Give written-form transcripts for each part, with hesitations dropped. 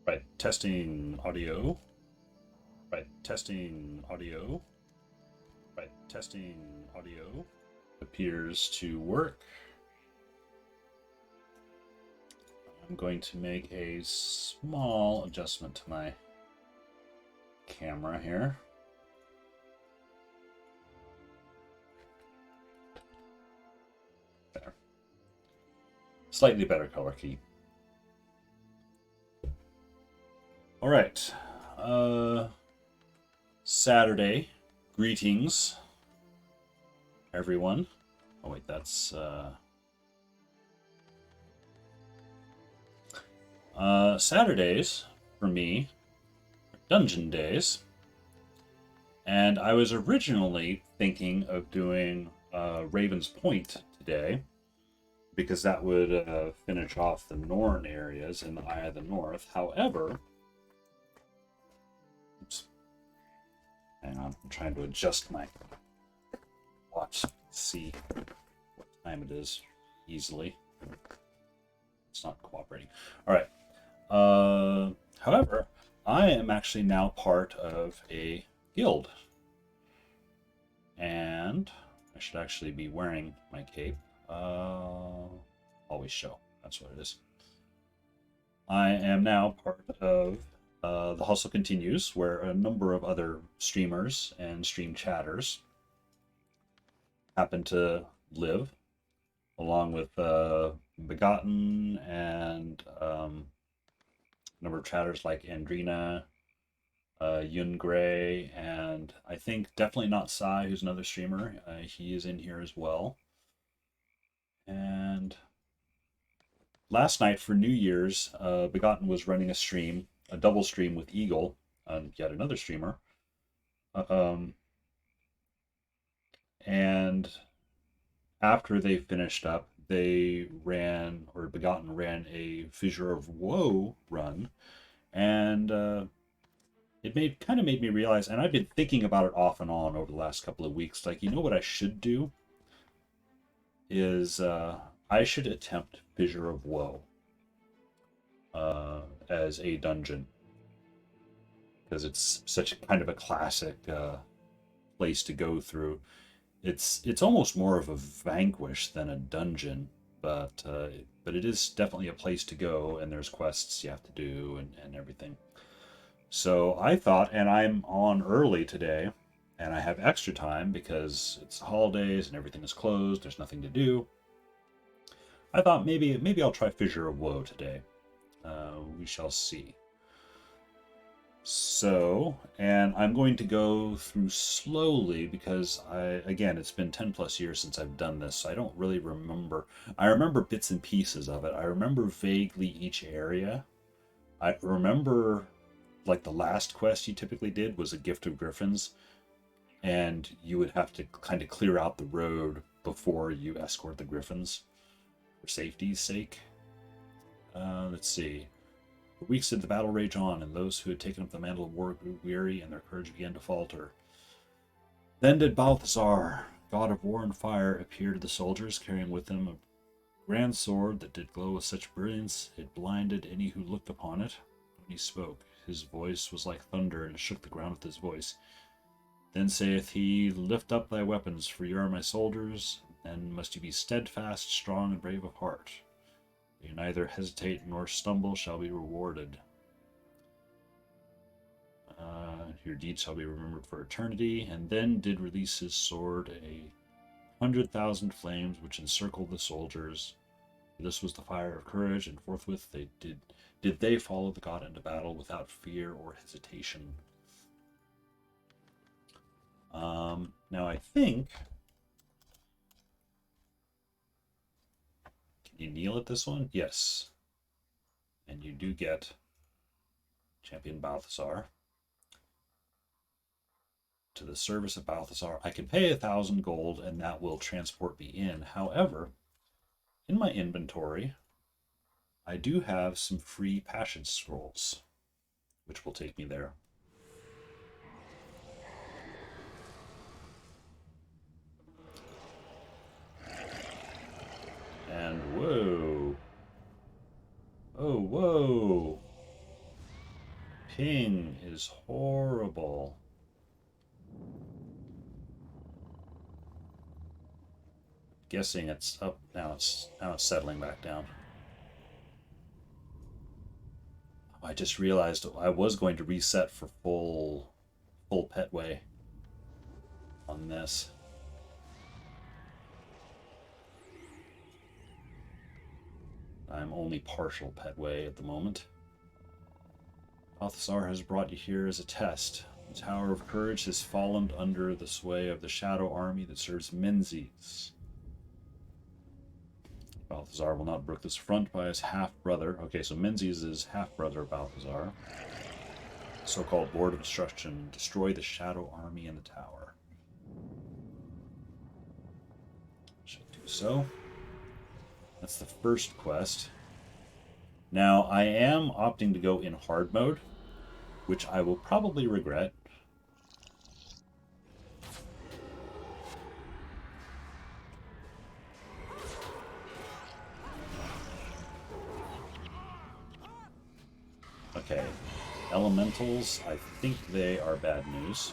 Right, testing audio. Right, testing audio. Right, testing audio. Appears to work. I'm going to make a small adjustment to my camera here. There. Slightly better color key. All right. Saturday. Greetings, everyone. Oh, wait, that's... Saturdays, for me, are dungeon days. And I was originally thinking of doing Raven's Point today, because that would finish off the Norn areas in the Eye of the North. However... Oops. Hang on, I'm trying to adjust my watch to see what time it is easily. It's not cooperating. All right. However, I am actually now part of a guild. And I should actually be wearing my cape. Always show. That's what it is. I am now part of The Hustle Continues, where a number of other streamers and stream chatters happen to live, along with Begotten and a number of chatters like Andrina, Yun Gray, and I think definitely not Sai, who's another streamer. He is in here as well. And last night for New Year's, Begotten was running a stream, a double stream with Eagle, yet another streamer. And after they finished up, they ran, or Begotten ran, a Fissure of Woe run, and it kind of made me realize, and I've been thinking about it off and on over the last couple of weeks, like, you know what I should do is I should attempt Fissure of Woe as a dungeon, because it's such kind of a classic place to go through. It's almost more of a vanquish than a dungeon, but it is definitely a place to go, and there's quests you have to do and everything. So I thought, and I'm on early today, and I have extra time because it's the holidays and everything is closed, there's nothing to do. I thought maybe I'll try Fissure of Woe today. We shall see. So, and I'm going to go through slowly because again, it's been 10 plus years since I've done this, so I don't really remember. I remember bits and pieces of it. I remember vaguely each area. I remember, like, the last quest you typically did was a Gift of Griffins, and you would have to kind of clear out the road before you escort the Griffins for safety's sake. Let's see. For weeks did the battle rage on, and those who had taken up the mantle of war grew weary, and their courage began to falter. Then did Balthazar, god of war and fire, appear to the soldiers, carrying with him a grand sword that did glow with such brilliance it blinded any who looked upon it. When he spoke, his voice was like thunder, and shook the ground with his voice. Then saith he, Lift up thy weapons, for ye are my soldiers, and must you be steadfast, strong, and brave of heart. You neither hesitate nor stumble shall be rewarded. Your deeds shall be remembered for eternity. And then did release his sword 100,000 flames which encircled the soldiers. This was the fire of courage, and forthwith they did they follow the god into battle without fear or hesitation. Now I think... Can you kneel at this one? Yes. And you do get Champion Balthazar. To the service of Balthazar, I can pay 1,000 gold, and that will transport me in. However, in my inventory, I do have some free passage scrolls, which will take me there. And whoa. Oh, whoa. ping is horrible. Guessing it's up now. It's settling back down. I just realized I was going to reset for full petway on this. I'm only partial petway at the moment. Balthazar has brought you here as a test. The Tower of Courage has fallen under the sway of the Shadow Army that serves Menzies. Balthazar will not brook this affront by his half-brother. Okay, so Menzies is half-brother Balthazar. So-called Lord of Destruction. Destroy the Shadow Army in the tower. Should do so. That's the first quest. Now, I am opting to go in hard mode, which I will probably regret. Okay, elementals, I think they are bad news.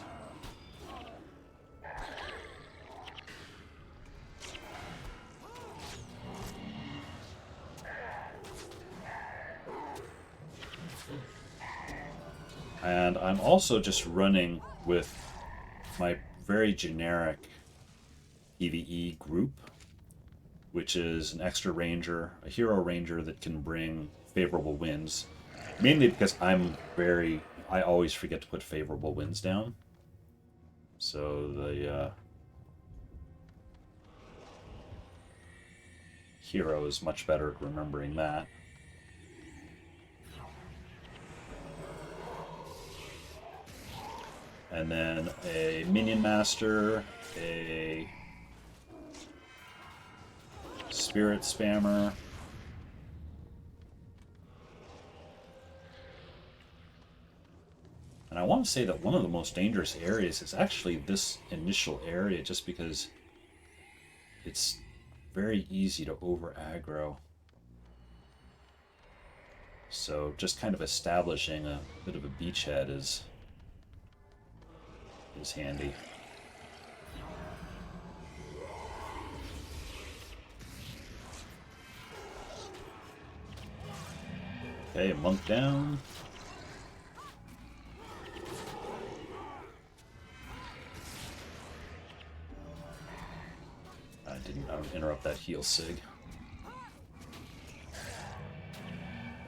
And I'm also just running with my very generic PvE group, which is an extra ranger, a hero ranger that can bring favorable winds. Mainly because I always forget to put favorable winds down. So the hero is much better at remembering that. And then a minion master, a spirit spammer, and I want to say that one of the most dangerous areas is actually this initial area, just because it's very easy to over aggro. So just kind of establishing a bit of a beachhead is handy. Okay, monk down. I didn't interrupt that heal sig.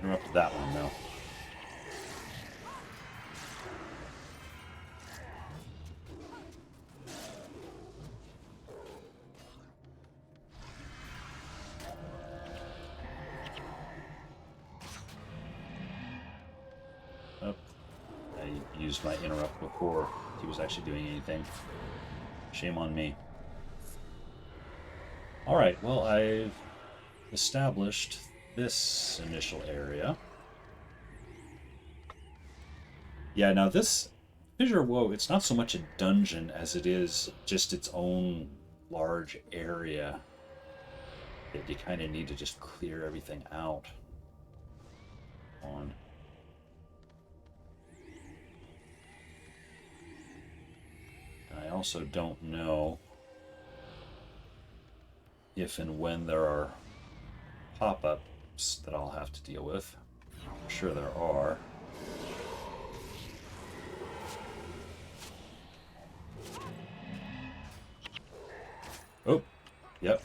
Interrupted that one though. Oh, I used my interrupt before he was actually doing anything. Shame on me. Alright, well, I've established this initial area. Yeah, now this Fissure of Woe, it's not so much a dungeon as it is just its own large area that you kind of need to just clear everything out on. I also don't know if and when there are pop-ups that I'll have to deal with. I'm sure there are. Oh, yep.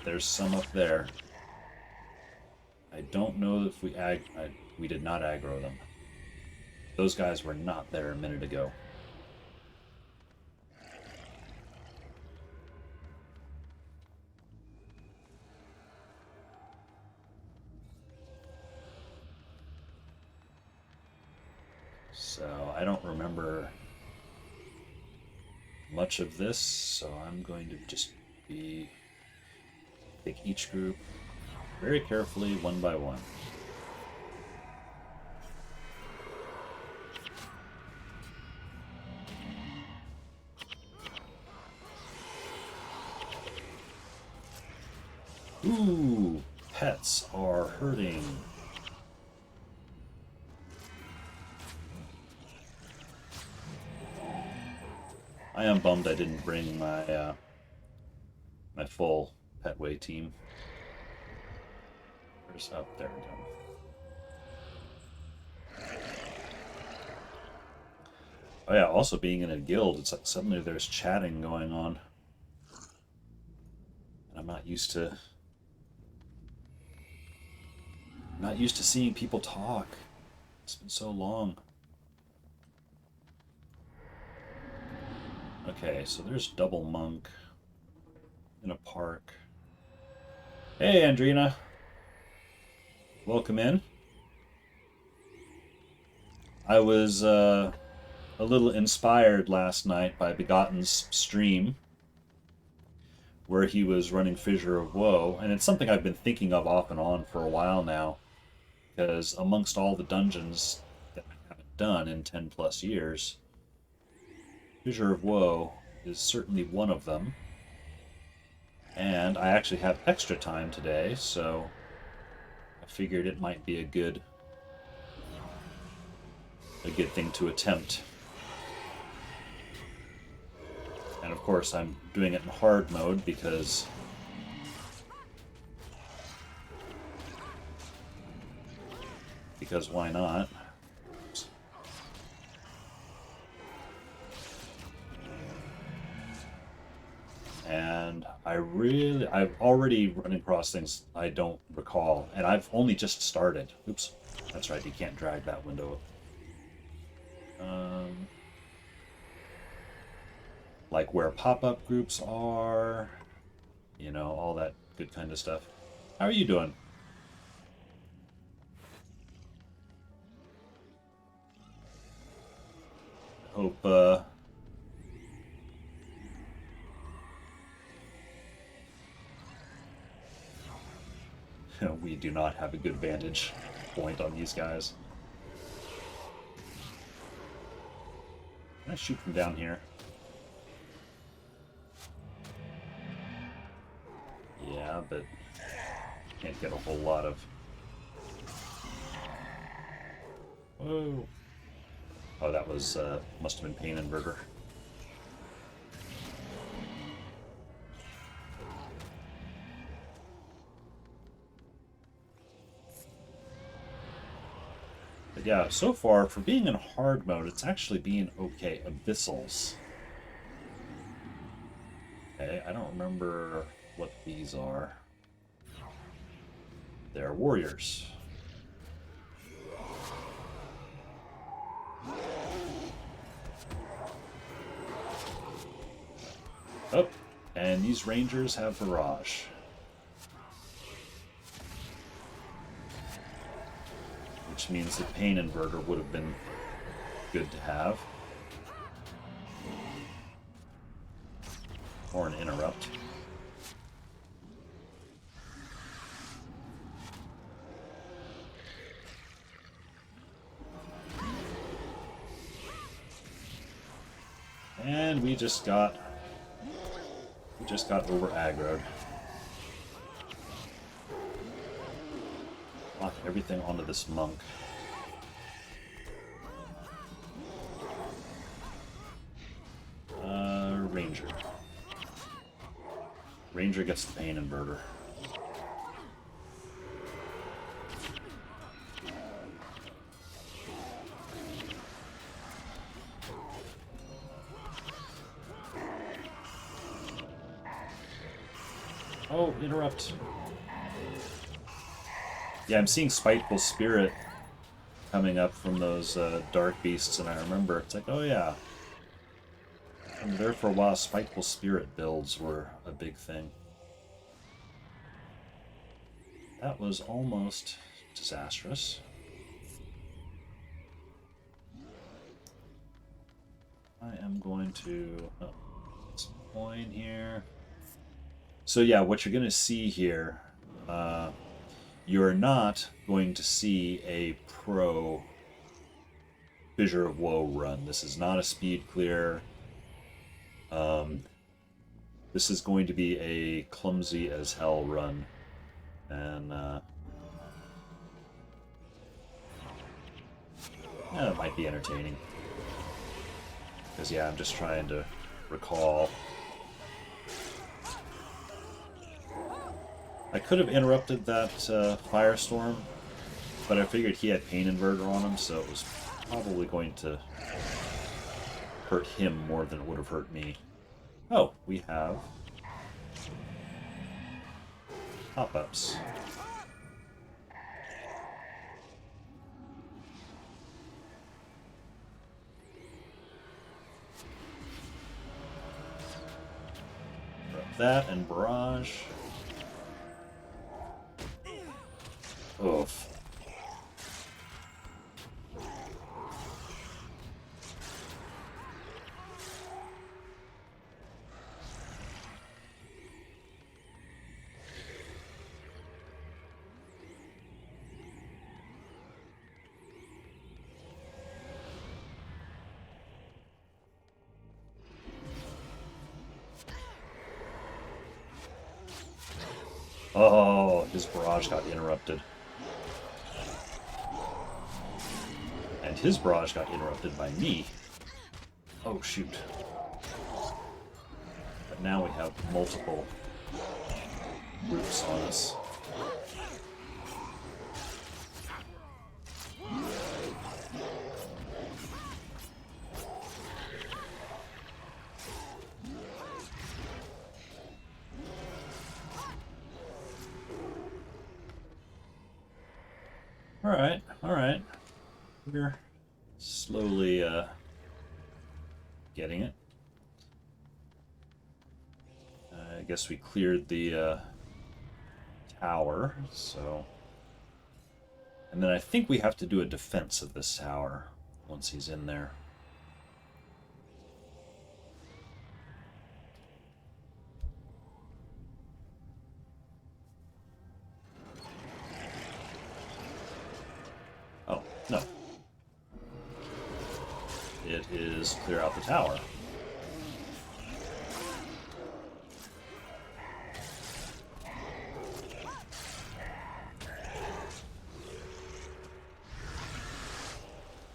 There's some up there. I don't know if we did not aggro them. Those guys were not there a minute ago. So I don't remember much of this, so I'm going to just take each group very carefully, one by one. Ooh, pets are hurting. I am bummed I didn't bring my my full Petway team. Where's up? There we go. Oh yeah, also being in a guild, it's like suddenly there's chatting going on. And I'm not used to seeing people talk. It's been so long. Okay, so there's Double Monk in a park. Hey, Andrina. Welcome in. I was a little inspired last night by Begotten's stream, where he was running Fissure of Woe, and it's something I've been thinking of off and on for a while now, because amongst all the dungeons that I haven't done in 10 plus years, Fissure of Woe is certainly one of them. And I actually have extra time today, so I figured it might be a good thing to attempt. And of course I'm doing it in hard mode because why not? And I've already run across things I don't recall, and I've only just started. Oops, that's right, you can't drag that window. Like where pop-up groups are, you know, all that good kind of stuff. How are you doing? Hope, we do not have a good vantage point on these guys. Can I shoot from down here? Yeah, but can't get a whole lot of... Whoa. Oh, that was, must have been Pain Inverter. But yeah, so far, for being in hard mode, it's actually being okay. Abyssals. Okay, I don't remember what these are. They're warriors. Oh, and these rangers have barrage. Which means the Pain Inverter would have been good to have. Or an Interrupt. And we just got over aggroed. Lock everything onto this monk. Ranger. Ranger gets the Pain Inverter. Oh, interrupt. Yeah, I'm seeing Spiteful Spirit coming up from those dark beasts, and I remember, it's like, oh yeah. And there for a while, Spiteful Spirit builds were a big thing. That was almost disastrous. I am going to... Oh, this coin here. So yeah, what you're going to see here, you're not going to see a pro Fissure of Woe run. This is not a speed clear. This is going to be a clumsy as hell run. And yeah, it might be entertaining. Because yeah, I'm just trying to recall. I could have interrupted that firestorm, but I figured he had pain inverter on him, so it was probably going to hurt him more than it would have hurt me. Oh, we have pop-ups. That and barrage. Oof. Oh, his barrage got interrupted. And his barrage got interrupted by me. Oh, shoot. But now we have multiple groups on us. Alright. We're slowly getting it. I guess we cleared the tower, so... And then I think we have to do a defense of this tower once he's in there. Oh, no. It is clear out the tower.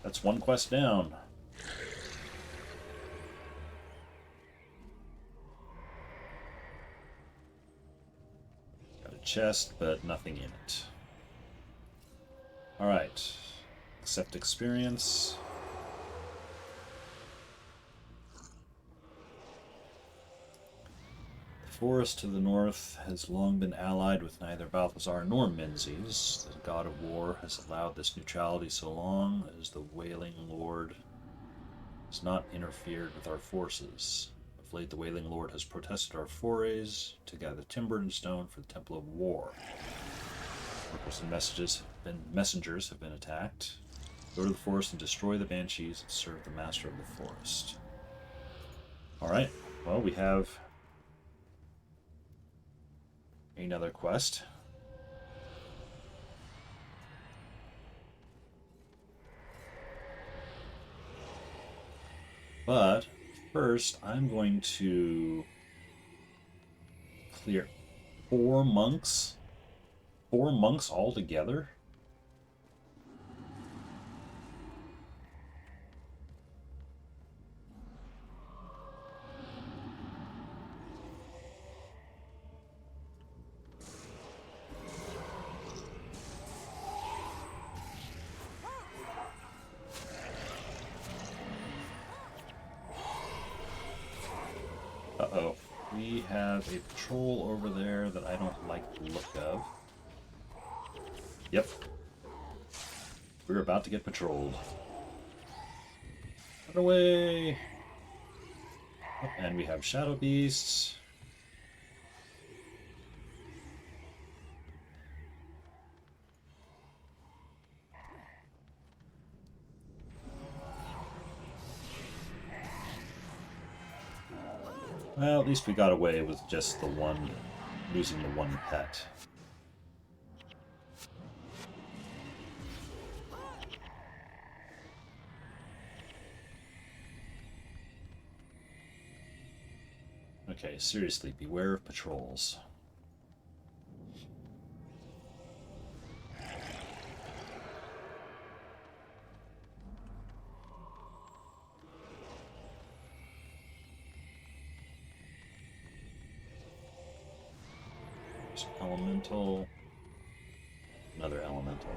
That's one quest down. Got a chest, but nothing in it. Alright. Accept experience. The forest to the north has long been allied with neither Balthazar nor Menzies. The god of war has allowed this neutrality so long as the Wailing Lord has not interfered with our forces. Of late, the Wailing Lord has protested our forays to gather timber and stone for the Temple of War. Workers and messengers have been attacked. Go to the forest and destroy the banshees and serve the master of the forest. Alright, well, we have another quest. But first, I'm going to clear 4 monks. 4 monks all together? Uh-oh. We have a patrol over there that I don't like the look of. Yep. We're about to get patrolled. Run away! Oh, and we have shadow beasts. Well, at least we got away with just the one, losing the one pet. Okay, seriously, beware of patrols. There's elemental. Another elemental.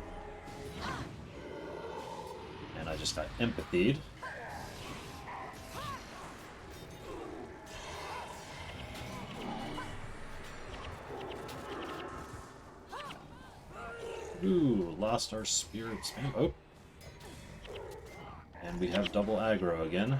And I just got empathied. Ooh, lost our spirit spam. Oh. And we have double aggro again.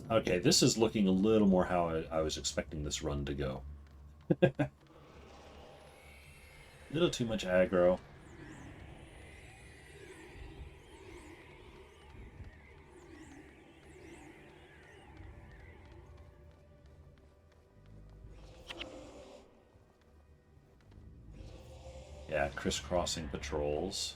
Okay, this is looking a little more how I was expecting this run to go. A little too much aggro. Yeah, crisscrossing patrols.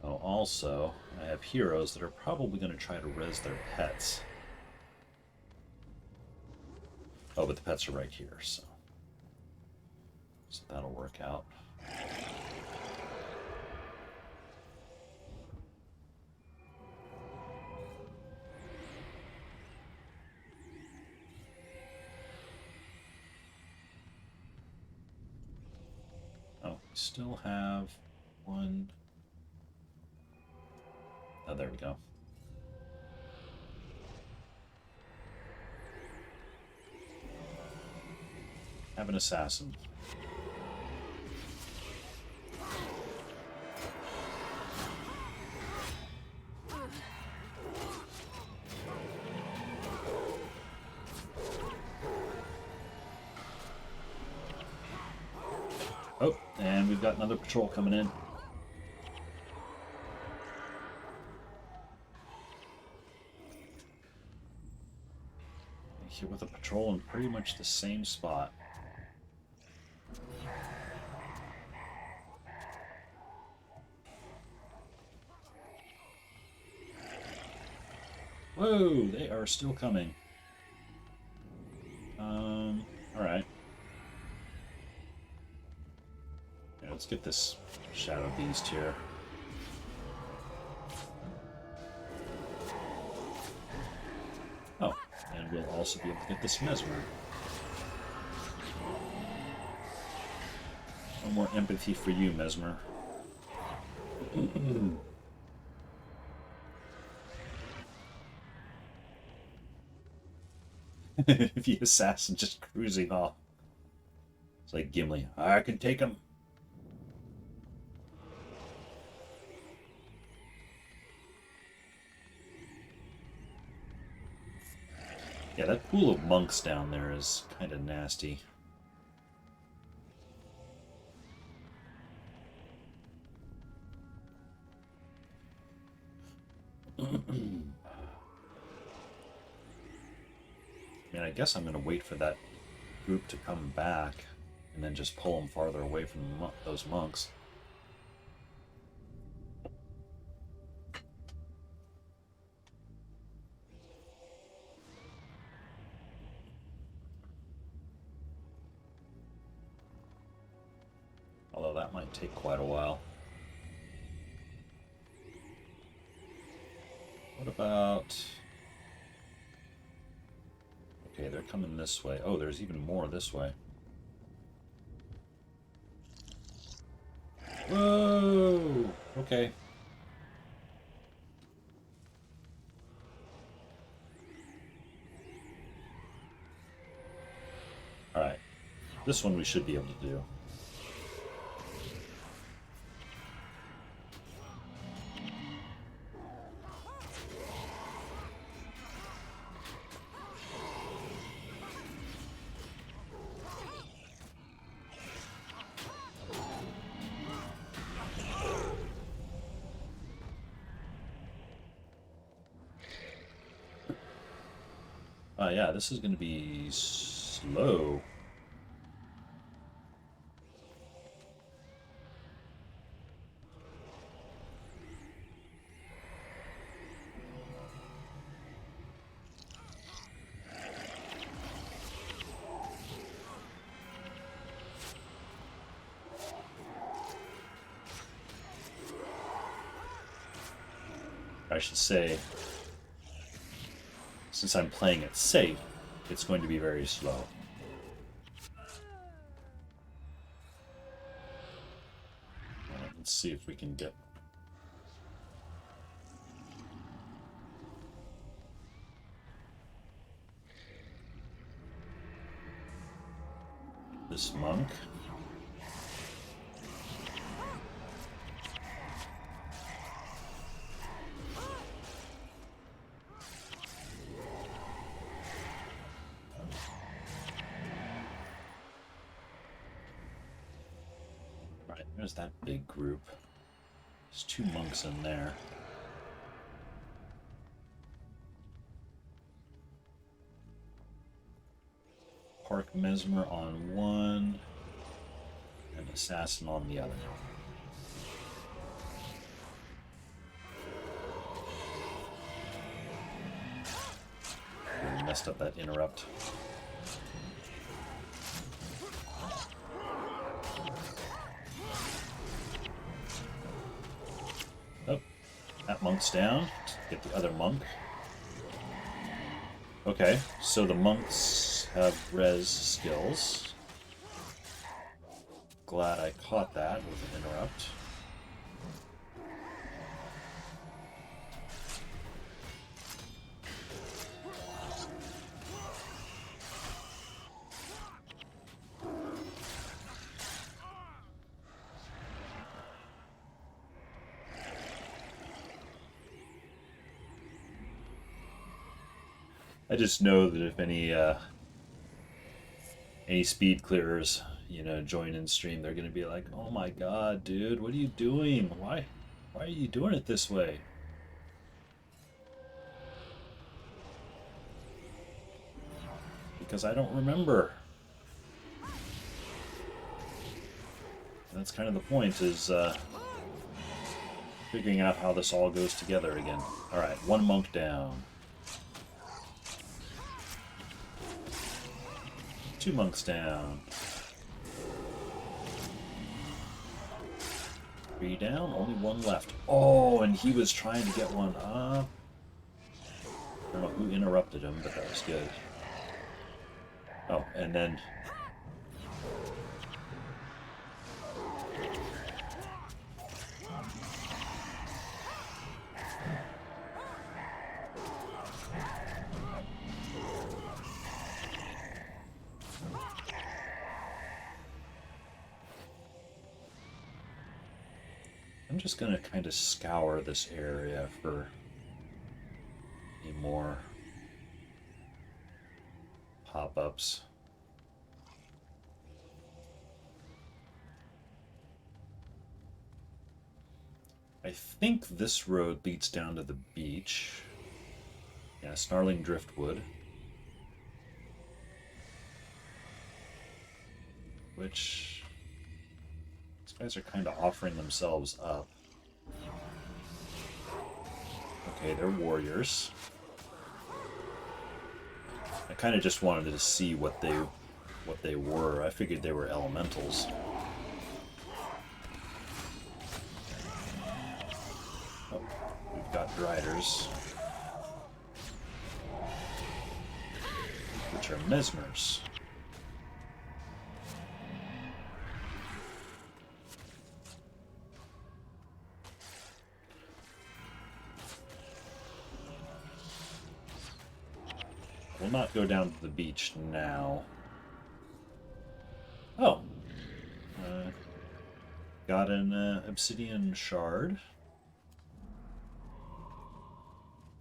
Oh, also, I have heroes that are probably going to try to res their pets. Oh, but the pets are right here, so that'll work out. Oh, we still have one. Oh, there we go. Have an assassin. Oh, and we've got another patrol coming in. Hit with a patrol in pretty much the same spot. Whoa, they are still coming. Alright. Yeah, let's get this Shadow Beast here. Oh, and we'll also be able to get this Mesmer. No more empathy for you, Mesmer. The assassin just cruising off. It's like Gimli. I can take him. Yeah, that pool of monks down there is kind of nasty. I mean, I guess I'm going to wait for that group to come back and then just pull them farther away from those monks. Although that might take quite a while. What about... Okay, they're coming this way. Oh, there's even more this way. Whoa! Okay. Alright. This one we should be able to do. Yeah, this is going to be slow. I should say, since I'm playing it safe, it's going to be very slow. Let's see if we can get... this monk. Right, there's that big group. There's 2 monks in there. Park Mesmer on one, and Assassin on the other. Really messed up that interrupt. Oh, that monk's down. Get the other monk. Okay, so the monks have res skills. Glad I caught that with an interrupt. I just know that if any speed clearers, you know, join in stream, they're gonna be like, "Oh my god, dude, what are you doing? Why are you doing it this way?" Because I don't remember. And that's kind of the point, is figuring out how this all goes together again. All right, 1 monk down. 2 monks down. 3 down, only 1 left. Oh, and he was trying to get one up. I don't know who interrupted him, but that was good. Oh, and then... I'm just going to kind of scour this area for any more pop-ups. I think this road leads down to the beach. Yeah, Snarling Driftwood. Which... these guys are kind of offering themselves up. Okay, they're warriors. I kind of just wanted to see what they were. I figured they were elementals. Oh, we've got Driders, which are Mesmers. We'll not go down to the beach now. Oh. Got an Obsidian shard.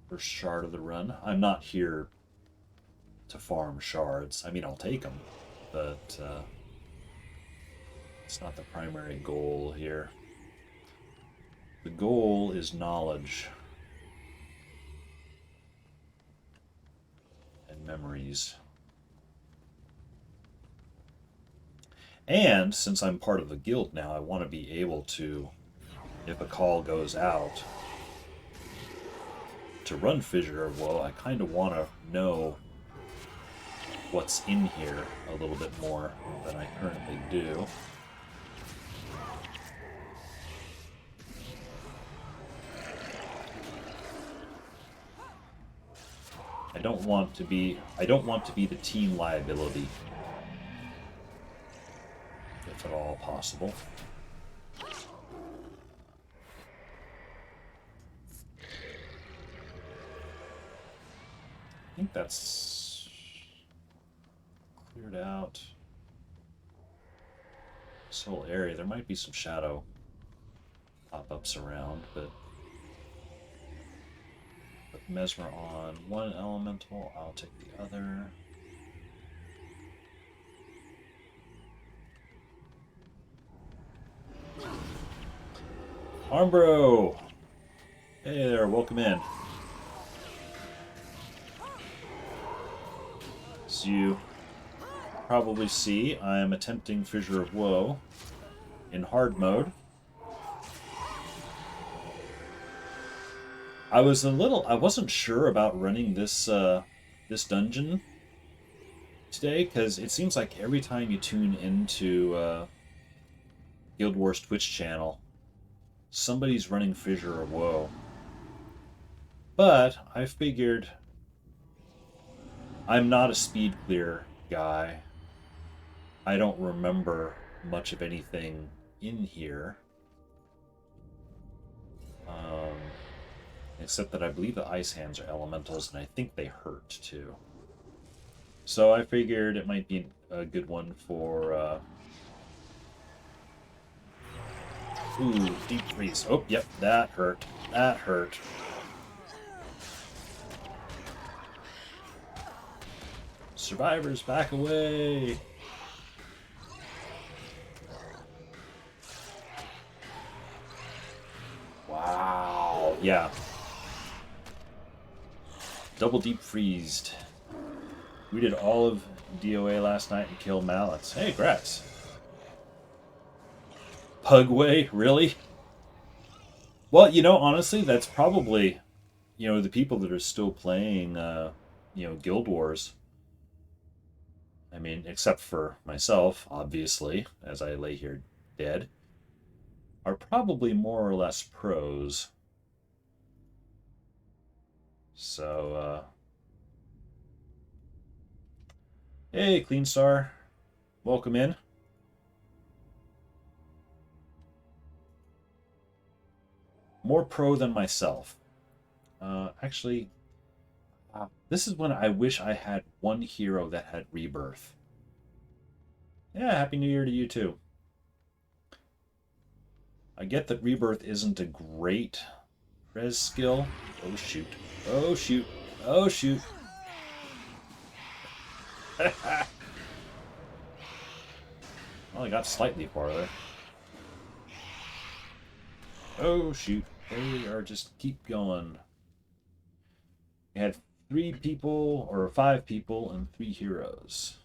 First shard of the run. I'm not here to farm shards. I mean, I'll take them, but it's not the primary goal here. The goal is knowledge. memories. And since I'm part of the guild now, I want to be able to, if a call goes out to run Fissure of Woe, I kind of want to know what's in here a little bit more than I currently do. I don't want to be the team liability, if at all possible. I think that's cleared out this whole area. There might be some shadow pop-ups around, but put Mesmer on one elemental, I'll take the other. Armbro! Hey there, welcome in. As you probably see, I am attempting Fissure of Woe in hard mode. I wasn't sure about running this this dungeon today, because it seems like every time you tune into Guild Wars Twitch channel, somebody's running Fissure of Woe. But I figured I'm not a speed clear guy. I don't remember much of anything in here. Except that I believe the ice hands are elementals, and I think they hurt too. So I figured it might be a good one for ooh, deep freeze. Oh, yep, that hurt. That hurt. Survivors, back away! Wow, yeah. Double deep freezed. We did all of DOA last night and killed mallets. Hey, grats. Pugway, really? Well, you know, honestly, that's probably, you know, the people that are still playing, you know, Guild Wars. I mean, except for myself, obviously, as I lay here dead, are probably more or less pros. So, hey, Clean Star. Welcome in. More pro than myself. Actually, this is when I wish I had one hero that had rebirth. Yeah, Happy New Year to you too. I get that rebirth isn't a great res skill. Oh shoot. Oh shoot. Oh shoot. Well, I got slightly farther. Oh shoot. They are just keep going. We had 3 people, or 5 people, and 3 heroes.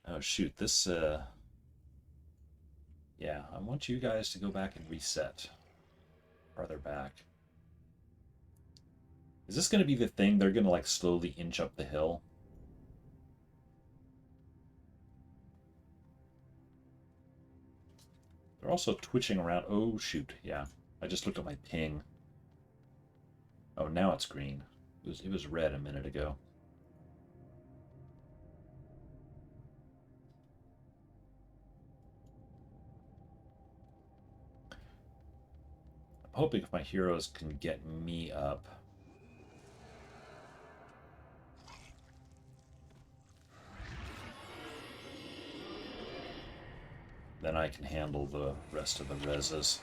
Oh shoot, this, yeah, I want you guys to go back and reset. Farther back. Is this going to be the thing? They're going to, like, slowly inch up the hill? They're also twitching around. Oh, shoot. Yeah. I just looked at my ping. Oh, now it's green. It was red a minute ago. I'm hoping if my heroes can get me up. Then I can handle the rest of the reses.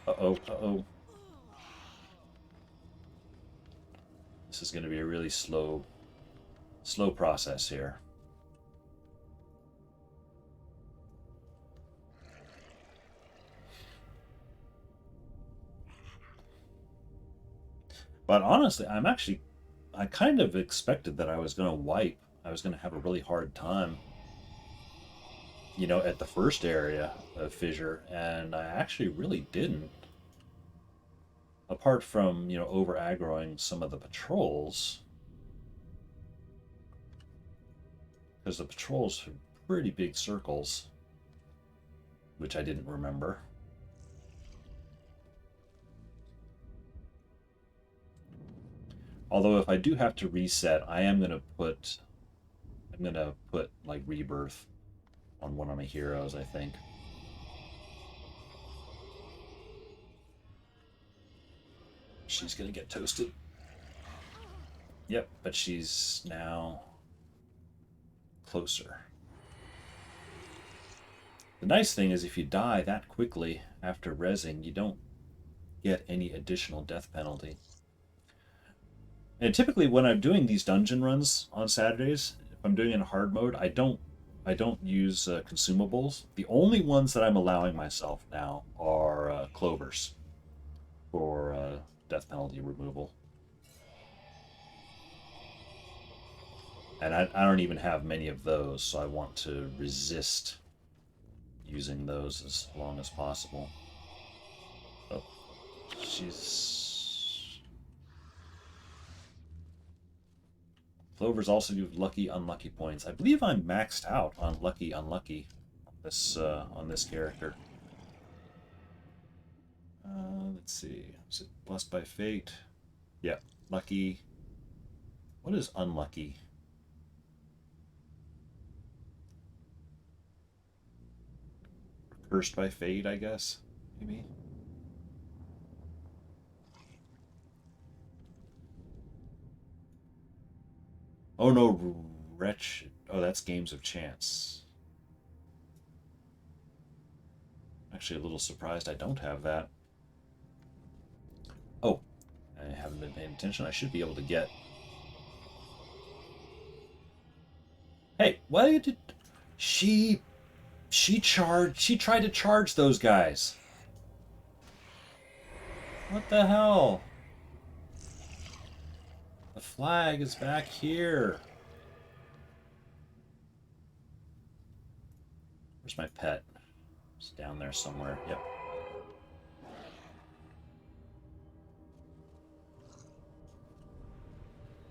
Uh-oh, uh-oh. This is going to be a really slow process here. But honestly, I'm actually I kind of expected that I was going to wipe. I was going to have a really hard time, at the first area of Fissure, and I actually really didn't. Apart from, over aggroing some of the patrols, because the patrols are pretty big circles, which I didn't remember. Although if I do have to reset, I'm gonna put like rebirth on one of my heroes, I think. She's gonna get toasted. Yep, but she's now closer. The nice thing is if you die that quickly after rezzing, you don't get any additional death penalty. And typically when I'm doing these dungeon runs on Saturdays, if I'm doing it in hard mode, I don't use consumables. The only ones that I'm allowing myself now are clovers for death penalty removal. And I don't even have many of those, so I want to resist using those as long as possible. Oh, she's... Clovers also do lucky, unlucky points. I believe I'm maxed out on lucky, unlucky on this character. Let's see. Is it blessed by fate? Yeah, lucky. What is unlucky? Cursed by fate, I guess. Maybe. Oh no, wretched. Oh, that's games of chance. Actually, a little surprised I don't have that. Oh, I haven't been paying attention. I should be able to get... Hey, why did... She tried to charge those guys. What the hell? The flag is back here. Where's my pet? It's down there somewhere. Yep.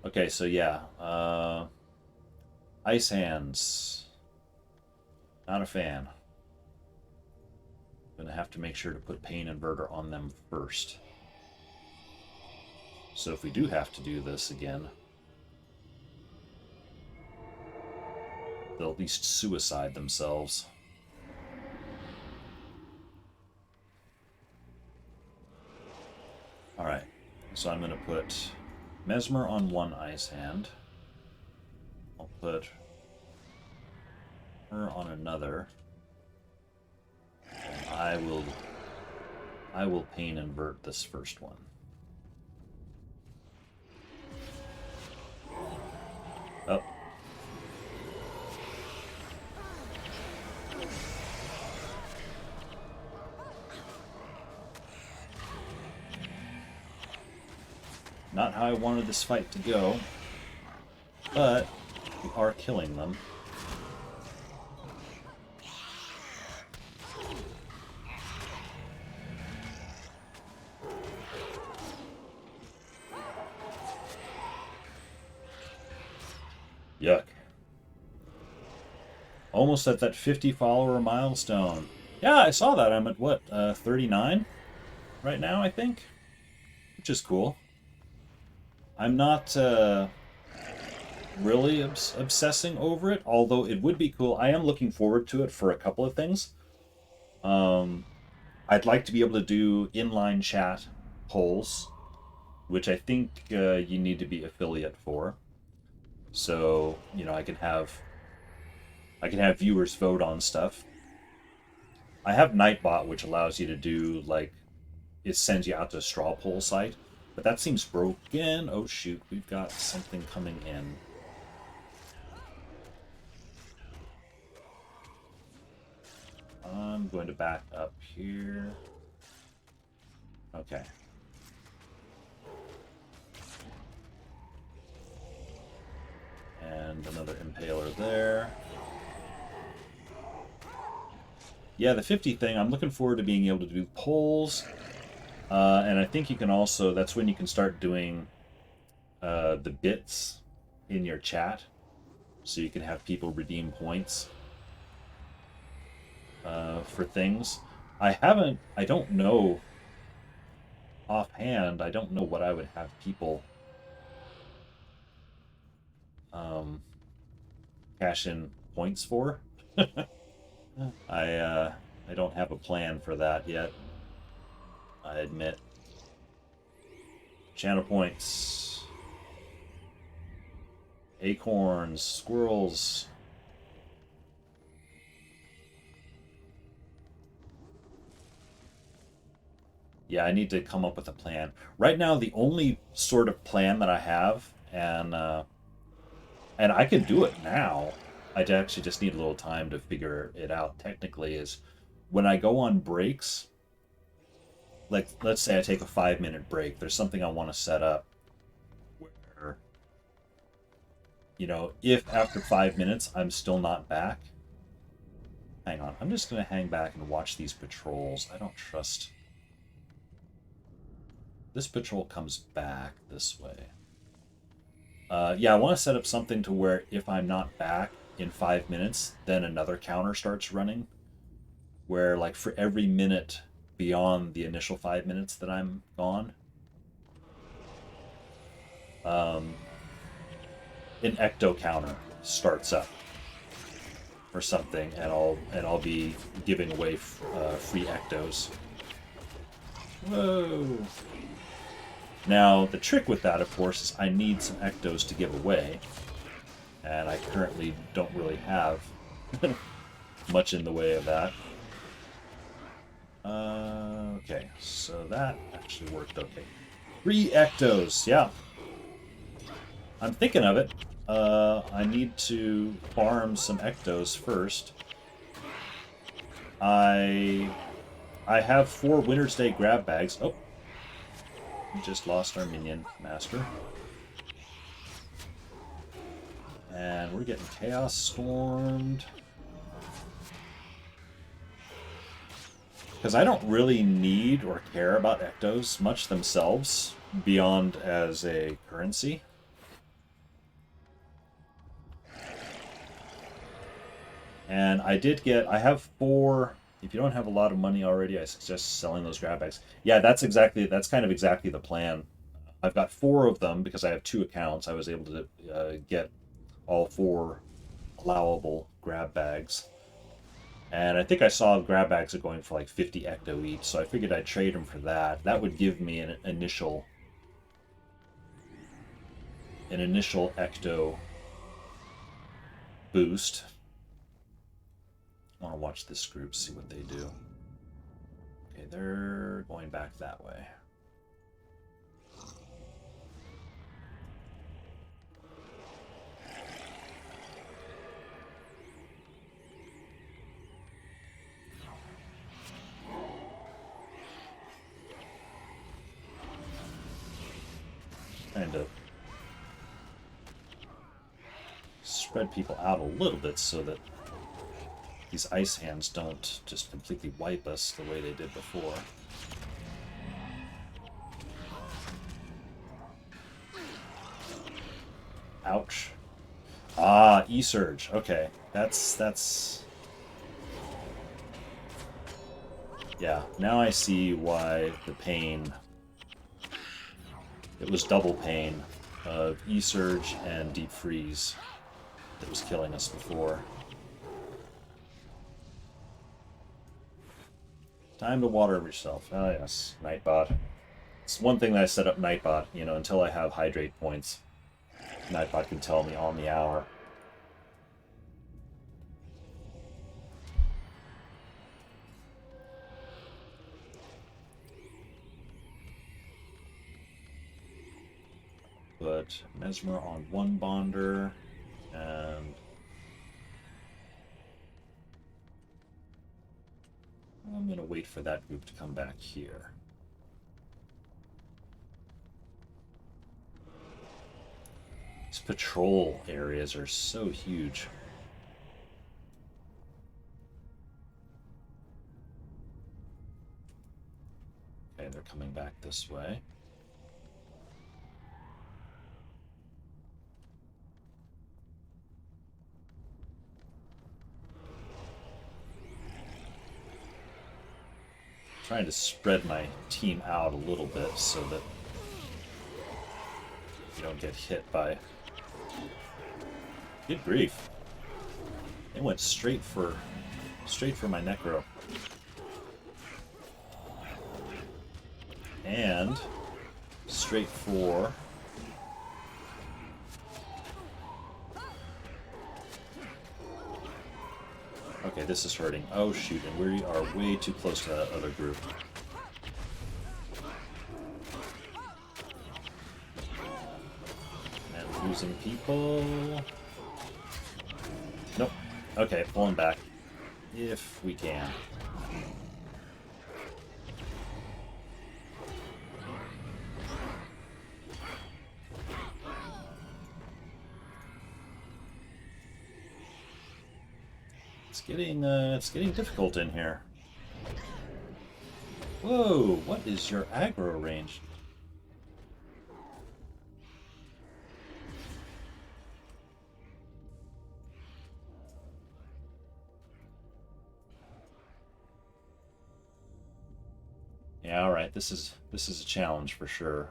Okay, so yeah. Ice hands. Not a fan. Gonna have to make sure to put pain inverter on them first. So if we do have to do this again, they'll at least suicide themselves. Alright, so I'm gonna put Mesmer on one ice hand. I'll put her on another. And I will pain invert this first one. Oh. Not how I wanted this fight to go, but we are killing them. Yuck. Almost at that 50 follower milestone. Yeah, I saw that. I'm at what, 39 right now, I think? Which is cool. I'm not really obsessing over it, although it would be cool. I am looking forward to it for a couple of things. I'd like to be able to do inline chat polls, which I think you need to be affiliate for. So, I can have viewers vote on stuff. I have Nightbot, which allows you to do, like, it sends you out to a straw poll site. But that seems broken. Oh shoot, we've got something coming in. I'm going to back up here. Okay. And another impaler there. Yeah, the 50 thing, I'm looking forward to being able to do polls. And I think you can also, that's when you can start doing the bits in your chat. So you can have people redeem points for things. I don't know offhand, I don't know what I would have people cash in points for. I don't have a plan for that yet, I admit. Channel points. Acorns, squirrels. Yeah, I need to come up with a plan. Right now, the only sort of plan that I have, and I can do it now. I actually just need a little time to figure it out technically, is when I go on breaks, like let's say I take a 5-minute break, there's something I want to set up where, you know, if after 5 minutes I'm still not back, hang on, I'm just going to hang back and watch these patrols. I don't trust... This patrol comes back this way. Yeah, I want to set up something to where if I'm not back in 5 minutes, then another counter starts running. Where, like, for every minute beyond the initial 5 minutes that I'm gone, an ecto counter starts up or something, and I'll be giving away free ectos. Whoa! Now, the trick with that, of course, is I need some ectos to give away, and I currently don't really have much in the way of that. Okay, so that actually worked okay. 3 ectos, yeah. I'm thinking of it. I need to farm some ectos first. I have 4 Winter's Day grab bags. Oh, we just lost our minion master. And we're getting Chaos Stormed. Because I don't really need or care about ectos much themselves, beyond as a currency. And I have 4... If you don't have a lot of money already, I suggest selling those grab bags. Yeah, that's kind of exactly the plan. I've got 4 of them because I have 2 accounts. I was able to get all 4 allowable grab bags. And I think I saw grab bags are going for like 50 ecto each, so I figured I'd trade them for that. That would give me an initial ecto boost. I want to watch this group, see what they do. Okay, they're going back that way. Trying to spread people out a little bit so that these ice hands don't just completely wipe us the way they did before. Ouch. Ah, E-Surge. Okay. That's... Yeah, now I see why the pain... It was double pain of E-Surge and Deep Freeze that was killing us before. Time to water yourself. Ah, yes, Nightbot. It's one thing that I set up Nightbot, you know, until I have hydrate points. Nightbot can tell me on the hour. Put Mesmer on 1 bonder, and I'm going to wait for that group to come back here. These patrol areas are so huge. Okay, they're coming back this way. Trying to spread my team out a little bit so that you don't get hit by... Good grief. They went straight for my Necro. And straight for... Okay, this is hurting. Oh shoot, and we are way too close to that other group. And losing people... Nope. Okay, pulling back. If we can. It's getting difficult in here. Whoa, what is your aggro range? Yeah, all right. This is a challenge for sure.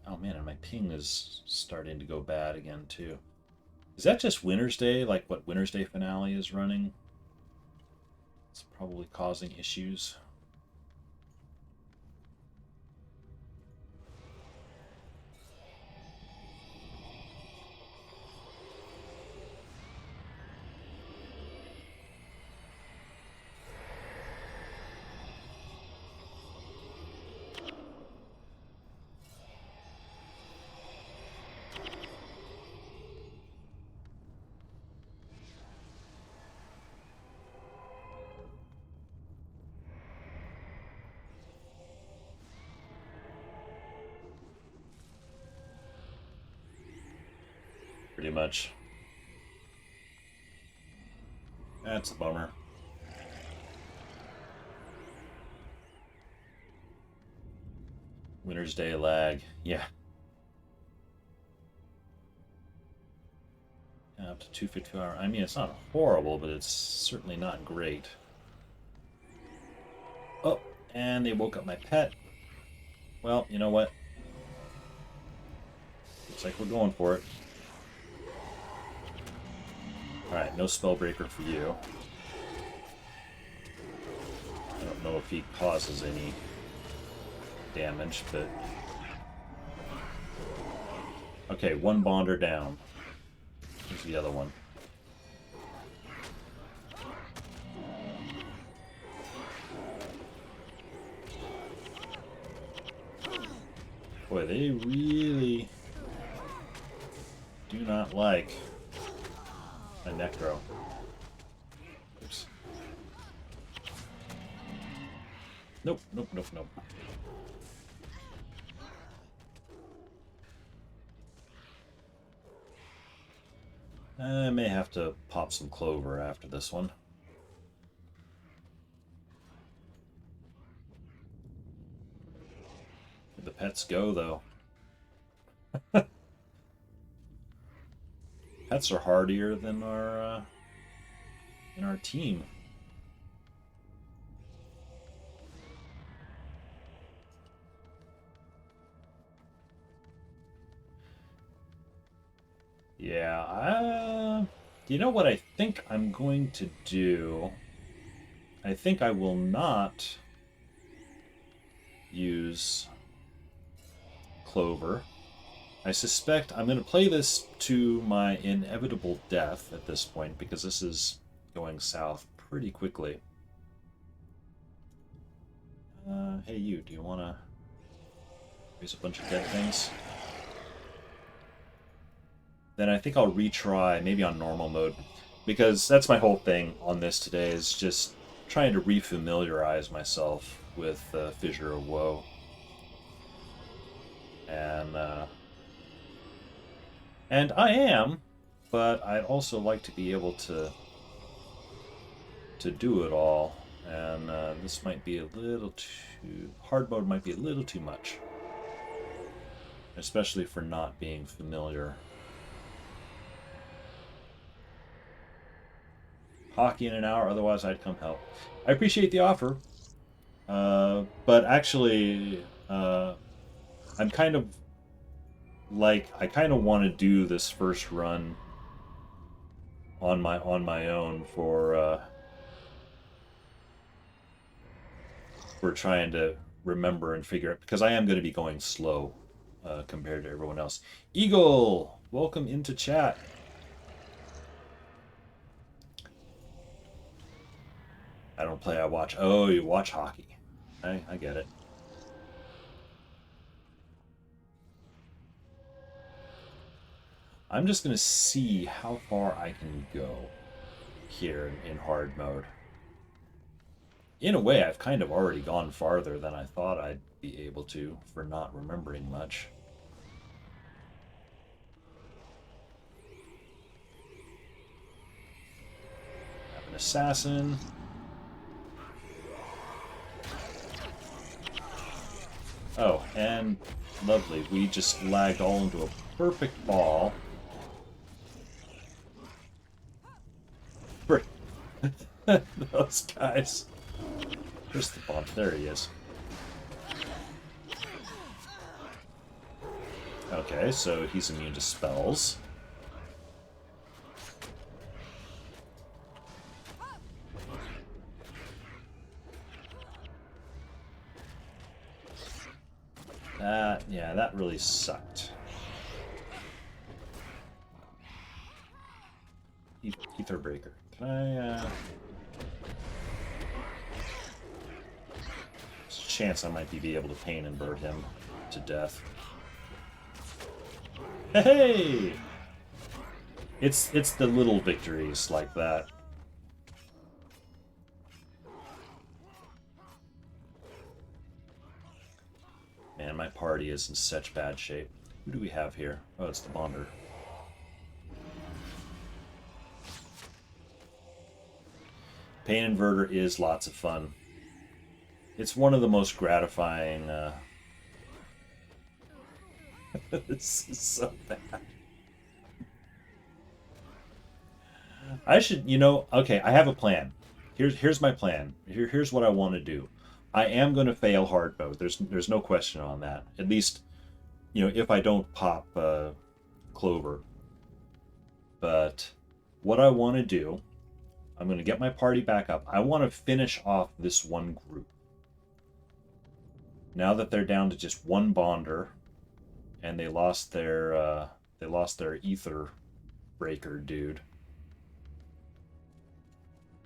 Oh man, and my ping is starting to go bad again too. Is that just Winter's Day, like what Winter's Day finale is running? It's probably causing issues. Pretty much. That's a bummer. Winter's Day lag. Yeah. Up to 250 hours. I mean, it's not horrible, but it's certainly not great. Oh, and they woke up my pet. Well, you know what? Looks like we're going for it. Alright, no Spellbreaker for you. I don't know if he causes any damage, but... Okay, one Bonder down. Here's the other one. Boy, they really do not like a Necro. Oops. Nope, nope, nope, nope. I may have to pop some clover after this one. Where'd the pets go, though? Pets are hardier than our team. Yeah, you know what I think I'm going to do? I think I will not use clover. I suspect I'm going to play this to my inevitable death at this point, because this is going south pretty quickly. Hey you, do you want to raise a bunch of dead things? Then I think I'll retry, maybe on normal mode, because that's my whole thing on this today, is just trying to refamiliarize myself with Fissure of Woe. And I am, but I'd also like to be able to do it all. And this might be a little too... Hard mode might be a little too much. Especially for not being familiar. Hockey in an hour, otherwise I'd come help. I appreciate the offer. But actually, I'm kind of... Like, I kind of want to do this first run on my own for trying to remember and figure it, because I am going to be going slow compared to everyone else. Eagle, welcome into chat. I don't play, I watch. Oh, you watch hockey. I get it. I'm just going to see how far I can go here in hard mode. In a way, I've kind of already gone farther than I thought I'd be able to for not remembering much. Have an assassin. Oh, and lovely. We just lagged all into a perfect ball. Those guys. Where's the bomb? There he is. Okay, so he's immune to spells. Yeah, that really sucked. Ether Breaker. Can I, There's a chance I might be able to pain and bird him to death. Hey! It's the little victories like that. Man, my party is in such bad shape. Who do we have here? Oh, it's the Bonder. Pain Inverter is lots of fun. It's one of the most gratifying... This is so bad. I should, okay, I have a plan. Here's my plan. Here's what I want to do. I am going to fail hard mode. There's no question on that. At least, if I don't pop Clover. But what I want to do, I'm going to get my party back up. I want to finish off this one group. Now that they're down to just one Bonder, and they lost their Ether Breaker dude,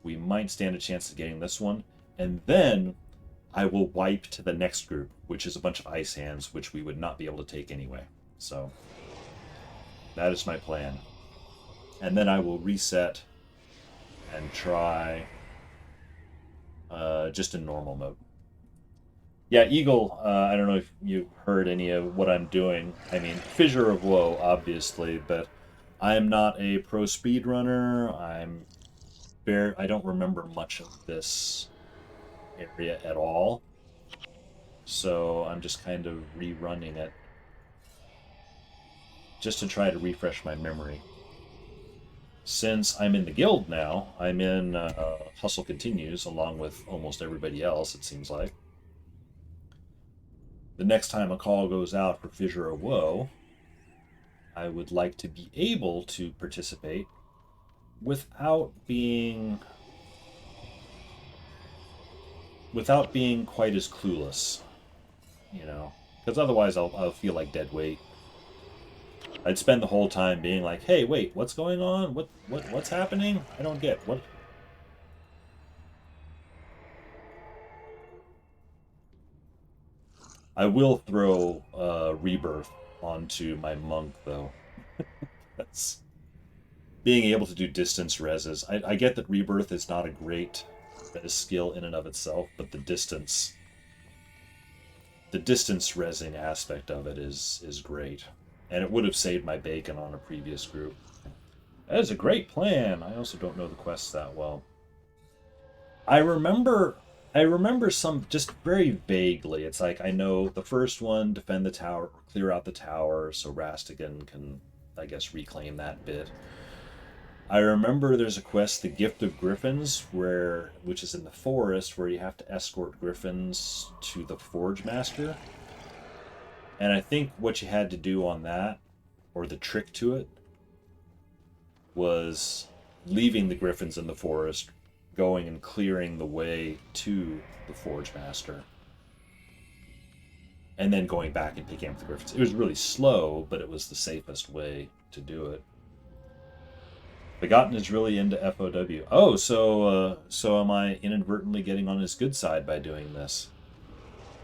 we might stand a chance of getting this one, and then I will wipe to the next group, which is a bunch of ice hands, which we would not be able to take anyway. So that is my plan. And then I will reset and try just in normal mode. Yeah, Eagle, I don't know if you heard any of what I'm doing. I mean, Fissure of Woe, obviously, but I'm not a pro speedrunner. I don't remember much of this area at all. So I'm just kind of rerunning it just to try to refresh my memory. Since I'm in the guild now, I'm in Hustle Continues along with almost everybody else, it seems like. The next time a call goes out for Fissure of Woe, I would like to be able to participate without being quite as clueless, because otherwise I'll feel like dead weight. I'd spend the whole time being like, hey, wait, what's going on? What's happening? I don't get what. I will throw Rebirth onto my monk, though. That's being able to do distance reses. I get that Rebirth is not a great skill in and of itself, but the distance the distance resing aspect of it is great. And it would have saved my bacon on a previous group. That is a great plan. I also don't know the quests that well. I remember some just very vaguely. It's like I know the first one, defend the tower, clear out the tower so Rastigan can, I guess, reclaim that bit. I remember there's a quest, the Gift of Griffins, which is in the forest, where you have to escort griffins to the Forge Master. And I think what you had to do on that, or the trick to it, was leaving the griffins in the forest, going and clearing the way to the Forge Master, and then going back and picking up the griffins. It was really slow, but it was the safest way to do it. Begotten is really into FOW. Oh, so am I inadvertently getting on his good side by doing this?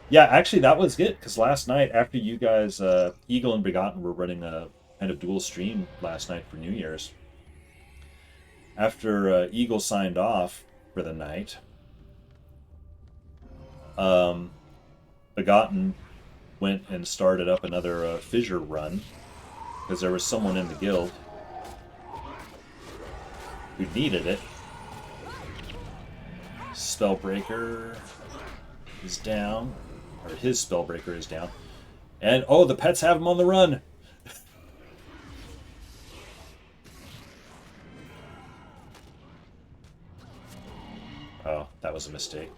Yeah, actually, that was good, because last night, after you guys, Eagle and Begotten were running a kind of dual stream last night for New Year's, after Eagle signed off for the night, Begotten went and started up another Fissure run, because there was someone in the guild who needed it. Spellbreaker is down, or his Spellbreaker is down. And, oh, the pets have him on the run! Oh, that was a mistake.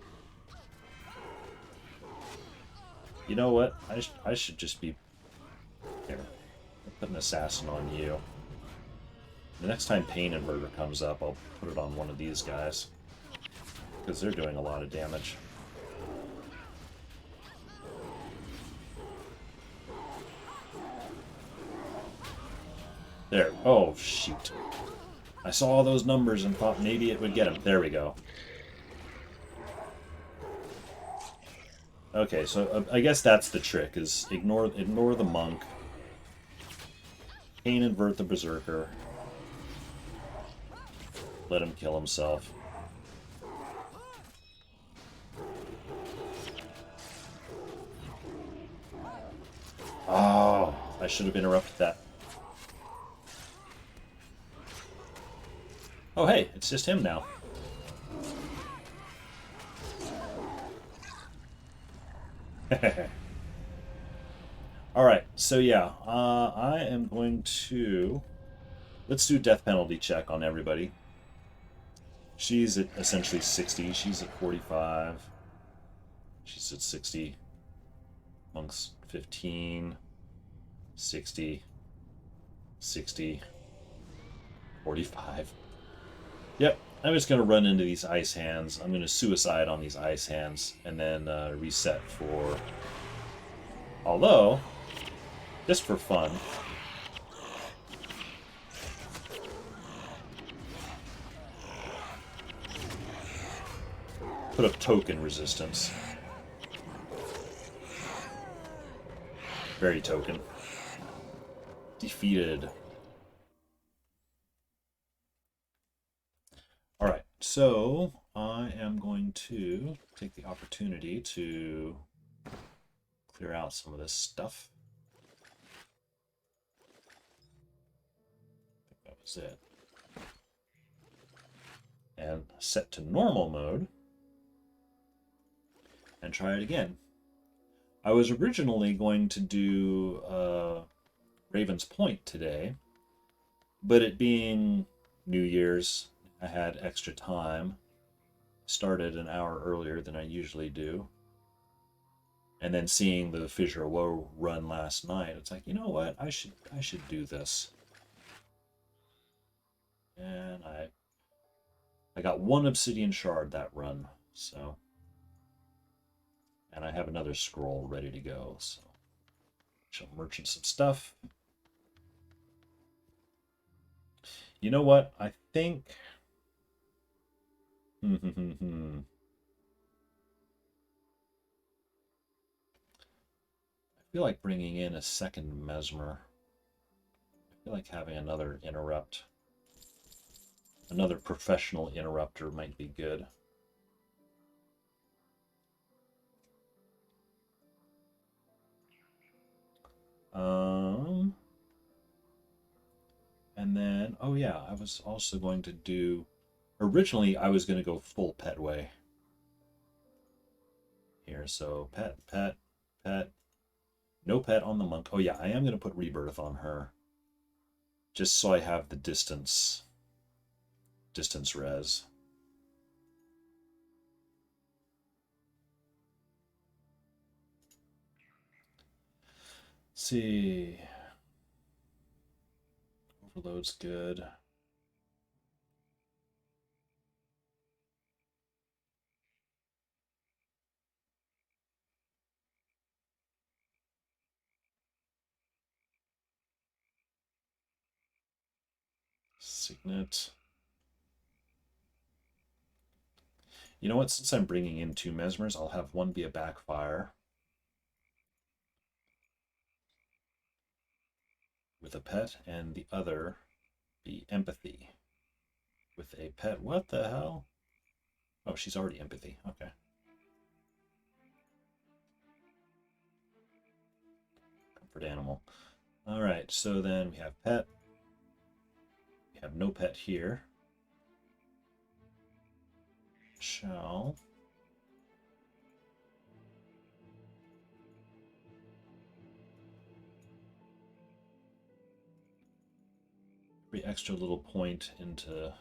You know what? I should just be... Here, I'll put an assassin on you. The next time Pain Inverter comes up, I'll put it on one of these guys, because they're doing a lot of damage. There. Oh, shoot. I saw all those numbers and thought maybe it would get him. There we go. Okay, so I guess that's the trick, is ignore the monk. Pain Invert the Berserker. Let him kill himself. Oh, I should have interrupted that. Oh, hey, it's just him now. Alright, so yeah, I am going to... Let's do death penalty check on everybody. She's at essentially 60. She's at 45. She's at 60. Monk's 15. 60. 60. 45. Yep, I'm just going to run into these ice hands. I'm going to suicide on these ice hands and then reset for... Although, just for fun... Put up token resistance. Very token. Defeated. Alright, so I am going to take the opportunity to clear out some of this stuff. I think that was it. And set to normal mode. And try it again. I was originally going to do Raven's Point today, but it being New Year's, I had extra time. Started an hour earlier than I usually do. And then seeing the Fissure of Woe run last night, it's like, you know what? I should do this. And I got one Obsidian shard that run, so... And I have another scroll ready to go, so shall merchant some stuff. You know what? I think... I feel like bringing in a second Mesmer. I feel like having another interrupt. Another professional interrupter might be good. And then, oh yeah, I was also going to do. Originally, I was going to go full pet way here. So pet, pet, pet. No pet on the monk. Oh yeah, I am going to put rebirth on her, just so I have the distance res. Let's see. Overload's good. Signet. You know what? Since I'm bringing in 2 mesmers, I'll have one be a backfire with a pet, and the other be empathy with a pet. What the hell? Oh, she's already empathy. Okay. Comfort animal. All right, so then we have pet. We have no pet here. Shall. Every extra little point into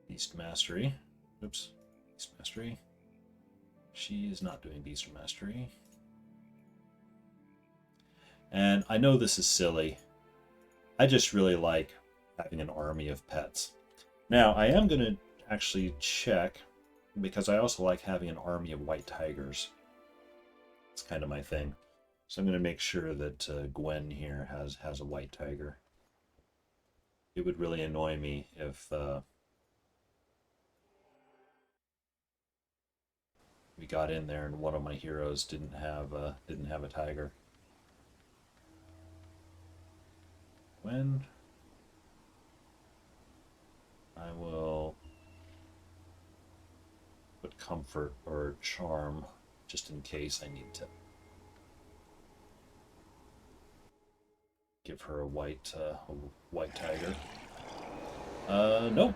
Beast Mastery. Oops. Beast Mastery. She is not doing Beast Mastery. And I know this is silly. I just really like having an army of pets. Now, I am going to actually check, because I also like having an army of white tigers. It's kind of my thing. So I'm going to make sure that Gwen here has a white tiger. It would really annoy me if we got in there and one of my heroes didn't have a tiger. Gwen, I will put comfort or charm just in case I need to give her a white tiger. Nope.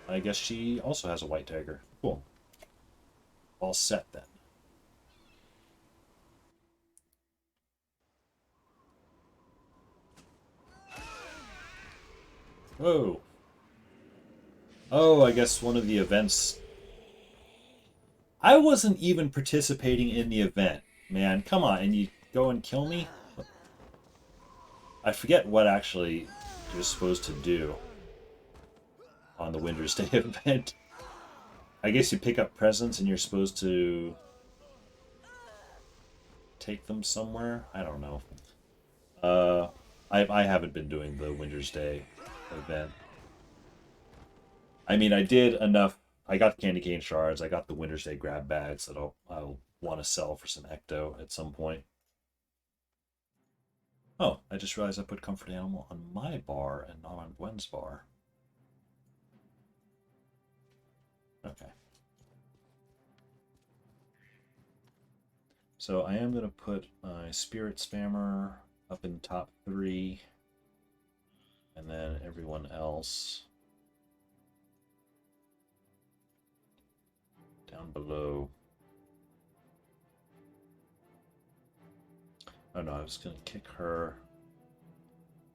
I guess she also has a white tiger. Cool. All set then. Whoa. Oh, I guess one of the events. I wasn't even participating in the event, man. Come on, and you go and kill me? I forget what actually you're supposed to do on the Winter's Day event. I guess you pick up presents and you're supposed to take them somewhere. I don't know. I haven't been doing the Winter's Day event. I mean, I did enough. I got candy cane shards. I got the Winter's Day grab bags that I'll want to sell for some ecto at some point. Oh, I just realized I put comfort animal on my bar and not on Gwen's bar. Okay. So I am going to put my spirit spammer up in top 3, and then everyone else down below. Oh no, I was going to kick her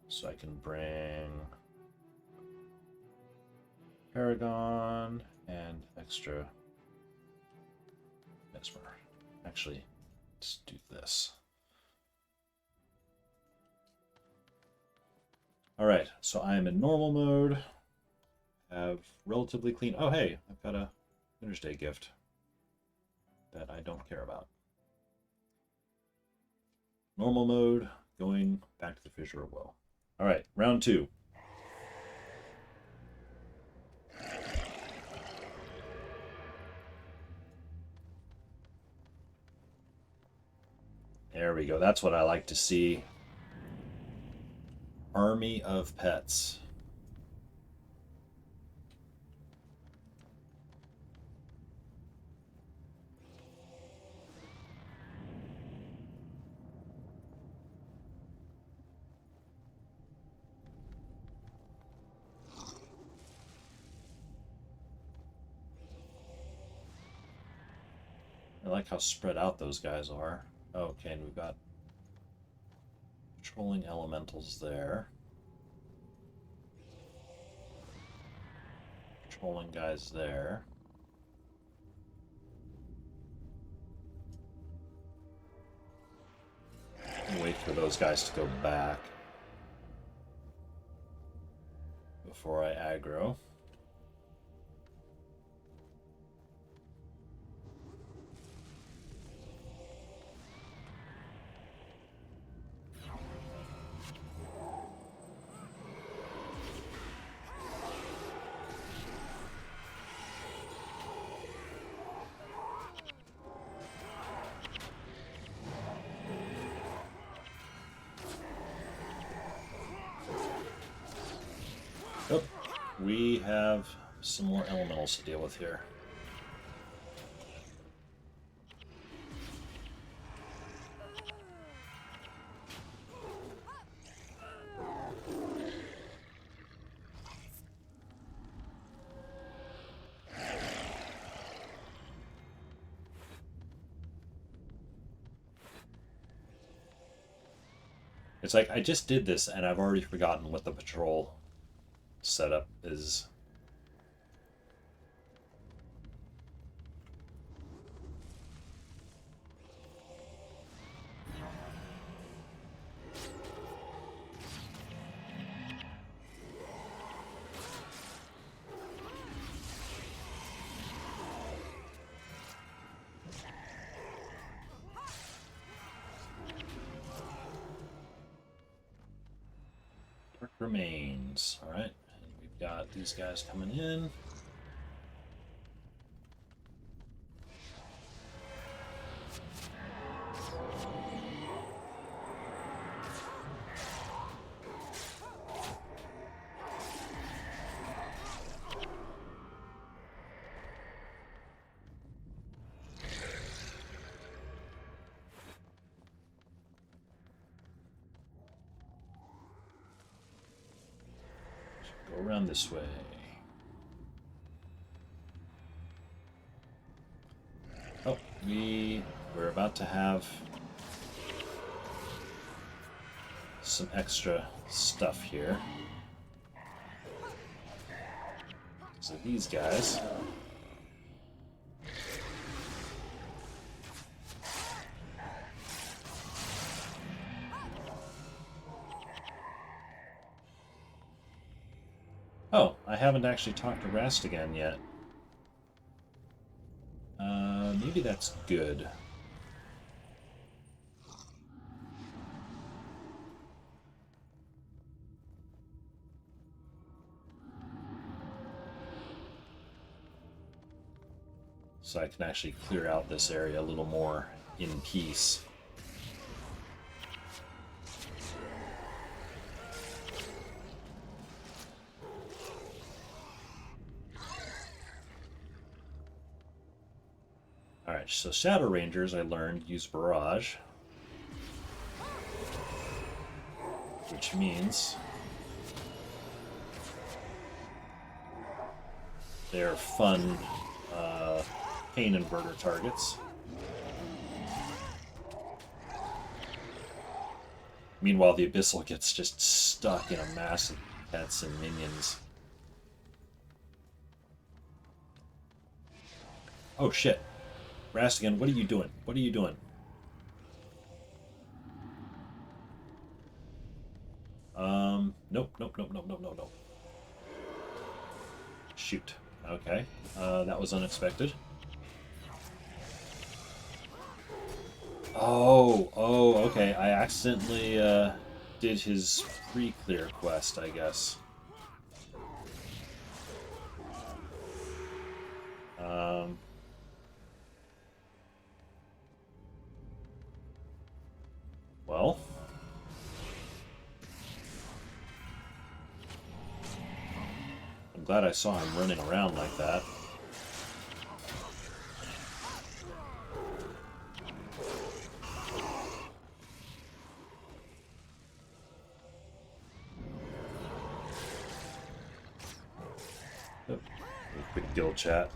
so I can bring Paragon and extra Mesmer. Actually, let's do this. Alright, so I am in normal mode. Have relatively clean. Oh, hey, I've got a Winter's Day gift that I don't care about. Normal mode, going back to the Fissure of Woe. Alright, round 2. There we go. That's what I like to see. Army of pets. like how spread out those guys are. Okay, and we've got patrolling elementals there. Patrolling guys there. Wait for those guys to go back before I aggro. Oh, we have some more elementals to deal with here. It's like I just did this and I've already forgotten what the patrol setup is. Remains. All right, and we've got these guys coming in. Go around this way. Oh, we're about to have some extra stuff here. So these guys. Oh, I haven't actually talked to Rastigan yet. Maybe that's good. So I can actually clear out this area a little more in peace. Alright, so Shadow Rangers, I learned, use Barrage. Which means they're fun pain inverter targets. Meanwhile, the Abyssal gets just stuck in a mass of pets and minions. Oh shit. Rastigan, what are you doing? What are you doing? Nope. Shoot. Okay. That was unexpected. Oh, okay. I accidentally did his pre-clear quest, I guess. Well. I'm glad I saw him running around like that. Oh, quick guild chat.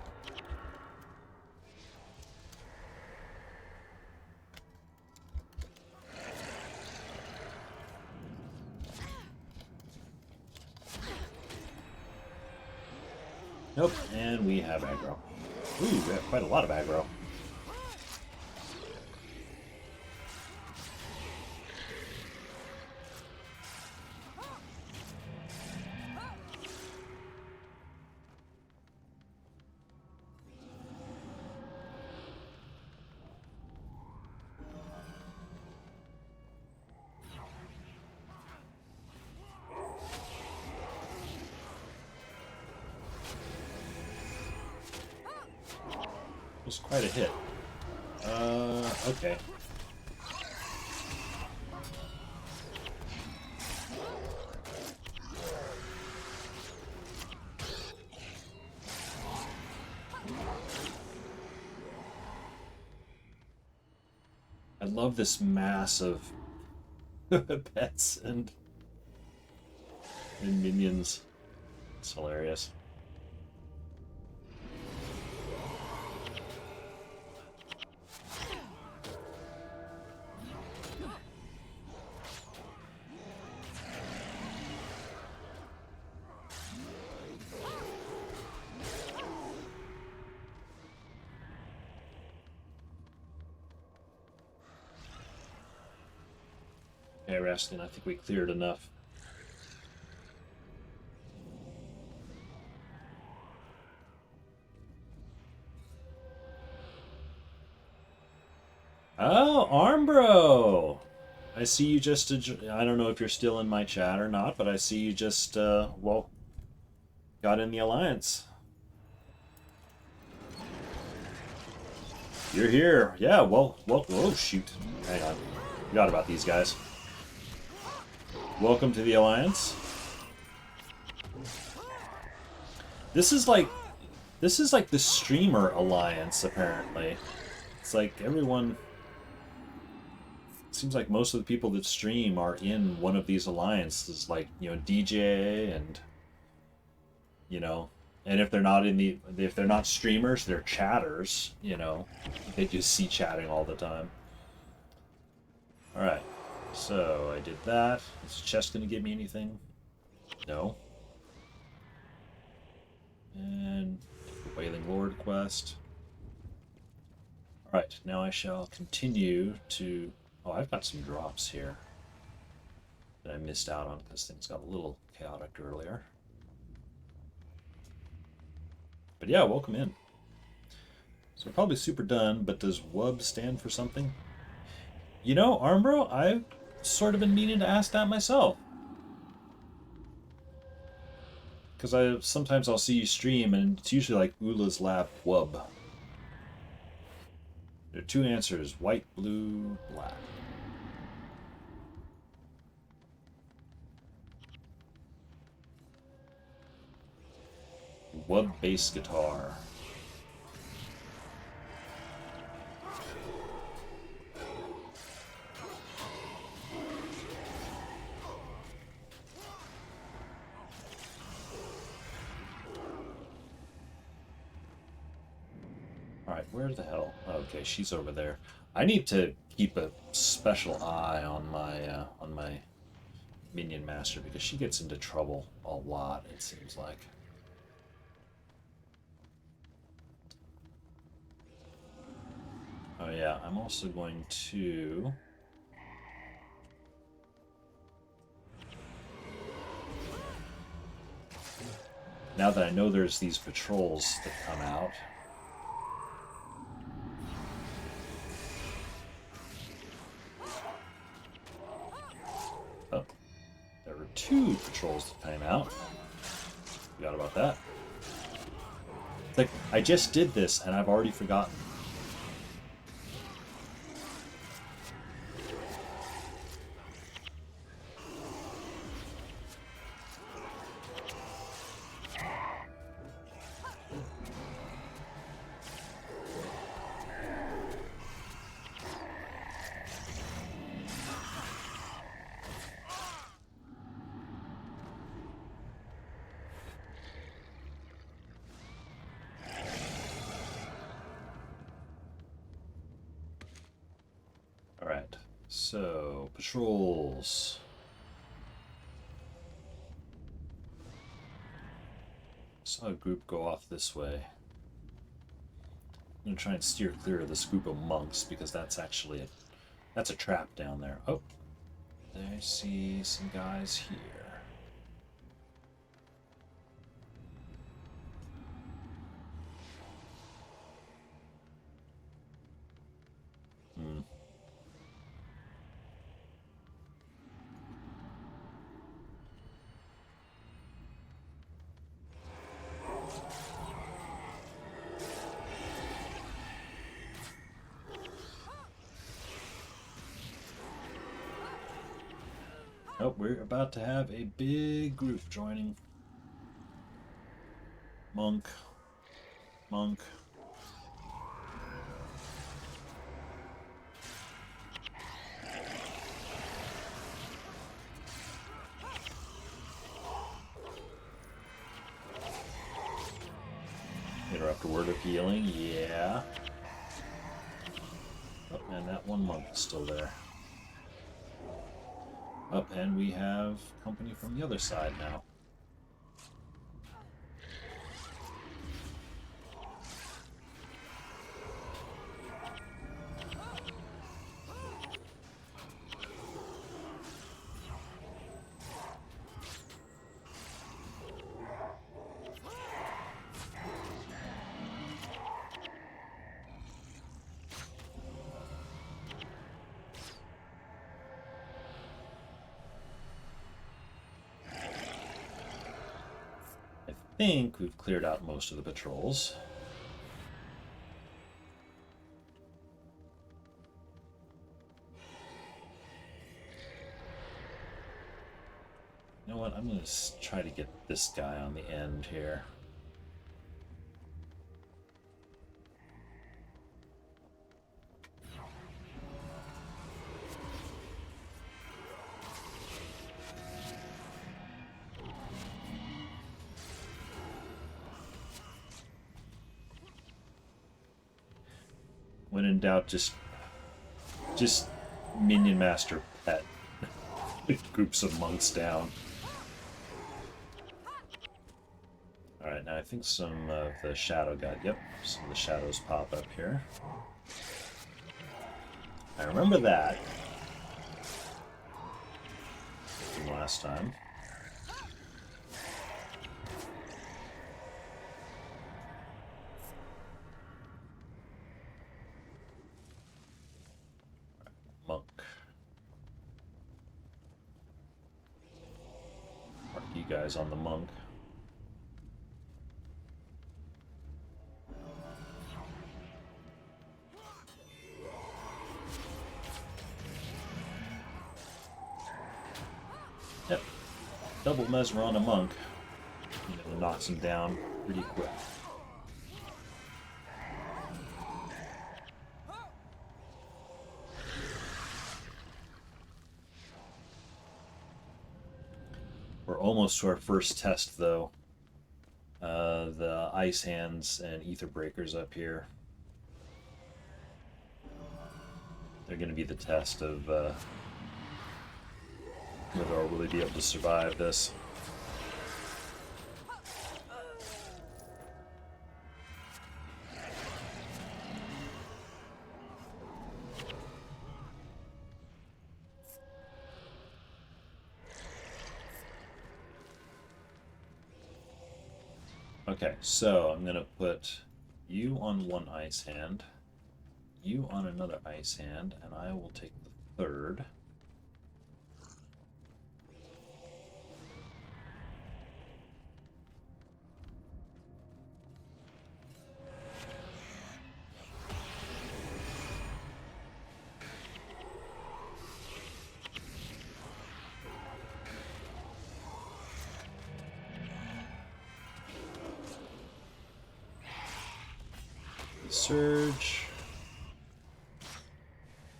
Nope, and we have aggro. Ooh, we have quite a lot of aggro. Was quite a hit. Okay. I love this mass of pets and minions. It's hilarious. Okay, Raskin, I think we cleared enough. Oh, Armbro! I see you just... I don't know if you're still in my chat or not, but I see you just, well, got in the Alliance. You're here. Yeah, well, oh, shoot. Hang on. Forgot about these guys. Welcome to the Alliance. This is like the streamer alliance, apparently. It's like everyone... It seems like most of the people that stream are in one of these alliances, like, you know, DJ and, you know, and if they're not streamers, they're chatters, you know. They just see chatting all the time. Alright. So, I did that. Is the chest going to give me anything? No. And Wailing Lord quest. Alright, now I shall continue to... Oh, I've got some drops here that I missed out on because things got a little chaotic earlier. But yeah, welcome in. So we're probably super done, but does WUB stand for something? You know, Armbro, I've sort of been meaning to ask that myself. Because sometimes I'll see you stream, and it's usually like Ula's Lab WUB. There are two answers, white, blue, black. WUB bass guitar. Alright, where the hell? Okay, she's over there. I need to keep a special eye on my minion master because she gets into trouble a lot, it seems like. Oh yeah, I'm also going to... Now that I know there's these patrols that come out... Oh, there were two patrols that came out. Forgot about that. It's like, I just did this and I've already forgotten. Alright, so, patrols. saw a group go off this way. I'm gonna try and steer clear of this group of monks because that's actually that's a trap down there. Oh, I see some guys here. Oh, we're about to have a big group joining. Monk. Monk. Interrupt a word of healing, yeah. Oh, and that one monk is still there. Up, and we have company from the other side now. I think we've cleared out most of the patrols. You know what? I'm going to try to get this guy on the end here. When in doubt, just minion master pet groups of monks down. All right, now I think some of the shadow got. Yep, some of the shadows pop up here. I remember that from last time. Monk. Mark you guys on the monk. Yep. Double mesmer on a monk. It knocks him down pretty quick. We're almost to our first test, though. The ice hands and ether breakers up here. They're going to be the test of whether I'll really be able to survive this. Okay, so I'm going to put you on one ice hand, you on another ice hand, and I will take the third. Surge.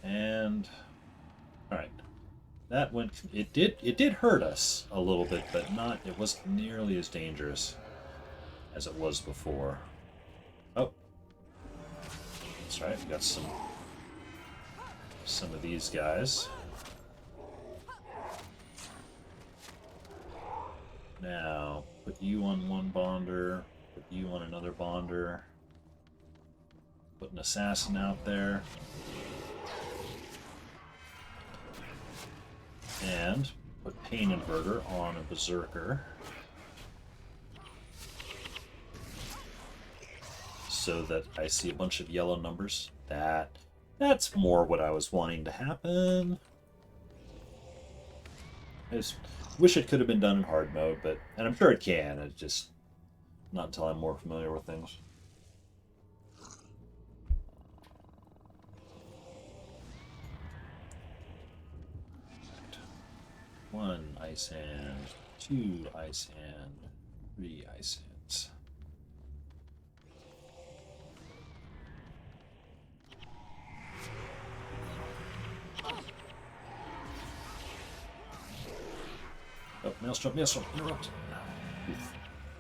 And all right. That went it did hurt us a little bit, but it wasn't nearly as dangerous as it was before. Oh. That's right, we got some of these guys. Now, put you on one bonder, put you on another bonder, put an assassin out there, and put Pain Inverter on a Berserker, so that I see a bunch of yellow numbers. That's more what I was wanting to happen. I just wish it could have been done in hard mode, and I'm sure it can. It's just not until I'm more familiar with things. One ice hand, 2 ice hand, 3 ice hands. Oh, Maelstrom, interrupt! Oof,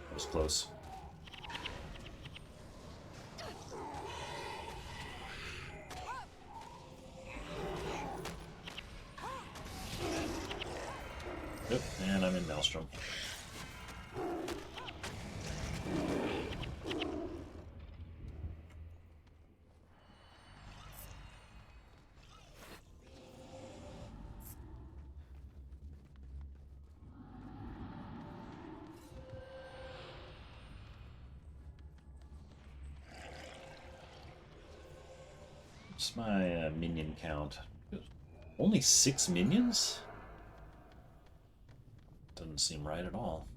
that was close. Yep, and I'm in Maelstrom. What's my minion count? Only 6 minions? Doesn't seem right at all.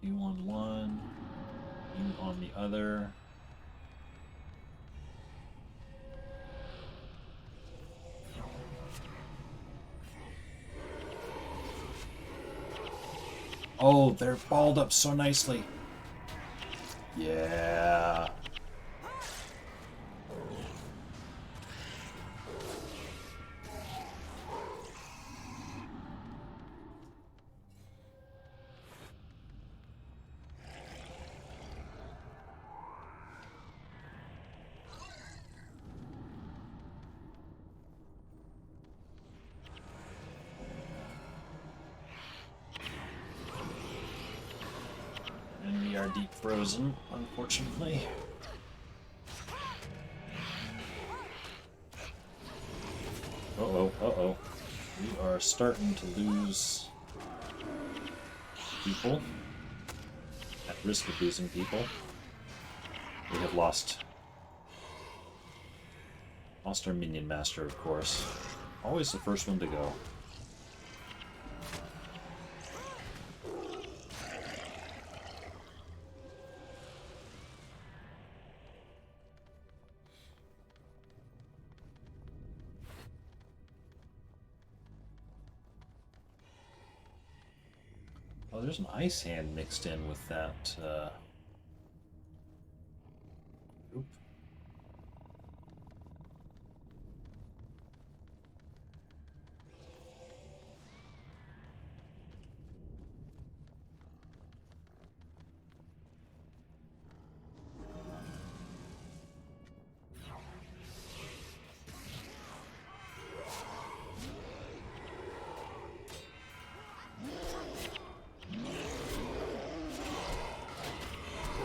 You on one, you on the other. Oh, they're balled up so nicely. Yeah. And we are deep frozen, unfortunately. Uh-oh, uh-oh. We are starting to lose people. At risk of losing people. We have lost our minion master, of course. Always the first one to go. Oh, there's an ice hand mixed in with that group.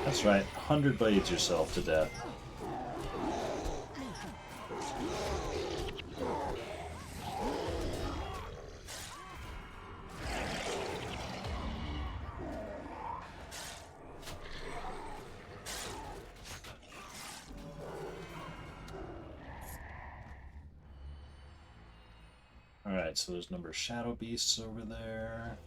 That's right, 100 blades yourself to death. Alright, so there's a number of shadow beasts over there.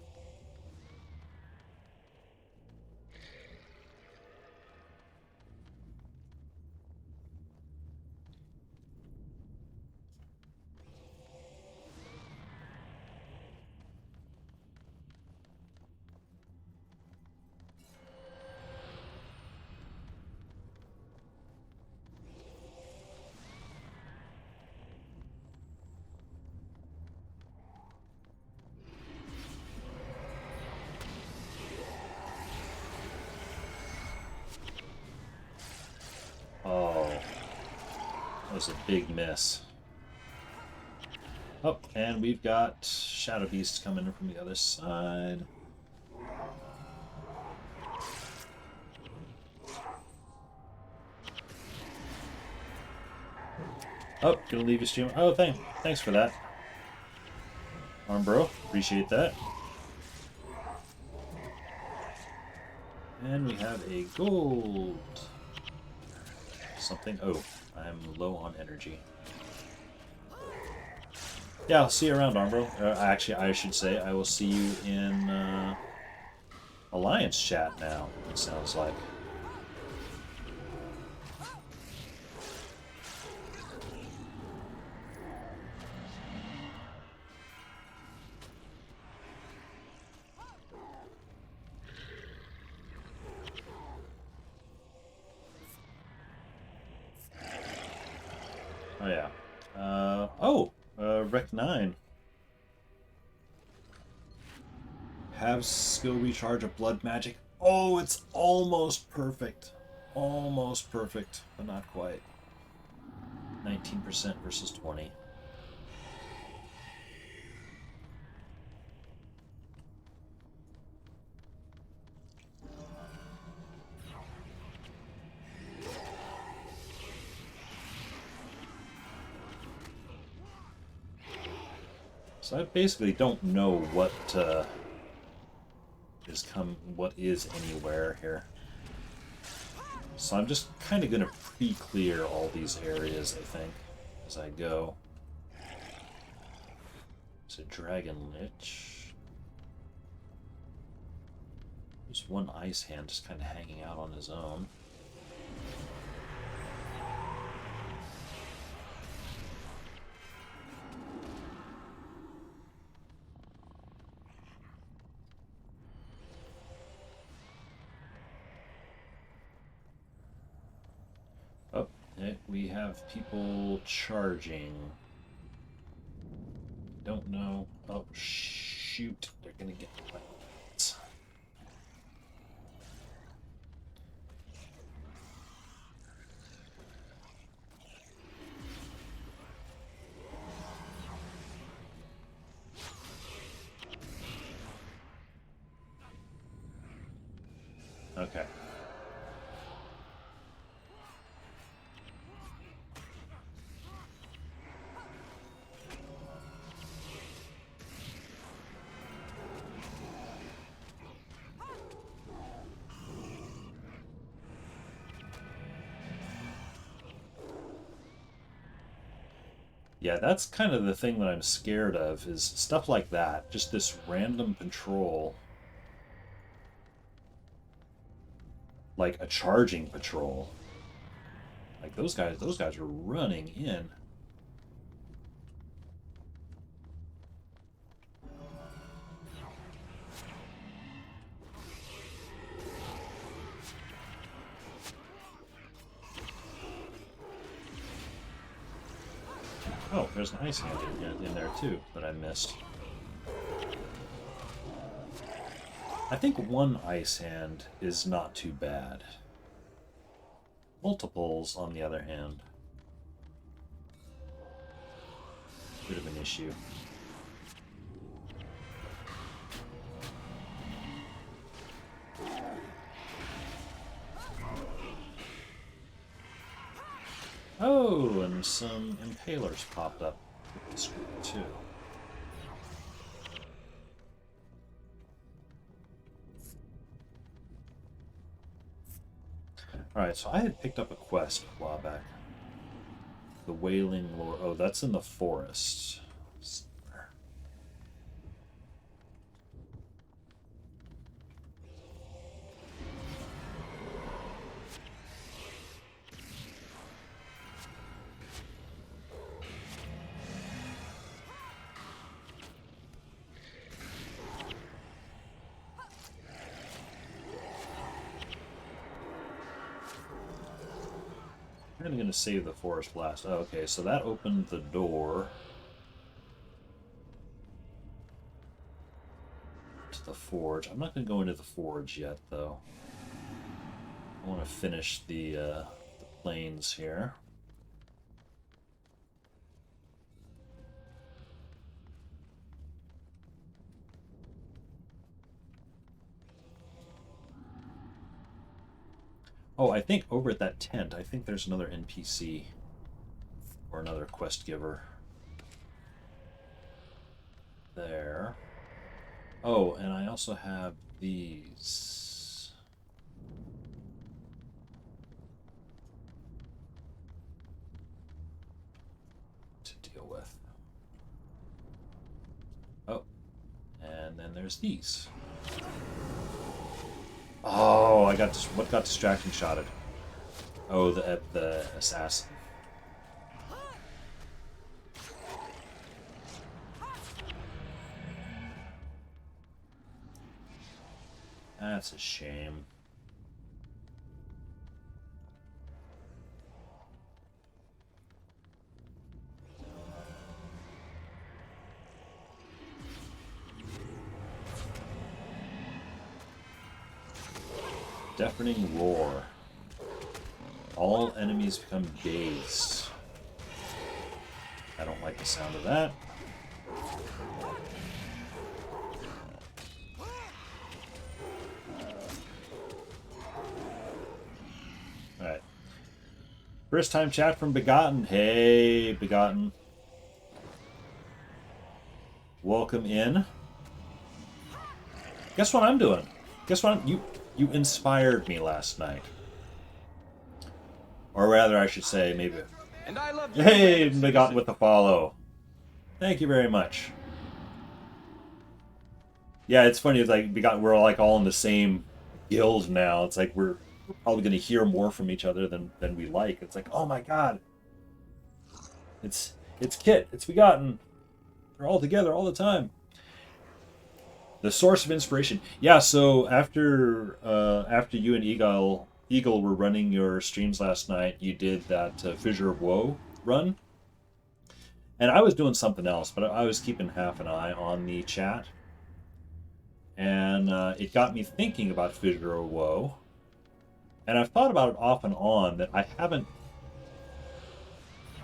was a big miss. Oh, and we've got Shadow Beasts coming in from the other side. Oh, gonna leave you stream. Oh, thanks for that. Arm bro, appreciate that. And we have a gold. Something. Oh, I'm low on energy. Yeah, I'll see you around, Arm bro. Actually, I should say I will see you in Alliance chat now, it sounds like. Oh, yeah. Rec 9. Have skill recharge of blood magic. Oh, it's almost perfect. Almost perfect, but not quite. 19% versus 20. So I basically don't know what is anywhere here. So I'm just kind of going to pre-clear all these areas, I think, as I go. It's a Dragon Lich. There's one Ice Hand just kind of hanging out on his own. Oh, we have people charging. Don't know. Oh, shoot. They're going to get my points. Okay. Yeah, that's kind of the thing that I'm scared of, is stuff like that. Just this random patrol. Like a charging patrol. Like those guys are running in. Oh, there's an Ice Hand in there too that I missed. I think one Ice Hand is not too bad. Multiples, on the other hand, bit of an issue. Oh, and some Impalers popped up with the screen too. Alright, so I had picked up a quest a while back. The Wailing Lord. Oh, that's in the forest. Somewhere. I'm going to save the Forest Blast. Oh, okay, so that opened the door to the Forge. I'm not going to go into the Forge yet, though. I want to finish the plains here. Oh, I think over at that tent, I think there's another NPC or another quest giver there. Oh, and I also have these. To deal with. Oh, and then there's these. Oh, I got what got distracting shotted? Oh, the assassin. That's a shame. Deafening roar. All enemies become dazed. I don't like the sound of that. Alright. First time chat from Begotten. Hey, Begotten. Welcome in. Guess what I'm doing? Guess what? You inspired me last night. Or rather, I should say, maybe. And I love you. Hey, Begotten with the follow. Thank you very much. Yeah, it's funny. It's like we're like all in the same guild now. It's like we're probably going to hear more from each other than we like. It's like, oh my god, it's Kit, it's Begotten. They're all together all the time. The source of inspiration. Yeah. So after you and Eagle were running your streams last night, you did that Fissure of Woe run, and I was doing something else, but I was keeping half an eye on the chat. And it got me thinking about Fissure of Woe. And I've thought about it off and on that I haven't...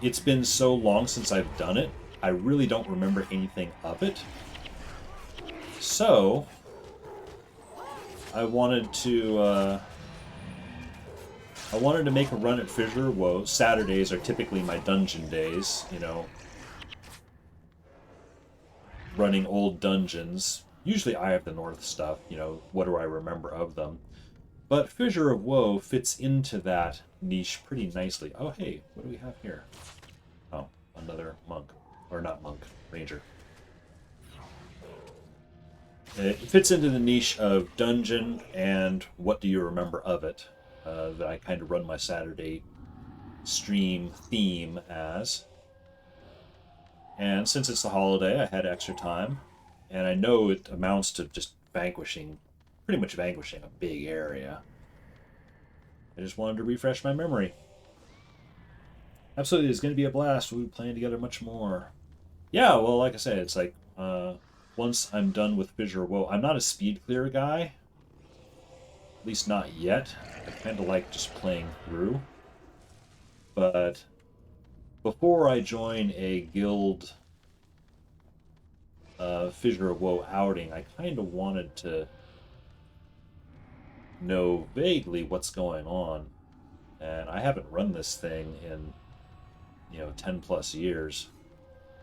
It's been so long since I've done it, I really don't remember anything of it. So, I wanted to make a run at Fissure of Woe. Saturdays are typically my dungeon days, you know. Running old dungeons. Usually Eye of the North stuff, you know, what do I remember of them? But Fissure of Woe fits into that niche pretty nicely. Oh, hey, what do we have here? Oh, another monk. Or not monk, ranger. It fits into the niche of dungeon and what do you remember of it, that I kind of run my Saturday stream theme as. And since it's the holiday, I had extra time. And I know it amounts to just pretty much vanquishing a big area. I just wanted to refresh my memory. Absolutely, it's going to be a blast. We'll be playing together much more. Yeah, well, like I said, it's like, once I'm done with Fissure of Woe, I'm not a speed clear guy. At least not yet. I kind of like just playing through. But before I join a guild Fissure of Woe outing, I kind of wanted to know vaguely what's going on. And I haven't run this thing in, 10 plus years.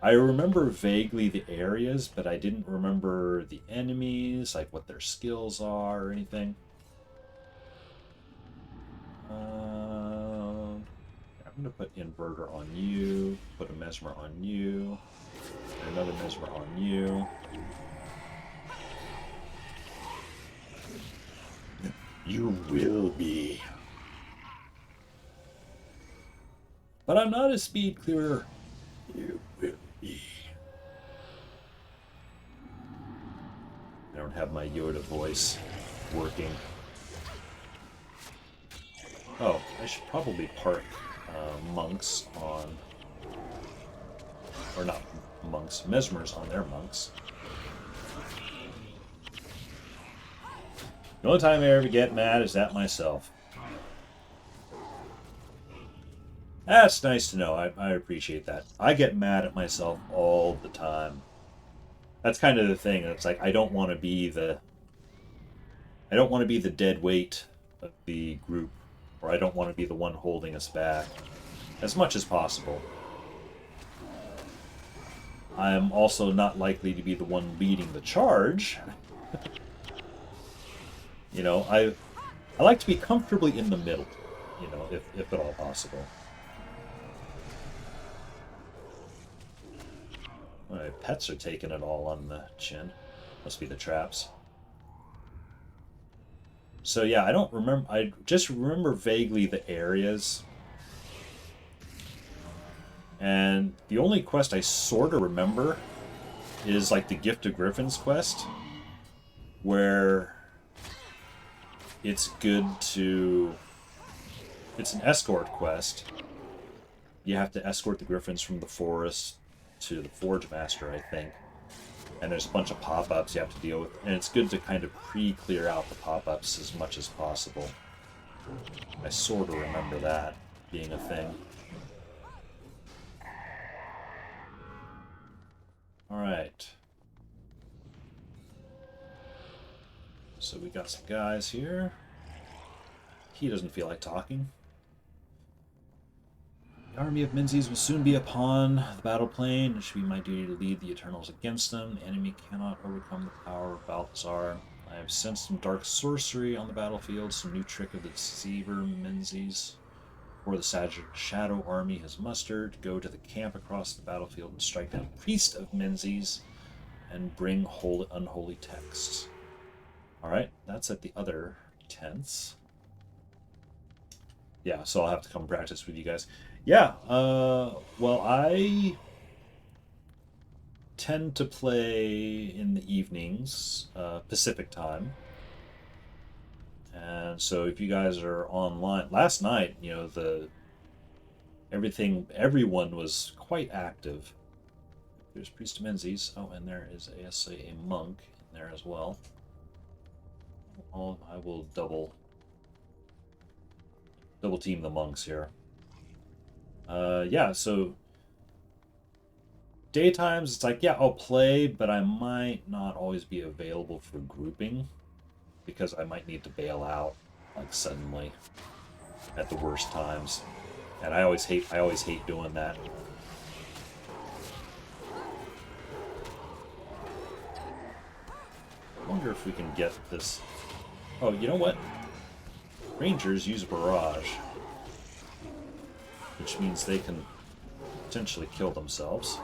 I remember vaguely the areas, but I didn't remember the enemies, like what their skills are or anything. I'm going to put Inverter on you, put a Mesmer on you, and another Mesmer on you. You will be. But I'm not a speed clearer. You will be. I don't have my Yoda voice working. Oh, I should probably park monks on... Or not monks, mesmers on their monks. The only time I ever get mad is at myself. That's nice to know. I appreciate that. I get mad at myself all the time. That's kind of the thing. It's like I don't want to be the dead weight of the group. or I don't want to be the one holding us back as much as possible. I'm also not likely to be the one leading the charge. You know, I like to be comfortably in the middle, you know, if at all possible. My pets are taking it all on the chin. Must be the traps. So yeah, I don't remember. I just remember vaguely the areas. And the only quest I sort of remember is like the Gift of Griffins quest, where it's good to... It's an escort quest. You have to escort the Griffins from the forest to the Forge Master, I think. And there's a bunch of pop-ups you have to deal with. And it's good to kind of pre-clear out the pop-ups as much as possible. I sort of remember that being a thing. Alright. So we got some guys here. He doesn't feel like talking. The army of Menzies will soon be upon the battle plain. It should be my duty to lead the Eternals against them. The enemy cannot overcome the power of Balthazar. I have sensed some dark sorcery on the battlefield, some new trick of the deceiver Menzies. Or the Shadow Army has mustered. Go to the camp across the battlefield and strike down Priest of Menzies and bring unholy texts. Alright, that's at the other tents. Yeah, so I'll have to come practice with you guys. Yeah, well, I tend to play in the evenings, Pacific time. And so if you guys are online, last night, you know, everyone was quite active. There's Priest of Menzies. Oh, and there is a monk in there as well. I will double team the monks here. Yeah, so daytimes it's like, yeah, I'll play, but I might not always be available for grouping because I might need to bail out like suddenly at the worst times. And I always hate doing that. I wonder if we can get this. Oh, you know what? Rangers use barrage, which means they can potentially kill themselves.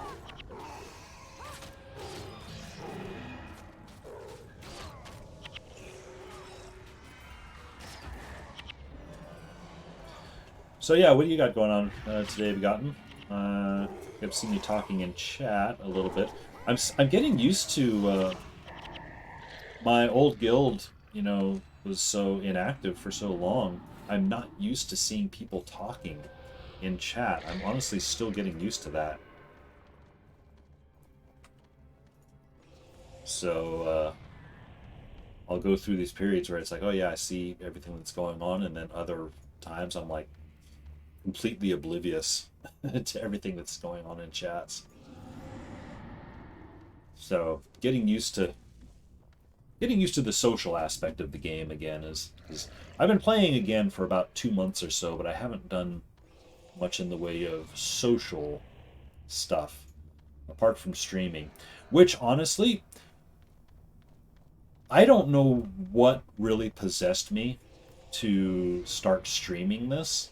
So yeah, what do you got going on today, Begotten? I've seen you talking in chat a little bit. I'm getting used to my old guild. You know, was so inactive for so long. I'm not used to seeing people talking in chat. I'm honestly still getting used to that. So I'll go through these periods where it's like, oh yeah, I see everything that's going on, and then other times I'm like completely oblivious to everything that's going on in chats. So getting used to the social aspect of the game again is I've been playing again for about 2 months or so, but I haven't done much in the way of social stuff apart from streaming, which honestly I don't know what really possessed me to start streaming this.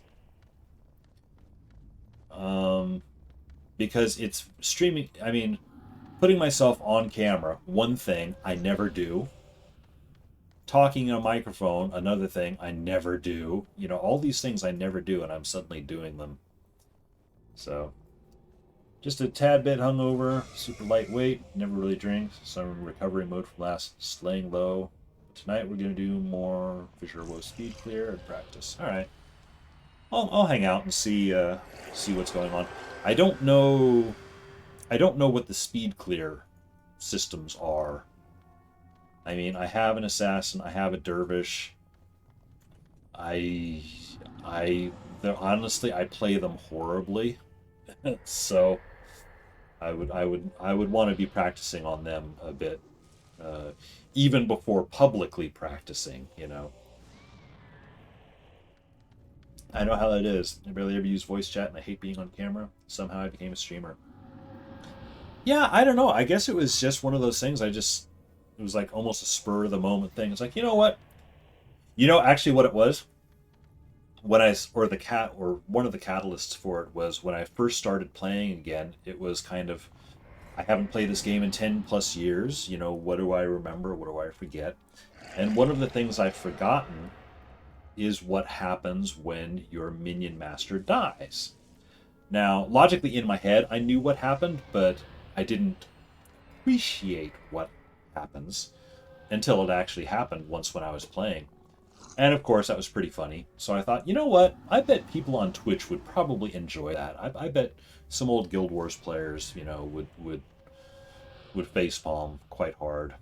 Because it's streaming, I mean, putting myself on camera, one thing I never do. Talking in a microphone, another thing I never do. You know, all these things I never do, and I'm suddenly doing them. So, just a tad bit hungover, super lightweight, never really drink, so I'm in recovery mode from last slaying low. Tonight we're going to do more Fissure of Woe speed clear and practice. Alright. I'll hang out and see what's going on. I don't know what the speed clear systems are. I mean, I have an assassin, I have a dervish. Honestly, I play them horribly. So I would want to be practicing on them a bit, even before publicly practicing, you know. I know how that is. I barely ever use voice chat, and I hate being on camera. Somehow I became a streamer. Yeah, I don't know. I guess it was just one of those things. It was like almost a spur of the moment thing. It's like, you know what? You know, actually, what it was when or one of the catalysts for it was when I first started playing again. It was kind of, I haven't played this game in 10 plus years. You know, what do I remember? What do I forget? And one of the things I've forgotten is what happens when your minion master dies. Now, logically in my head, I knew what happened, but I didn't appreciate what happens until it actually happened once when I was playing. And of course, that was pretty funny. So I thought, you know what? I bet people on Twitch would probably enjoy that. I bet some old Guild Wars players, you know, would facepalm quite hard.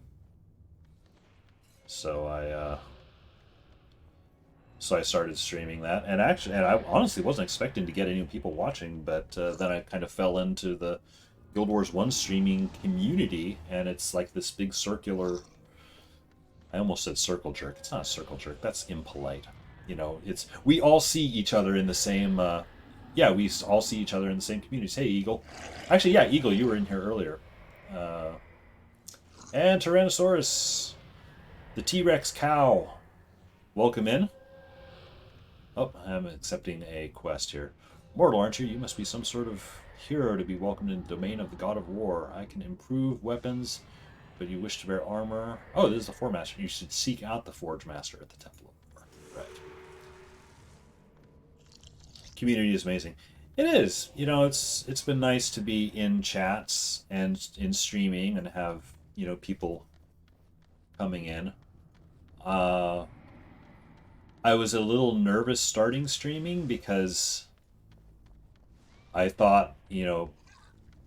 So I started streaming that, and I honestly wasn't expecting to get any people watching, but then I kind of fell into the Guild Wars 1 streaming community, and it's like this big circular. I almost said circle jerk. It's not a circle jerk. That's impolite. You know, it's we all see each other in the same. Yeah, we all see each other in the same communities. Hey, Eagle. Actually, yeah, Eagle, you were in here earlier. Uh, and Tyrannosaurus, the T-Rex cow. Welcome in. Oh, I'm accepting a quest here. Mortal, aren't you? You must be some sort of hero to be welcomed in the domain of the god of war. I can improve weapons, but you wish to bear armor. Oh, this is the Forge Master. You should seek out the Forge Master at the Temple of War. Right. Community is amazing. It is. You know, it's been nice to be in chats and in streaming and have, you know, people coming in. Uh, I was a little nervous starting streaming because I thought, you know,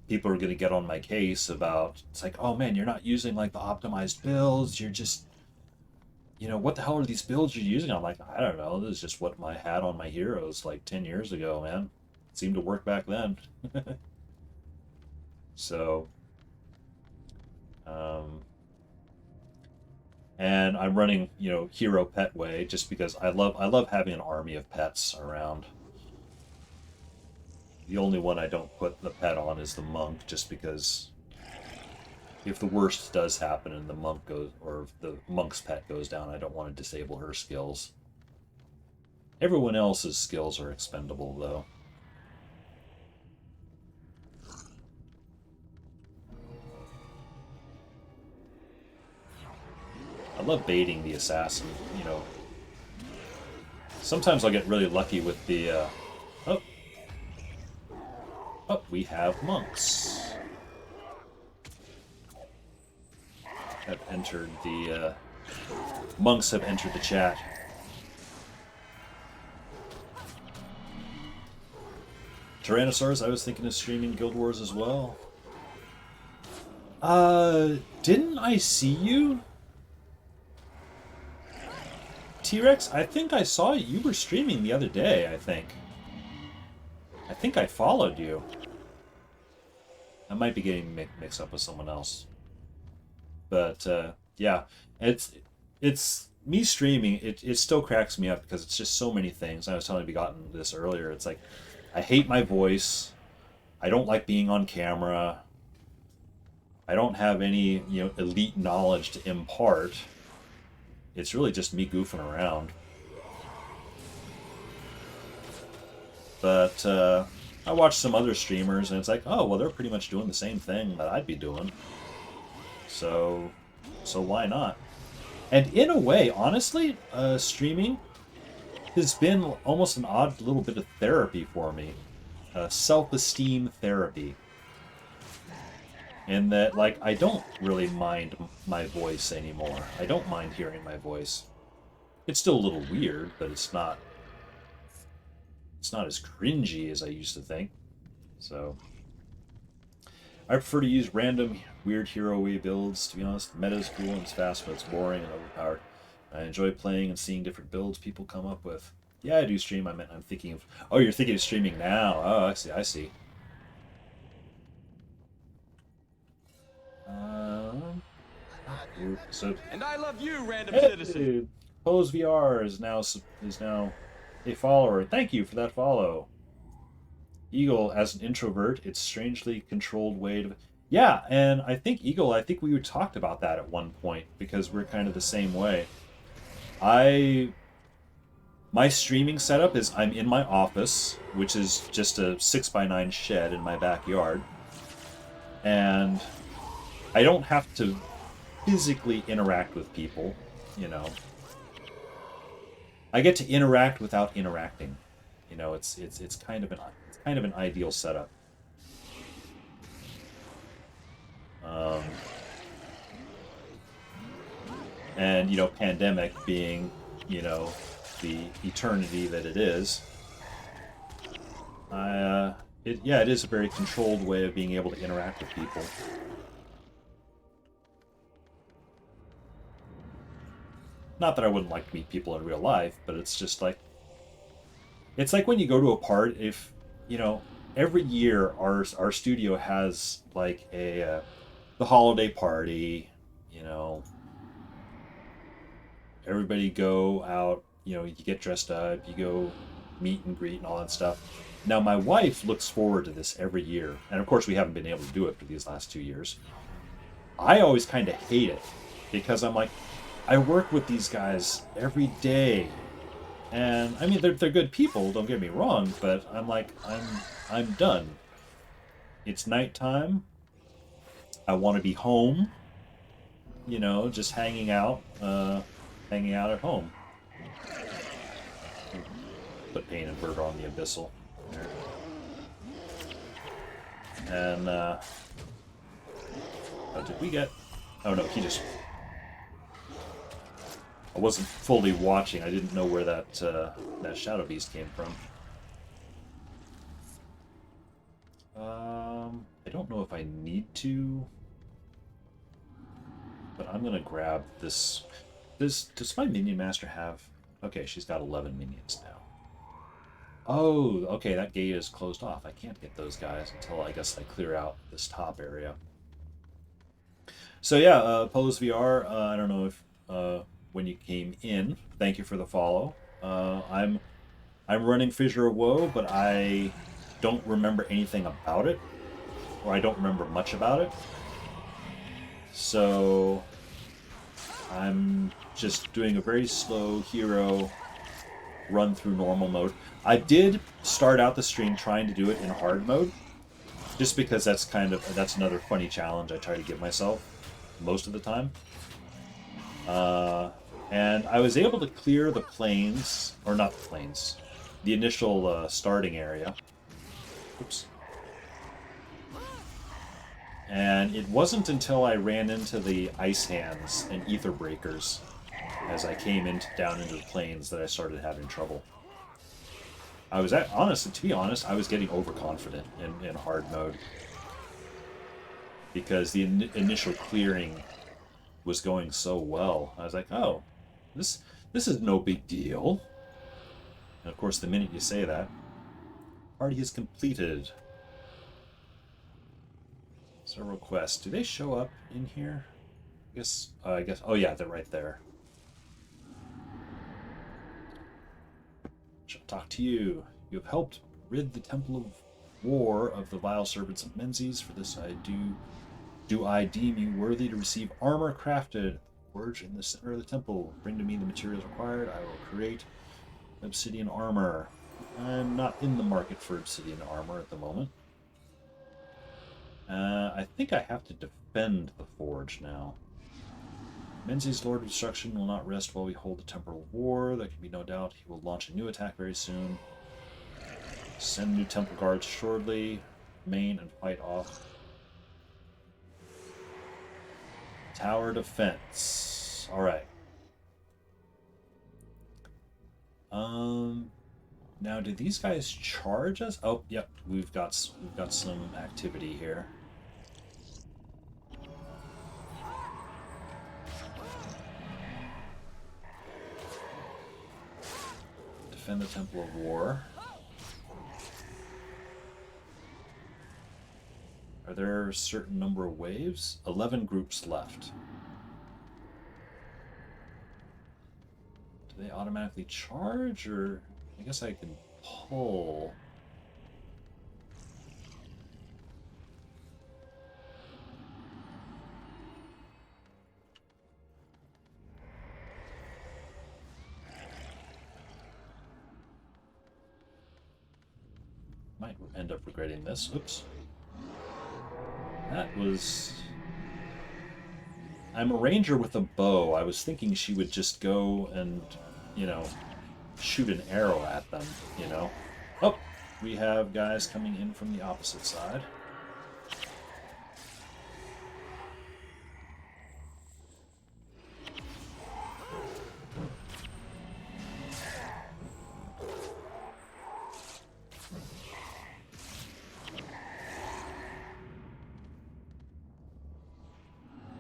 people are going to get on my case about, it's like, oh man, you're not using like the optimized builds. You're just, you know, what the hell are these builds you're using? I'm like, I don't know. This is just what I had on my heroes like 10 years ago, man. It seemed to work back then. So, um, and I'm running, you know, hero pet way just because I love having an army of pets around. The only one I don't put the pet on is the monk, just because if the worst does happen and the monk goes, or if the monk's pet goes down, I don't want to disable her skills. Everyone else's skills are expendable, though. I love baiting the assassin, you know. Sometimes I'll get really lucky with the, oh, oh, we have monks. Have entered the, monks have entered the chat. Tyrannosaurus, I was thinking of streaming Guild Wars as well. Didn't I see you? T-Rex, I think I saw you were streaming the other day, I think. I think I followed you. I might be getting mixed up with someone else. But, yeah, it's me streaming, it still cracks me up because it's just so many things. I was telling Begotten this earlier. It's like, I hate my voice. I don't like being on camera. I don't have any, you know, elite knowledge to impart. It's really just me goofing around. But I watch some other streamers, and it's like, oh, well, they're pretty much doing the same thing that I'd be doing. So why not? And in a way, honestly, streaming has been almost an odd little bit of therapy for me. Self-esteem therapy. In that, like, I don't really mind my voice anymore. I don't mind hearing my voice. It's still a little weird, but it's not as cringy as I used to think. So I prefer to use random weird hero builds, to be honest. The meta's cool and it's fast, but it's boring and overpowered. I enjoy playing and seeing different builds people come up with. Yeah, I do stream. I'm thinking of... Oh, you're thinking of streaming now. Oh, I see. So, and I love you, random citizen. Pose VR is now A follower. Thank you for that follow. Eagle, as an introvert, it's strangely controlled way to. Yeah, and I think Eagle, I think we talked about that at one point because we're kind of the same way. I My streaming setup is I'm in my office, which is just a 6x9 shed in my backyard, and I don't have to physically interact with people, you know. I get to interact without interacting. You know, it's kind of an ideal setup. Um, and you know, pandemic being, you know, the eternity that it is, yeah, it is a very controlled way of being able to interact with people. Not that I wouldn't like to meet people in real life, but it's just like it's like when you go to a party. If you know, every year our studio has like a the holiday party. You know, everybody go out. You know, you get dressed up, you go meet and greet and all that stuff. Now, my wife looks forward to this every year, and of course, we haven't been able to do it for these last 2 years. I always kind of hate it because I'm like, I work with these guys every day, and I mean they're good people. Don't get me wrong, but I'm like I'm done. It's nighttime. I want to be home. You know, just hanging out at home. Put Pain and Bird on the Abyssal there. And oh, did we get? Oh no, he just. I wasn't fully watching. I didn't know where that Shadow Beast came from. I don't know if I need to, but I'm gonna grab this. Does my minion master have? Okay, she's got 11 minions now. Oh, okay, that gate is closed off. I can't get those guys until I guess I clear out this top area. So yeah, Polos VR. I don't know if when you came in. Thank you for the follow. I'm running Fissure of Woe, but I don't remember anything about it, or I don't remember much about it. So I'm just doing a very slow hero run through normal mode. I did start out the stream trying to do it in hard mode, just because that's another funny challenge I try to give myself most of the time. And I was able to clear the plains, or not the plains, the initial starting area. Oops. And it wasn't until I ran into the Ice Hands and Ether Breakers as I came down into the plains that I started having trouble. To be honest, I was getting overconfident in hard mode because the initial clearing was going so well. I was like, oh, this is no big deal. And of course, the minute you say that, party is completed. Several quests. Do they show up in here? I guess. Oh yeah, they're right there. Shall talk to you. You have helped rid the Temple of War of the vile servants of Menzies. For this, do I deem you worthy to receive armor crafted, forged in the center of the temple. Bring to me the materials required. I will create obsidian armor. I'm not in the market for obsidian armor at the moment. I think I have to defend the forge now. Menzies, Lord of Destruction, will not rest while we hold the Temporal War. There can be no doubt he will launch a new attack very soon. Send new temple guards shortly. Main and fight off. Tower defense. Alright. Now, do these guys charge us? Oh, yep, we've got some activity here. Defend the Temple of War. Are there a certain number of waves? 11 groups left. Do they automatically charge, or I guess I can pull. Might end up regretting this. Oops. That was... I'm a ranger with a bow. I was thinking she would just go and, you know, shoot an arrow at them, you know. Oh, we have guys coming in from the opposite side.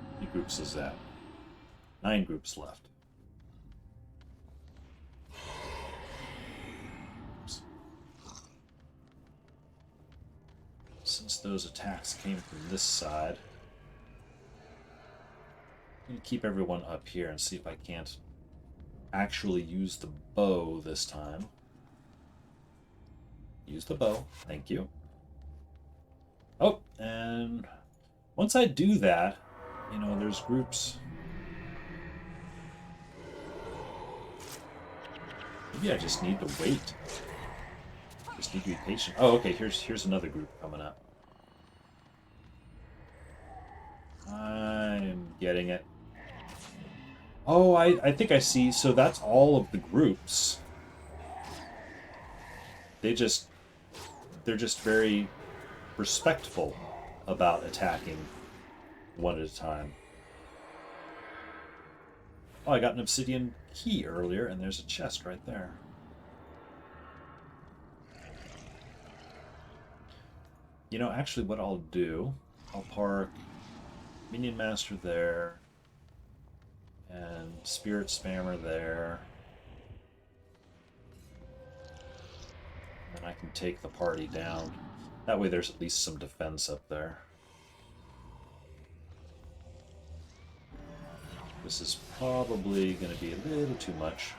How many groups is that? 9 groups left. Since those attacks came from this side, I'm going to keep everyone up here and see if I can't actually use the bow this time. Use the bow. Thank you. Oh, and once I do that, you know, there's groups. Maybe I just need to wait. Just need to be patient. Oh, okay, here's another group coming up. I'm getting it. Oh, I think I see. So that's all of the groups. They're just very respectful about attacking one at a time. Oh, I got an obsidian key earlier, and there's a chest right there. You know, actually what I'll do, I'll park Minion Master there, and Spirit Spammer there. And then I can take the party down. That way there's at least some defense up there. This is probably going to be a little too much.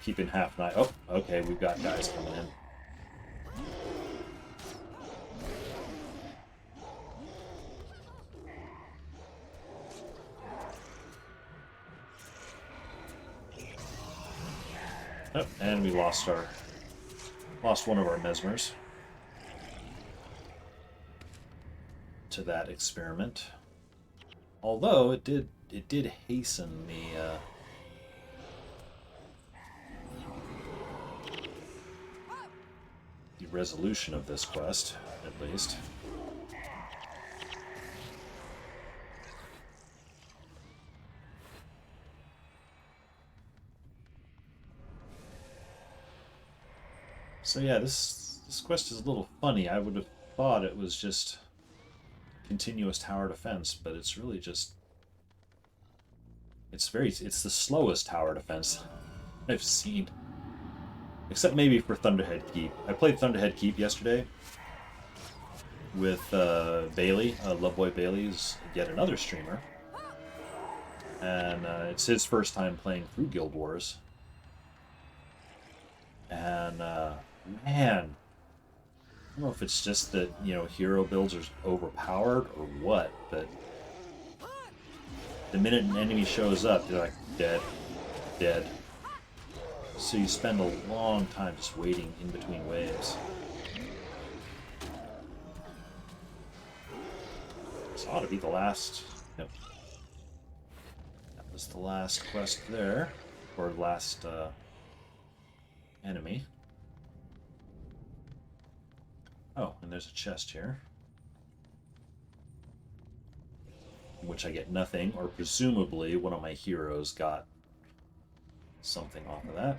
Keeping half an eye. Oh, okay, we've got guys coming in. Oh, and we lost one of our mesmers to that experiment. Although it did hasten the resolution of this quest, at least. So yeah, this quest is a little funny. I would have thought it was just continuous tower defense, but it's really just it's the slowest tower defense I've seen. Except maybe for Thunderhead Keep. I played Thunderhead Keep yesterday with Bailey. Loveboy Bailey is yet another streamer. And it's his first time playing through Guild Wars. And, man, I don't know if it's just that, you know, hero builds are overpowered or what, but the minute an enemy shows up, you're like, dead, dead. So you spend a long time just waiting in between waves. This ought to be the last... Yep. That was the last quest there. Or last enemy. Oh, and there's a chest here. In which I get nothing, or presumably one of my heroes got something off of that.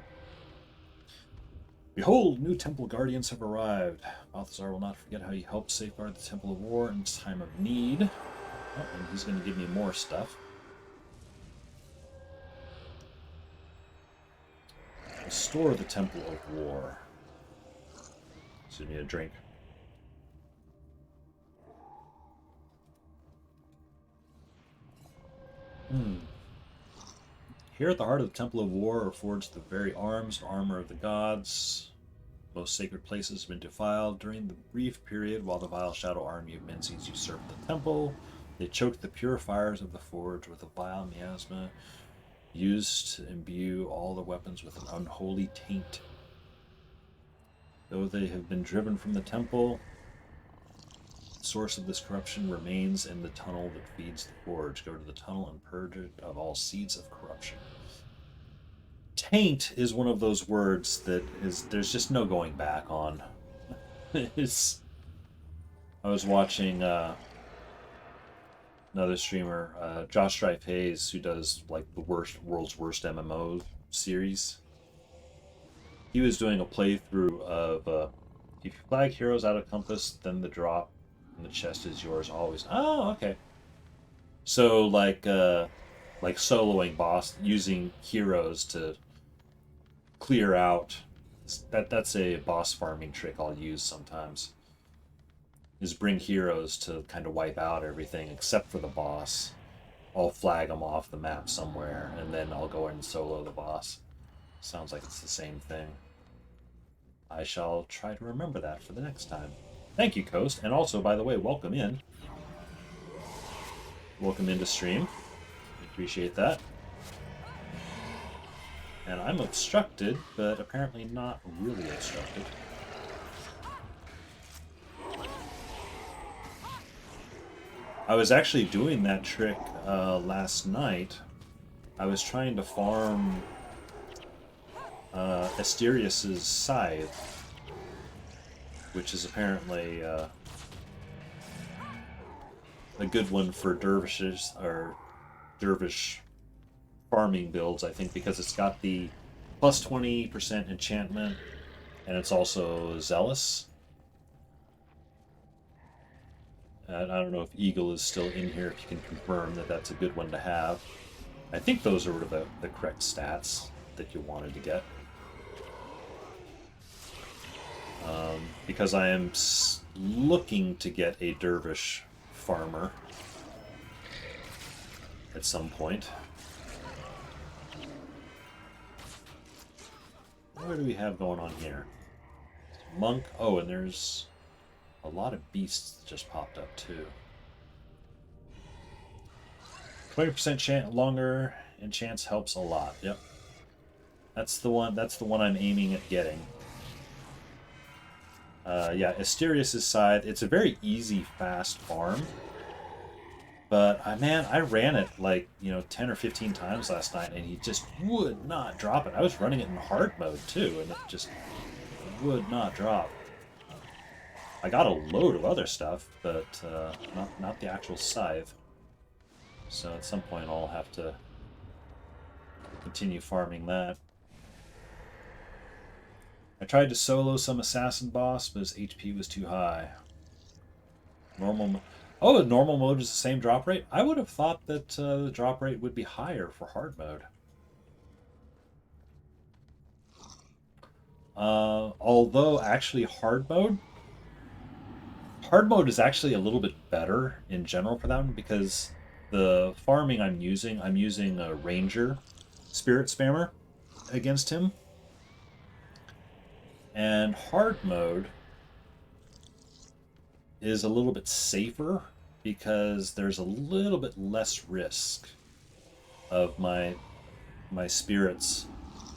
Behold, new temple guardians have arrived. Balthazar will not forget how he helped safeguard the Temple of War in time of need. Oh, and he's going to give me more stuff. Restore the Temple of War. So you need a drink. Here at the heart of the Temple of War are forged the very arms and armor of the gods. Most sacred places have been defiled. During the brief period while the vile shadow army of Menzies usurped the temple, they choked the purifiers of the forge with a vile miasma, used to imbue all the weapons with an unholy taint. Though they have been driven from the temple, the source of this corruption remains in the tunnel that feeds the forge. Go to the tunnel and purge it of all seeds of corruption. Taint is one of those words that there's just no going back on. I was watching another streamer, Josh Strife Hayes, who does like the world's worst MMO series. He was doing a playthrough of if you flag heroes out of compass, then the drop in the chest is yours always. Oh, okay. So like soloing boss, using heroes to clear out. That's a boss farming trick I'll use sometimes. Is bring heroes to kind of wipe out everything except for the boss. I'll flag them off the map somewhere, and then I'll go in and solo the boss. Sounds like it's the same thing. I shall try to remember that for the next time. Thank you, Coast. And also, by the way, welcome in. Welcome into stream. Appreciate that. And I'm obstructed, but apparently not really obstructed. I was actually doing that trick last night. I was trying to farm Asterius's scythe, which is apparently a good one for dervishes, or dervish farming builds, I think, because it's got the plus 20% enchantment, and it's also zealous. And I don't know if Eagle is still in here, if you can confirm that that's a good one to have. I think those are the correct stats that you wanted to get. Because I am looking to get a dervish farmer at some point. What do we have going on here? Monk. Oh, and there's a lot of beasts that just popped up too. 20% longer and chance helps a lot. Yep. That's the one I'm aiming at getting. Yeah, Asterius' scythe. It's a very easy, fast farm. But man, I ran it like 10 or 15 times last night, and he just would not drop it. I was running it in hard mode too, and it just would not drop. I got a load of other stuff, but not the actual scythe. So at some point I'll have to continue farming that. I tried to solo some assassin boss, but his HP was too high. Oh, the normal mode is the same drop rate? I would have thought that the drop rate would be higher for hard mode. Although, actually, hard mode is actually a little bit better in general for that one, because the farming I'm using a ranger spirit spammer against him. And hard mode is a little bit safer because there's a little bit less risk of my spirits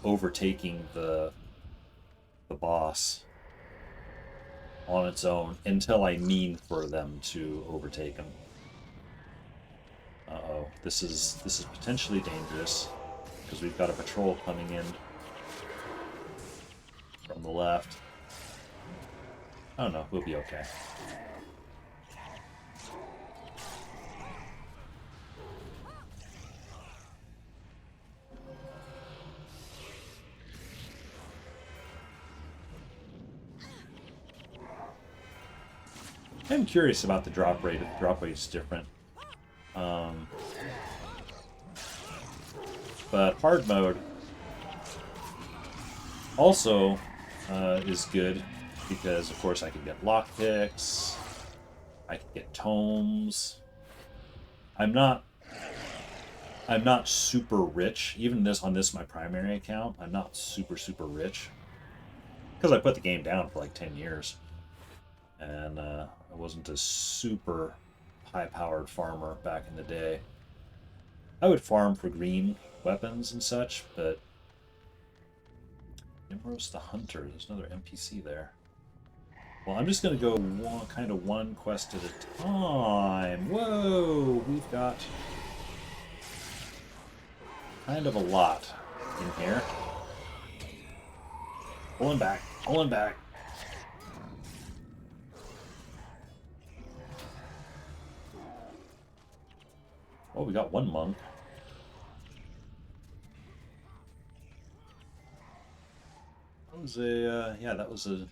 overtaking the boss on its own until I mean for them to overtake him. Uh-oh, this is potentially dangerous because we've got a patrol coming in from the left. Oh no, we'll be okay. I'm curious about the drop rate, if the drop rate is different. But hard mode also is good because, of course, I can get lockpicks, I can get tomes. I'm not I'm not super rich. Even this on this my primary account, I'm not super rich because I put the game down for like 10 years, and I wasn't a super high-powered farmer back in the day. I would farm for green weapons and such, but Nimros the Hunter. There's another NPC there. Well, I'm just going to go kind of one quest at a time. Whoa! We've got kind of a lot in here. Pulling back, pulling back. Oh, we got one monk. That was a, yeah, that was a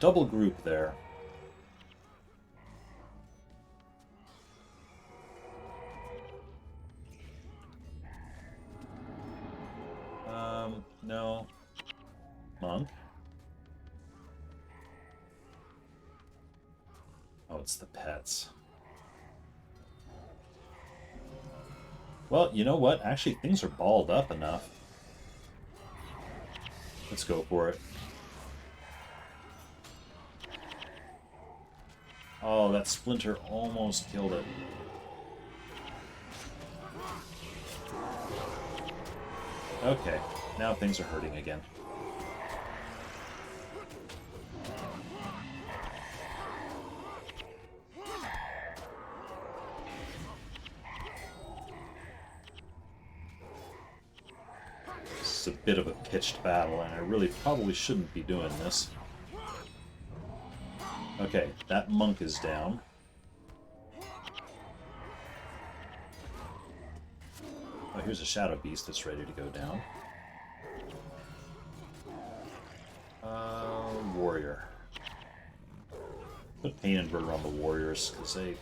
double group there. No. Monk? Oh, it's the pets. Well, you know what? Actually, things are balled up enough. Let's go for it. Oh, that splinter almost killed it. Okay, now things are hurting again. This is a bit of a pitched battle, and I really probably shouldn't be doing this. Okay, that monk is down. Oh, here's a shadow beast that's ready to go down. Warrior. Put pain inverter on the warriors, because they...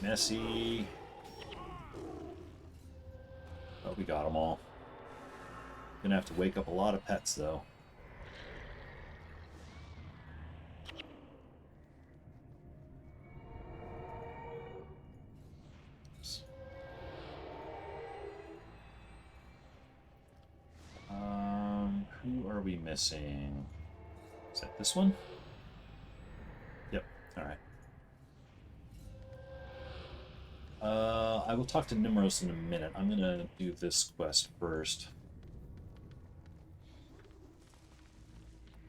Messy. Oh, we got them all. Gonna have to wake up a lot of pets, though. Oops. Who are we missing? Is that this one? Yep. All right. I will talk to Nimros in a minute. I'm gonna do this quest first.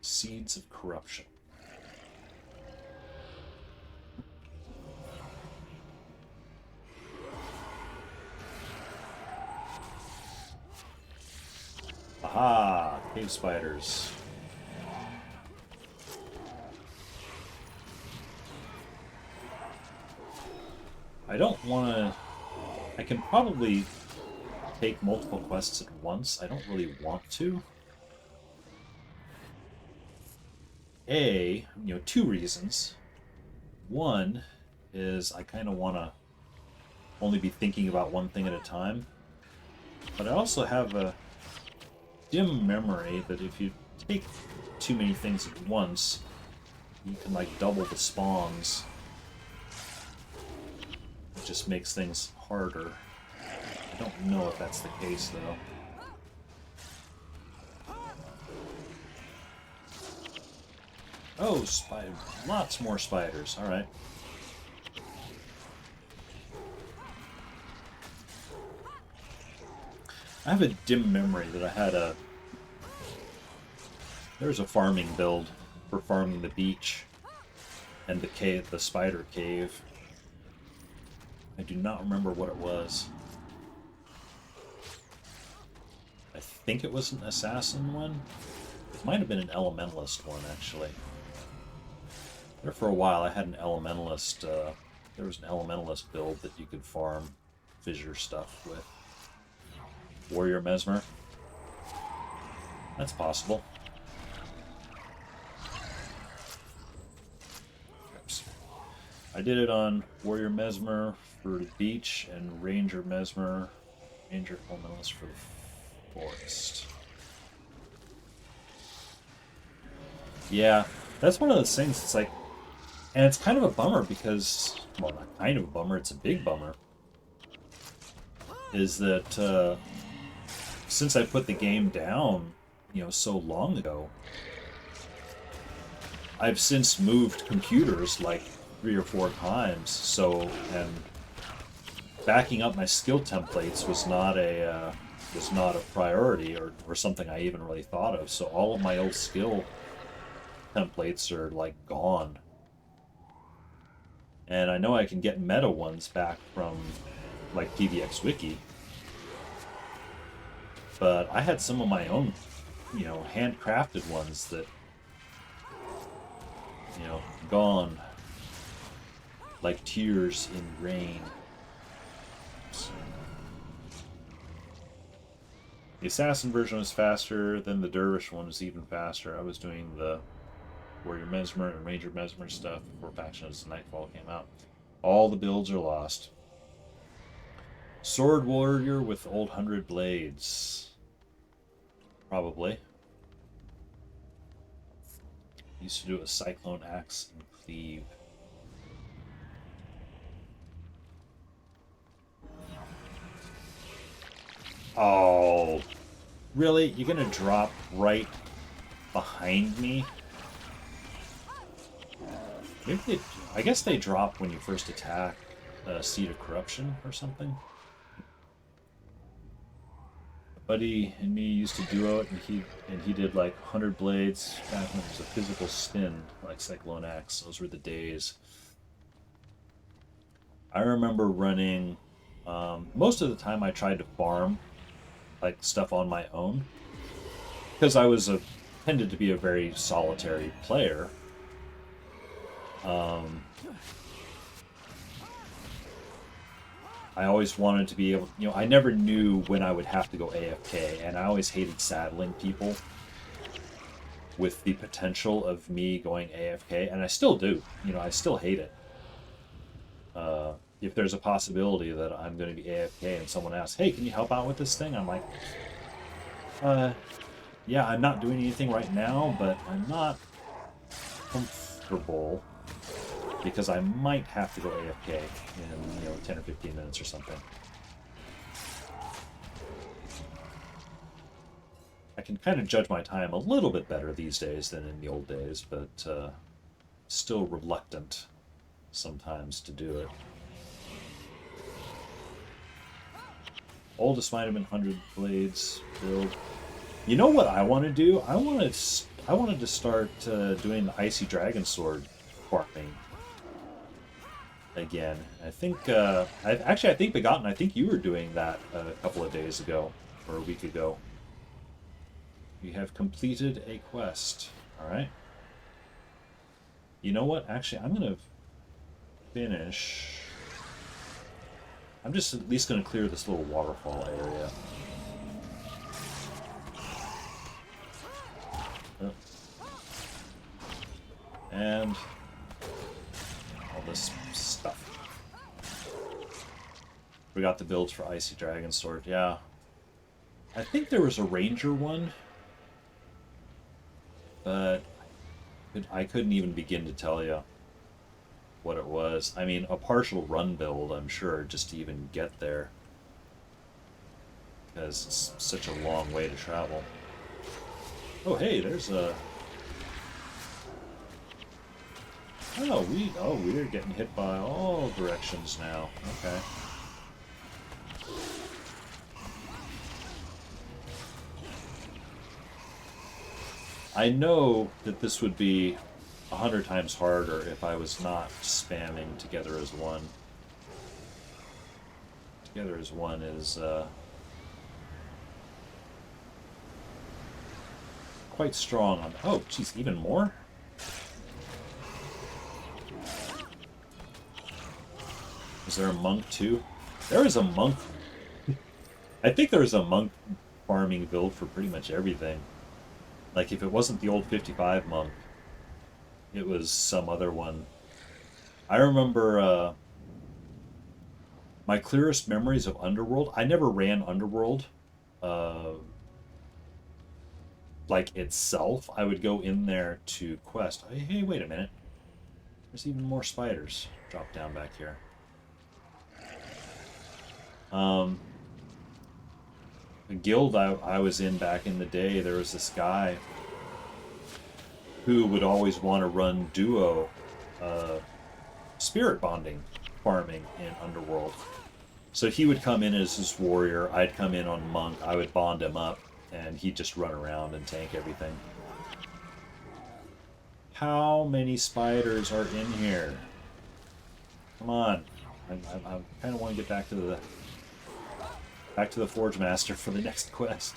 Seeds of Corruption. Aha! Cave spiders. I don't want to... I can probably take multiple quests at once. I don't really want to. Two reasons. One is I kind of want to only be thinking about one thing at a time. But I also have a dim memory that if you take too many things at once, you can like double the spawns. It just makes things harder. I don't know if that's the case, though. Oh, spider! Lots more spiders. All right. I have a dim memory that I had a... There's a farming build for farming the beach and the cave, the spider cave. I do not remember what it was. I think it was an assassin one. It might have been an elementalist one, actually. There for a while I had an elementalist, there was an elementalist build that you could farm fissure stuff with. Warrior Mesmer. That's possible. Oops. I did it on Warrior Mesmer for the beach and Ranger Mesmer, Ranger Elementalist for the forest. Yeah, that's one of those things. It's like, and it's kind of a bummer because, well, not kind of a bummer, it's a big bummer, is that since I put the game down, so long ago, I've since moved computers like 3 or 4 times, so, and backing up my skill templates was not a priority or something I even really thought of, so all of my old skill templates are like gone. And I know I can get meta ones back from like PVX Wiki, but I had some of my own, handcrafted ones that, gone like tears in rain. The assassin version was faster, then the dervish one was even faster. I was doing the Warrior Mesmer and Ranger Mesmer stuff before Factions Nightfall came out. All the builds are lost. Sword Warrior with old 100 blades. Probably. Used to do a Cyclone Axe and Cleave. Oh, really? You're gonna drop right behind me? Maybe I guess they drop when you first attack Seed of Corruption or something. A buddy and me used to duo it, and he did like 100 blades back when it was a physical spin, like Cyclone Axe. Those were the days. I remember running. Most of the time, I tried to farm like stuff on my own because I was tended to be a very solitary player. I always wanted to be able, I never knew when I would have to go AFK, and I always hated saddling people with the potential of me going AFK, and I still do. I still hate it. If there's a possibility that I'm going to be AFK and someone asks, hey, can you help out with this thing? I'm like, yeah, I'm not doing anything right now, but I'm not comfortable because I might have to go AFK in 10 or 15 minutes or something. I can kind of judge my time a little bit better these days than in the old days, but still reluctant sometimes to do it. Oldest might have been 100 blades build. You know what I want to do? I wanted to start doing the Icy Dragon Sword farming again. I think I think Begotten, I think you were doing that a couple of days ago or a week ago. You have completed a quest. All right. You know what? Actually, I'm gonna finish. I'm just at least gonna clear this little waterfall area. And all this stuff. We got the builds for Icy Dragon Sword, yeah. I think there was a Ranger one, but I couldn't even begin to tell you what it was. I mean, a partial run build, I'm sure, just to even get there. Because it's such a long way to travel. Oh, hey, there's a... Oh, we're getting hit by all directions now. Okay. I know that this would be 100 times harder if I was not spamming Together as One. Together as One is quite strong on... Oh, geez, even more? Is there a monk too? There is a monk. I think there's a monk farming build for pretty much everything. Like if it wasn't the old 55 monk, it was some other one. I remember my clearest memories of Underworld. I never ran Underworld, uh, like itself. I would go in there to quest. Hey, wait a minute. There's even more spiders. Drop down back here. Um, the guild I was in back in the day, there was this guy who would always want to run duo uh, spirit bonding farming in Underworld. So he would come in as his warrior, I'd come in on monk, I would bond him up, and he'd just run around and tank everything. How many spiders are in here? Come on. I kind of want to get back to the Forge Master for the next quest.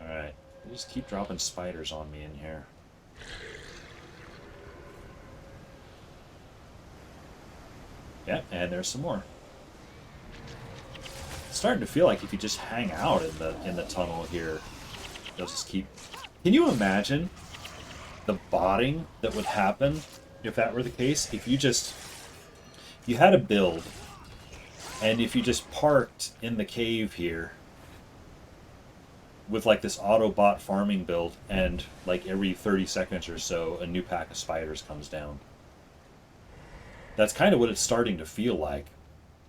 Alright. They just keep dropping spiders on me in here. Yep, and there's some more. It's starting to feel like if you just hang out in the tunnel here, they'll just keep. Can you imagine the botting that would happen if that were the case? If you had a build, and if you just parked in the cave here with like this auto bot farming build, and like every 30 seconds or so, a new pack of spiders comes down. That's kind of what it's starting to feel like.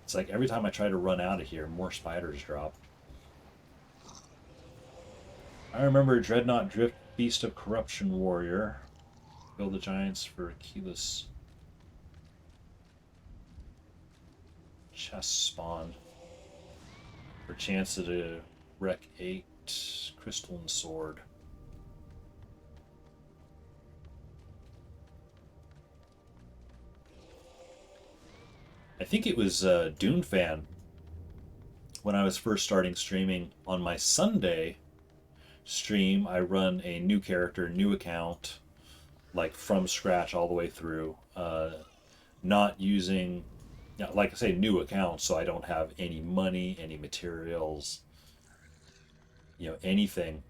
It's like every time I try to run out of here, more spiders drop. I remember Dreadnought Drift, Beast of Corruption Warrior. Build the Giants for keyless chest spawn. For chance at a Rec 8 Crystalline Sword. I think it was Dune Fan when I was first starting streaming. On my Sunday stream, I run a new character, new account, like from scratch all the way through. Not using, like I say, new account, so I don't have any money, any materials, anything.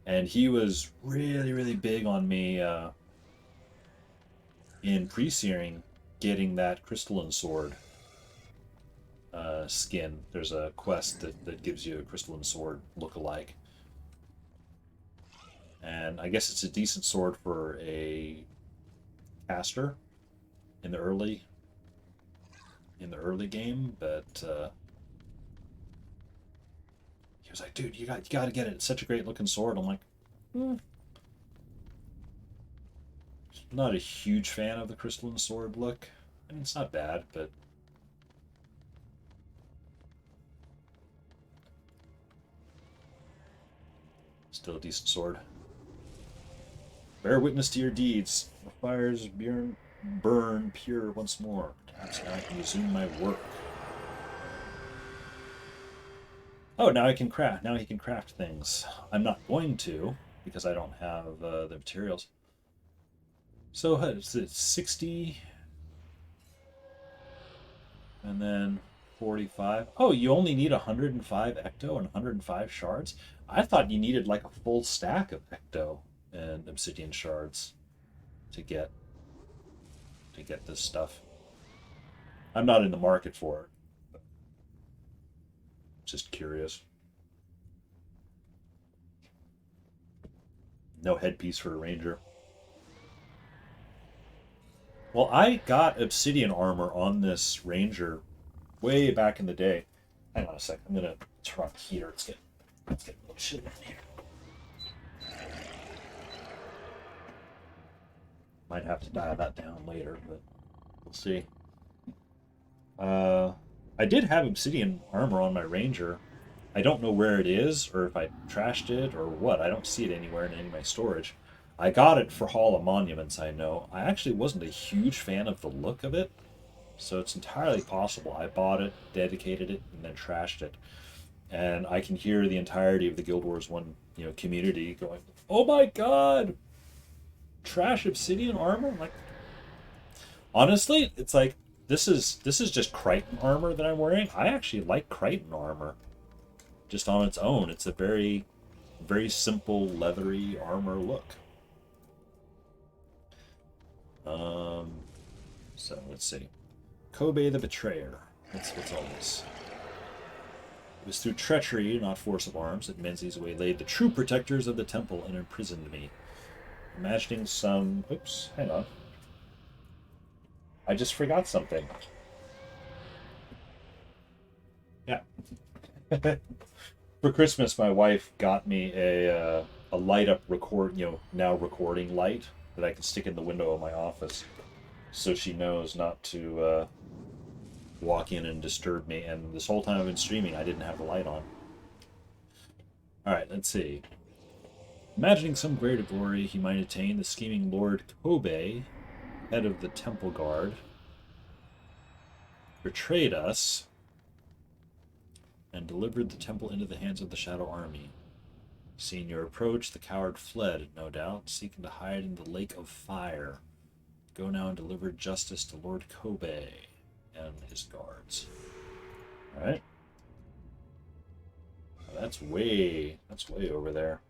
And he was really, really big on me in pre-searing getting that crystalline sword skin. There's a quest that gives you a crystalline sword look-alike. And I guess it's a decent sword for a caster in the early game, but he was like, dude, you got to get it. It's such a great looking sword. I'm like, not a huge fan of the crystalline sword look. I mean, it's not bad, but still a decent sword. Bear witness to your deeds. The fires burn pure once more. Perhaps now I can resume my work. Oh, now I can craft. Now he can craft things. I'm not going to because I don't have the materials. So it's 60, and then 45. Oh, you only need 105 ecto and 105 shards. I thought you needed like a full stack of ecto and obsidian shards to get this stuff. I'm not in the market for it. Just curious. No headpiece for a ranger. Well, I got obsidian armor on this ranger way back in the day. Hang on a sec. I'm gonna turn off the heater. Let's get a little shit in here. Might have to dial that down later, but we'll see. I did have obsidian armor on my ranger. I don't know where it is, or if I trashed it, or what. I don't see it anywhere in any of my storage. I got it for Hall of Monuments, I know. I actually wasn't a huge fan of the look of it, so it's entirely possible I bought it, dedicated it, and then trashed it. And I can hear the entirety of the Guild Wars 1, community going, "Oh my god!" trash obsidian armor? Like, honestly, it's like this is just Crichton armor that I'm wearing. I actually like Crichton armor just on its own. It's a very, very simple leathery armor look. So let's see. Kobe the Betrayer. What's all this? It was through treachery, not force of arms, that Menzies waylaid the true protectors of the temple and imprisoned me. Imagining some... Oops, hang on. I just forgot something. Yeah. For Christmas, my wife got me a light up now recording light that I can stick in the window of my office, so she knows not to walk in and disturb me. And this whole time I've been streaming, I didn't have the light on. All right, let's see. Imagining some greater glory he might attain, the scheming Lord Kobe, head of the Temple Guard, betrayed us and delivered the temple into the hands of the Shadow Army. Seeing your approach, the coward fled, no doubt, seeking to hide in the lake of fire. Go now and deliver justice to Lord Kobe and his guards. Alright. That's way over there.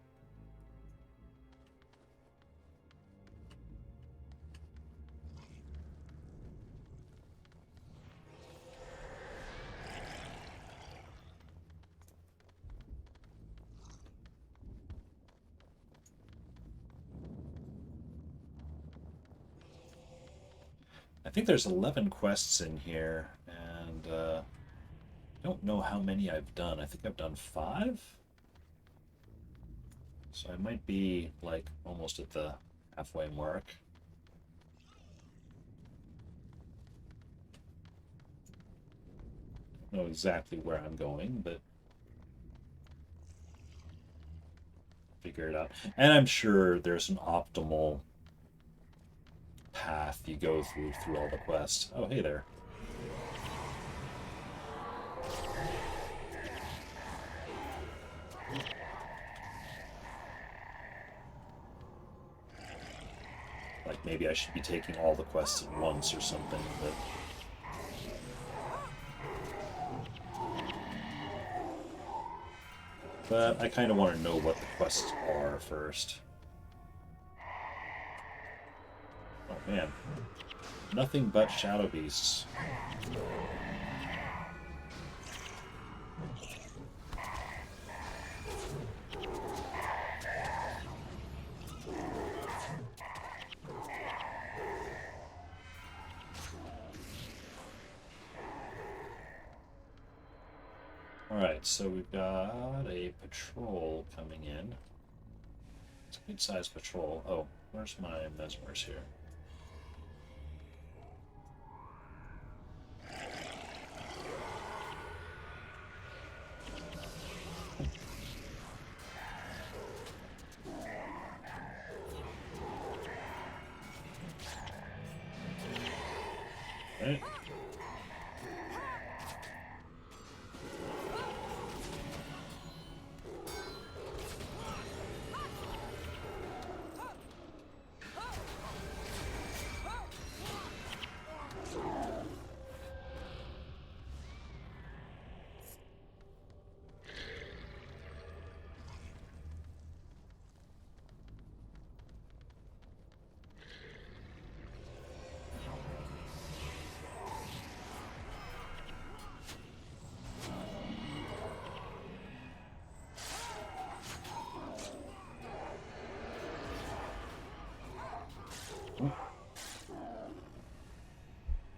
I think there's 11 quests in here, and I don't know how many I've done. I think I've done 5? So I might be, like, almost at the halfway mark. I don't know exactly where I'm going, but figure it out. And I'm sure there's an optimal path you go through all the quests. Oh, hey there. Like, maybe I should be taking all the quests at once or something, but I kind of want to know what the quests are first. Oh man, nothing but shadow beasts. Alright, so we've got a patrol coming in. It's a good-sized patrol. Oh, where's my mesmers here? Right.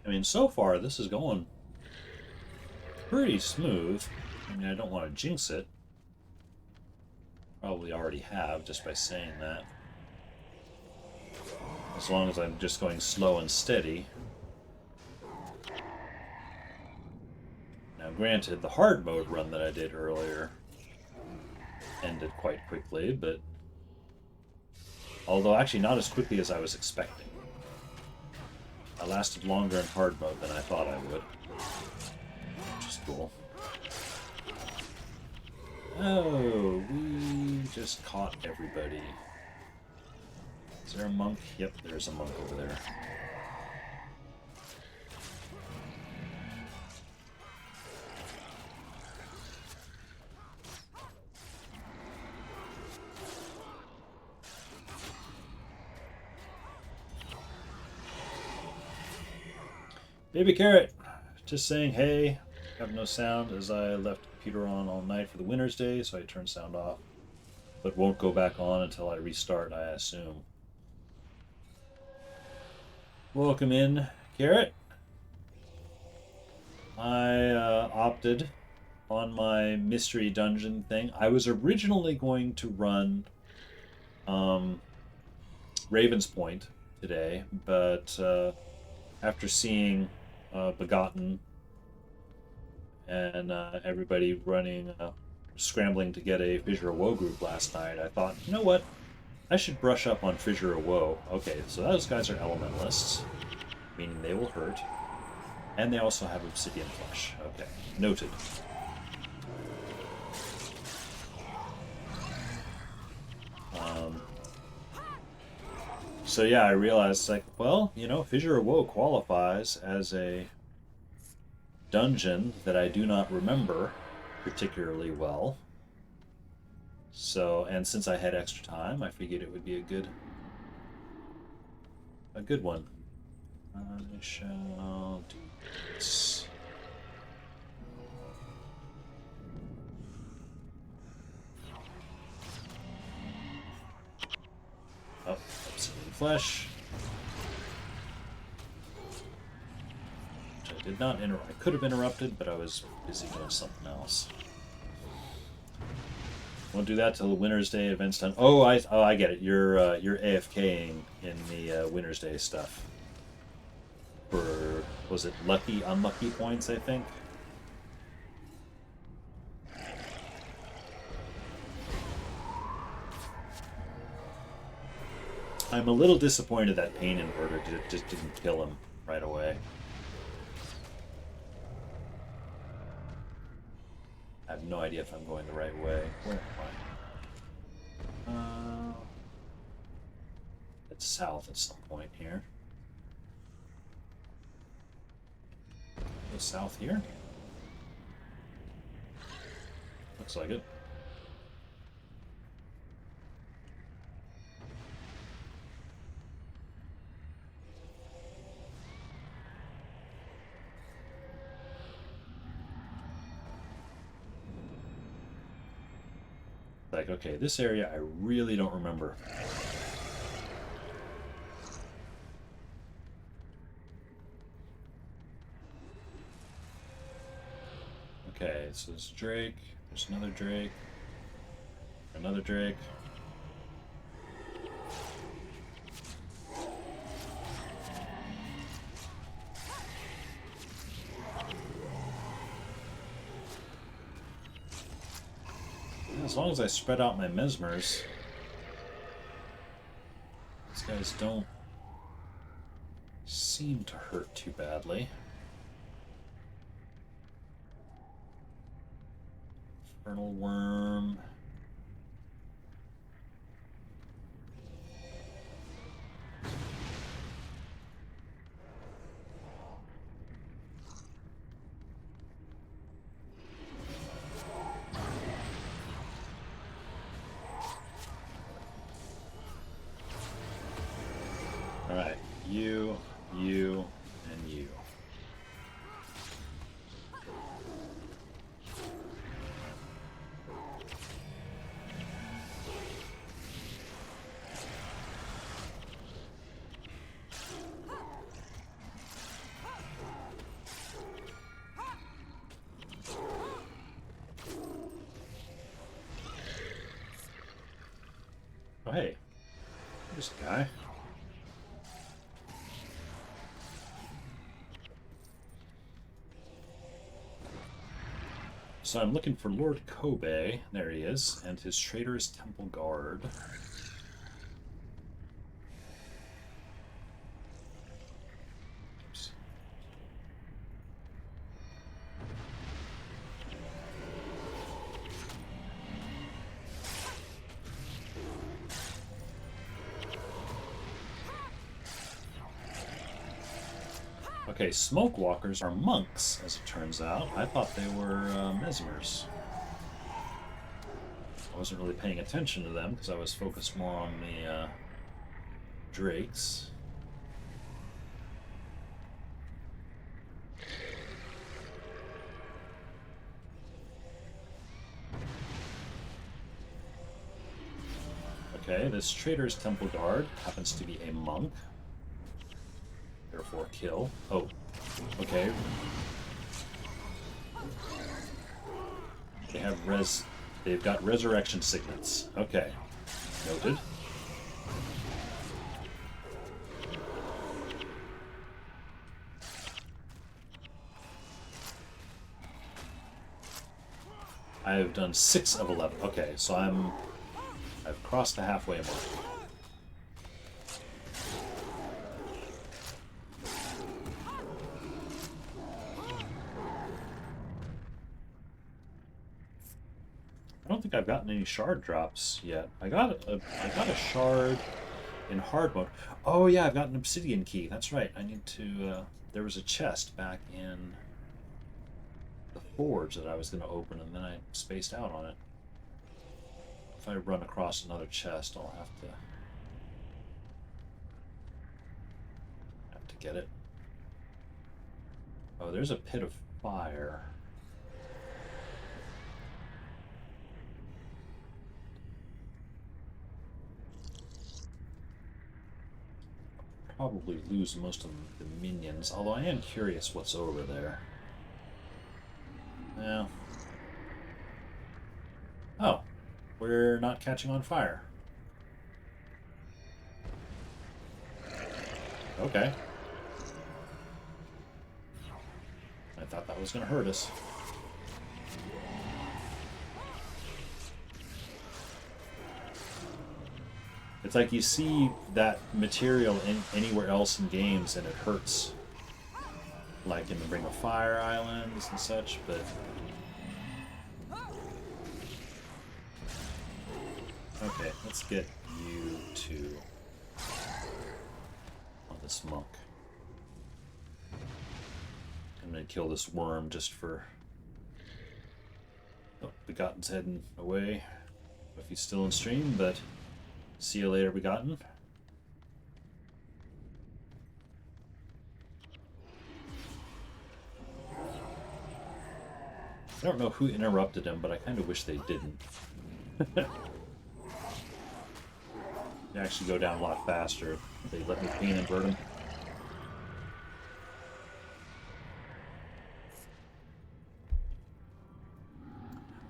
I mean, so far this is going pretty smooth. I mean, I don't want to jinx it. Probably already have just by saying that. As long as I'm just going slow and steady. Now, granted, the hard mode run that I did earlier ended quite quickly, but although actually not as quickly as I was expecting. I lasted longer in hard mode than I thought I would, which is cool. Oh, we just caught everybody. Is there a monk? Yep, there's a monk over there. Baby Carrot, just saying hey. Have no sound as I left the computer on all night for the Winter's Day, so I turned sound off. But won't go back on until I restart, I assume. Welcome in, Carrot. I opted on my mystery dungeon thing. I was originally going to run Raven's Point today, but after seeing Begotten and everybody running, scrambling to get a Fissure of Woe group last night, I thought, you know what? I should brush up on Fissure of Woe. Okay, so those guys are elementalists, meaning they will hurt. And they also have Obsidian flesh. Okay, noted. So yeah, I realized, like, well, you know, Fissure of Woe qualifies as a dungeon that I do not remember particularly well. So, and since I had extra time, I figured it would be a good one. I shall do this. Oh, Obsidian flesh. Which I did not interrupt. I could have interrupted, but I was busy doing something else. Won't do that till the Winter's Day event's done. Oh, I get it. You're AFKing in the Winter's Day stuff. For, was it lucky, unlucky points, I think? I'm a little disappointed that Pain Inverter just didn't kill him right away. I have no idea if I'm going the right way. Where am I? It's south at some point here. Go south here? Looks like it. Like, okay, this area I really don't remember. Okay, so there's Drake, there's another Drake, another Drake. As long as I spread out my mesmers, these guys don't seem to hurt too badly. Infernal Worm. Alright, you, and you. Oh hey, there's a guy. So I'm looking for Lord Kobe. There he is, and his Trader's Temple Guard. Oops. Okay, smoke walkers are monks, as it turns out. I thought they were mesmers. I wasn't really paying attention to them because I was focused more on the drakes. Okay, this Trader's Temple Guard happens to be a monk. Therefore, kill. Oh, okay. They've got resurrection signets. Okay. Noted. I have done 6 of 11. Okay, so I've crossed the halfway mark. I don't think I've gotten any shard drops yet. I got a shard in hard mode. Oh yeah, I've got an obsidian key. That's right. I need to. There was a chest back in the forge that I was going to open, and then I spaced out on it. If I run across another chest, I'll have to get it. Oh, there's a pit of fire. Probably lose most of the minions, although I am curious what's over there. Yeah. Oh, we're not catching on fire. Okay. I thought that was going to hurt us. It's like you see that material anywhere else in games and it hurts. Like in the Ring of Fire Islands and such, but... Okay, let's get you to... on this monk. I'm gonna kill this worm just for... Oh, Begotten's heading away. If he's still in stream, but... See you later, Begotten. I don't know who interrupted him, but I kind of wish they didn't. They actually go down a lot faster if they let me clean and invert him.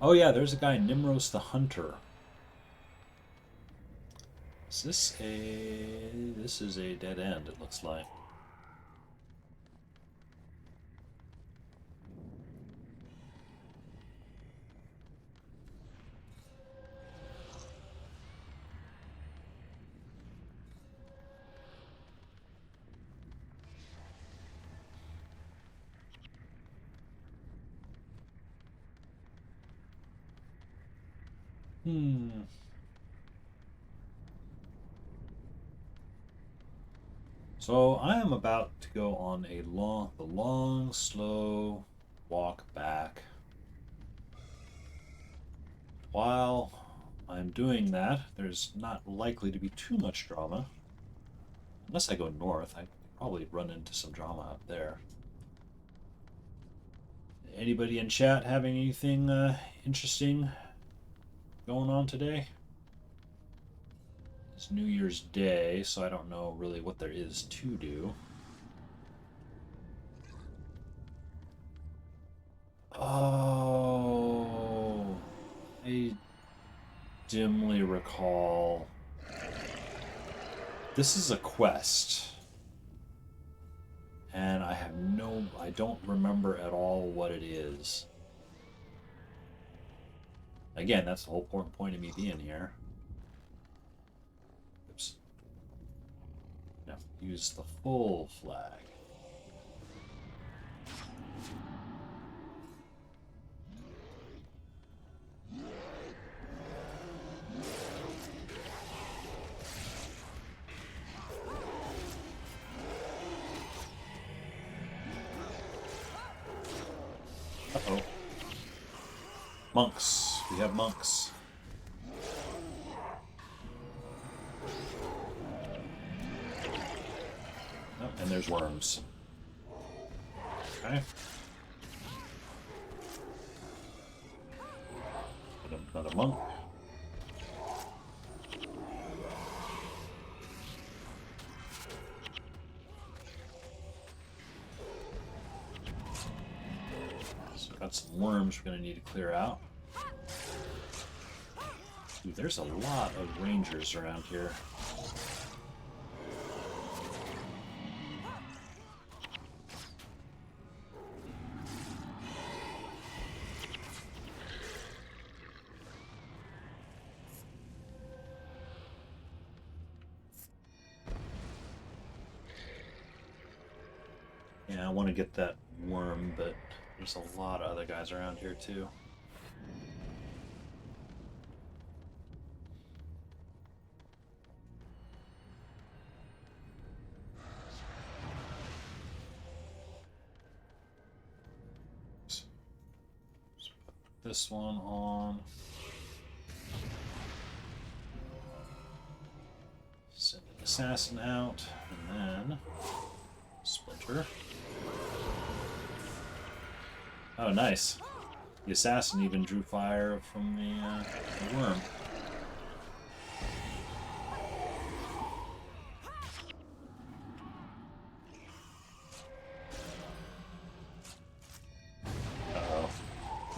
Oh yeah, there's a guy, Nimros the Hunter. Is this a... This is a dead end, it looks like. So I am about to go on a long, slow walk back. While I'm doing that, there's not likely to be too much drama. Unless I go north, I probably run into some drama up there. Anybody in chat having anything interesting going on today? It's New Year's Day, so I don't know really what there is to do. Oh, I dimly recall. This is a quest. And I don't remember at all what it is. Again, that's the whole point of me being here. Oops. Now, use the full flag. Monks. We have monks. Oh, and there's worms. Okay. Another monk. So got some worms we're going to need to clear out. Ooh, there's a lot of rangers around here. Yeah, I want to get that worm, but there's a lot of other guys around here too. This one on. Send an assassin out, and then Splinter. Oh, nice. The assassin even drew fire from the worm. Uh-oh.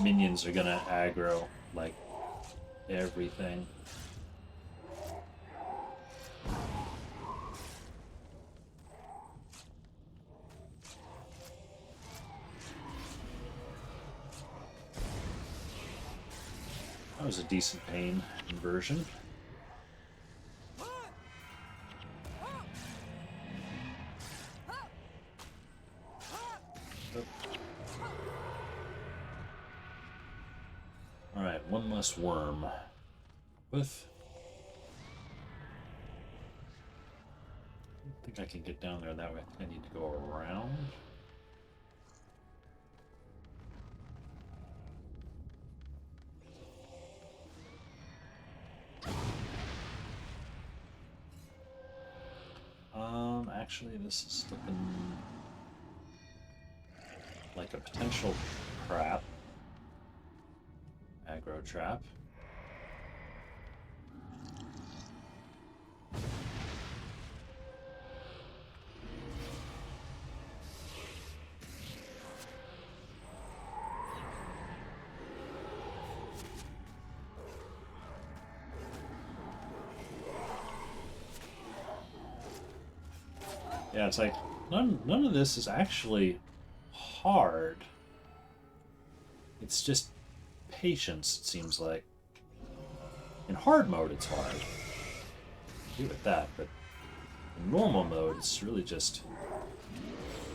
Minions are gonna aggro, like, everything. That was a decent pain inversion. Alright, one less worm. With. I don't think I can get down there that way. I think I need to go around. Actually, this is looking like a potential trap. Aggro trap. Yeah, it's like none of this is actually hard. It's just patience, it seems like. In hard mode, it's hard. Do with that, but in normal mode, it's really just.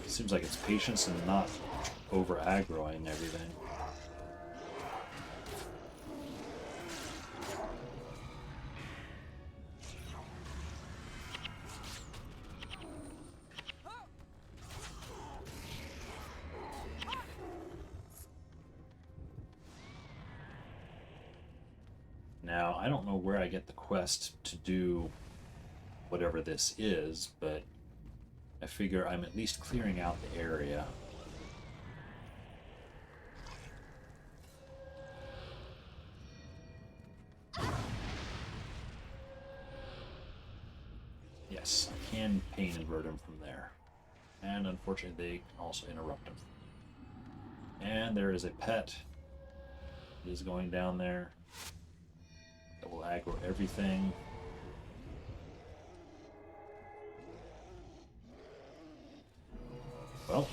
It seems like it's patience and not over aggroing everything. Now, I don't know where I get the quest to do whatever this is, but I figure I'm at least clearing out the area. Yes, I can pain invert him from there. And unfortunately, they can also interrupt him. And there is a pet that is going down there. That will aggro everything. Well.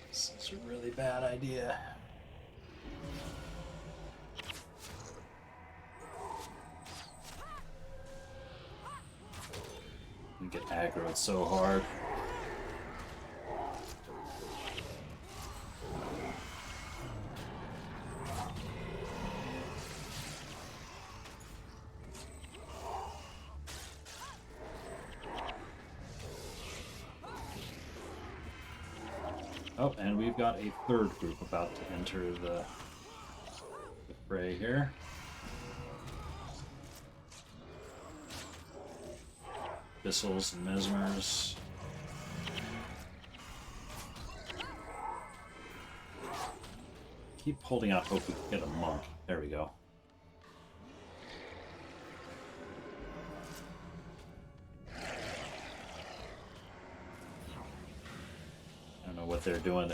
This is a really bad idea. You get aggroed so hard. Oh, and we've got a third group about to enter the fray here. Thistles and mesmers. Keep holding out hope we can get a monk. There we go. I don't know what they're doing.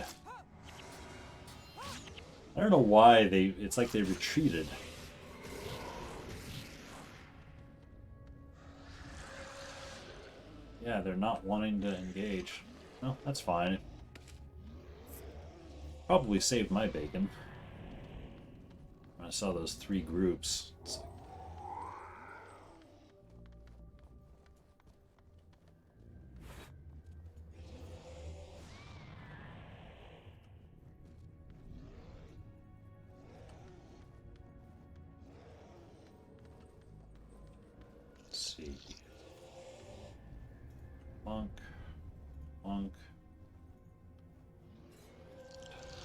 I don't know why it's like they retreated. Yeah, they're not wanting to engage. No, that's fine. Probably saved my bacon. When I saw those three groups. Let's see. Monk. Monk.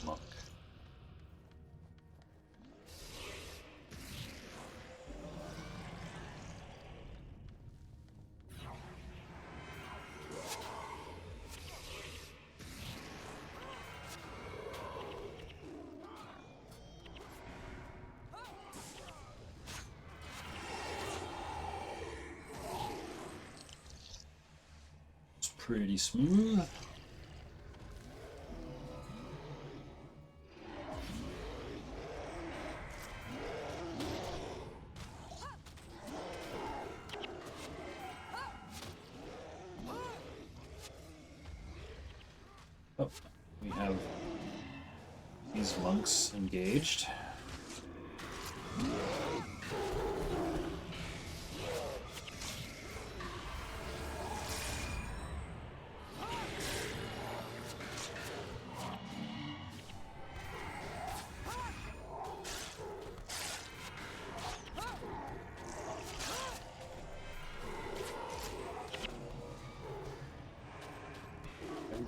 Monk. It's pretty smooth. Oh, we have these monks engaged.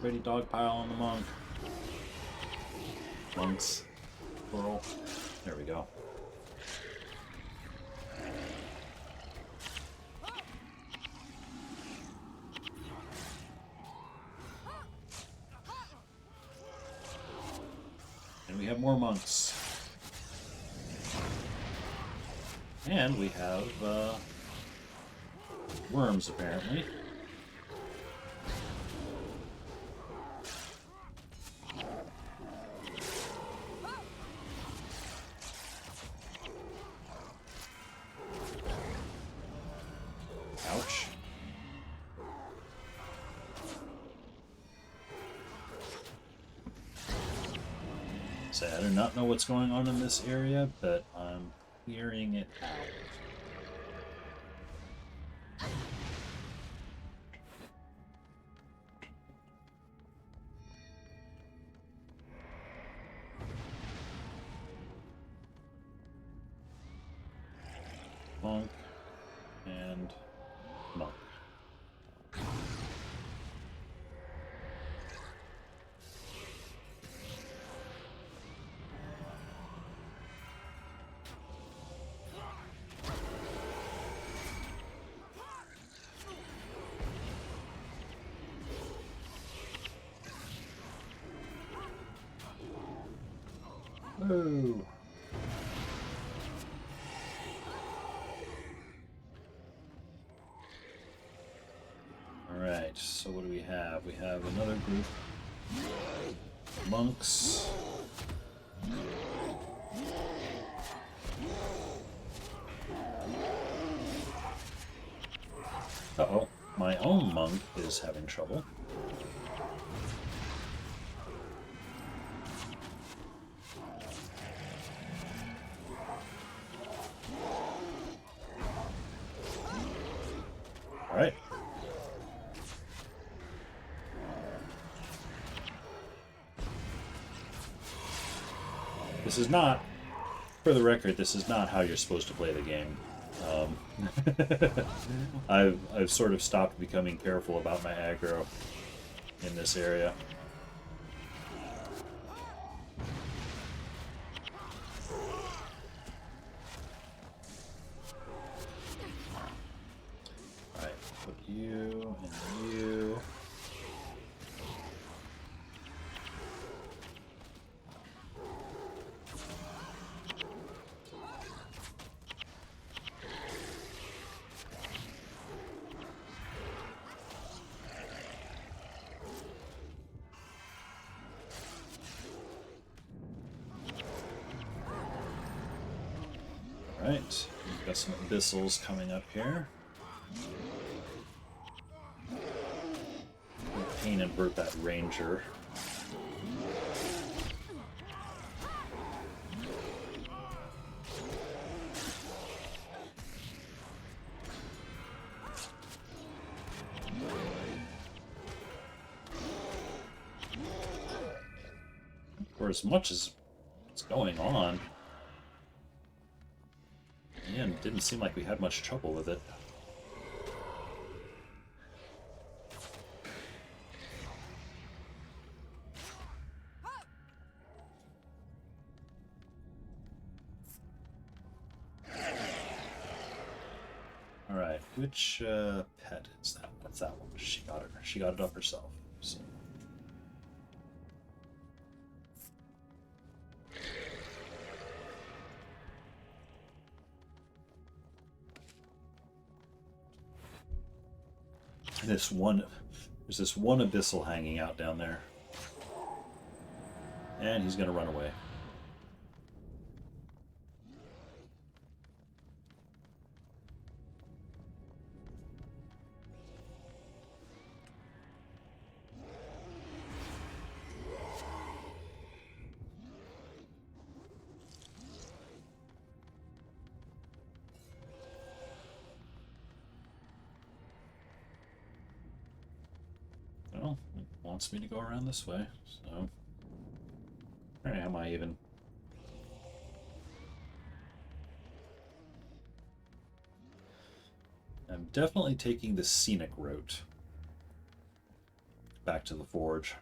Everybody dogpile on the monk. Monks. Plural. There we go. And we have more monks. And we have worms, apparently. Ouch. So I do not know what's going on in this area, but I'm clearing it out. Monk and monk. Whoa. Alright, so what do we have? We have another group. Monks. Uh-oh, my own monk is having trouble. Alright. This is not, for the record, this is not how you're supposed to play the game. I've sort of stopped becoming careful about my aggro in this area. Alright, put you and you. Alright, we've got some abyssals coming up here. Pain invert that ranger. For as much as what's going on, again, it didn't seem like we had much trouble with it. Alright, which pet is that? What's that one? She got it. She got it up herself. So. There's this one abyssal hanging out down there. And he's gonna run away. Well, it wants me to go around this way, so... Where am I even? I'm definitely taking the scenic route back to the forge.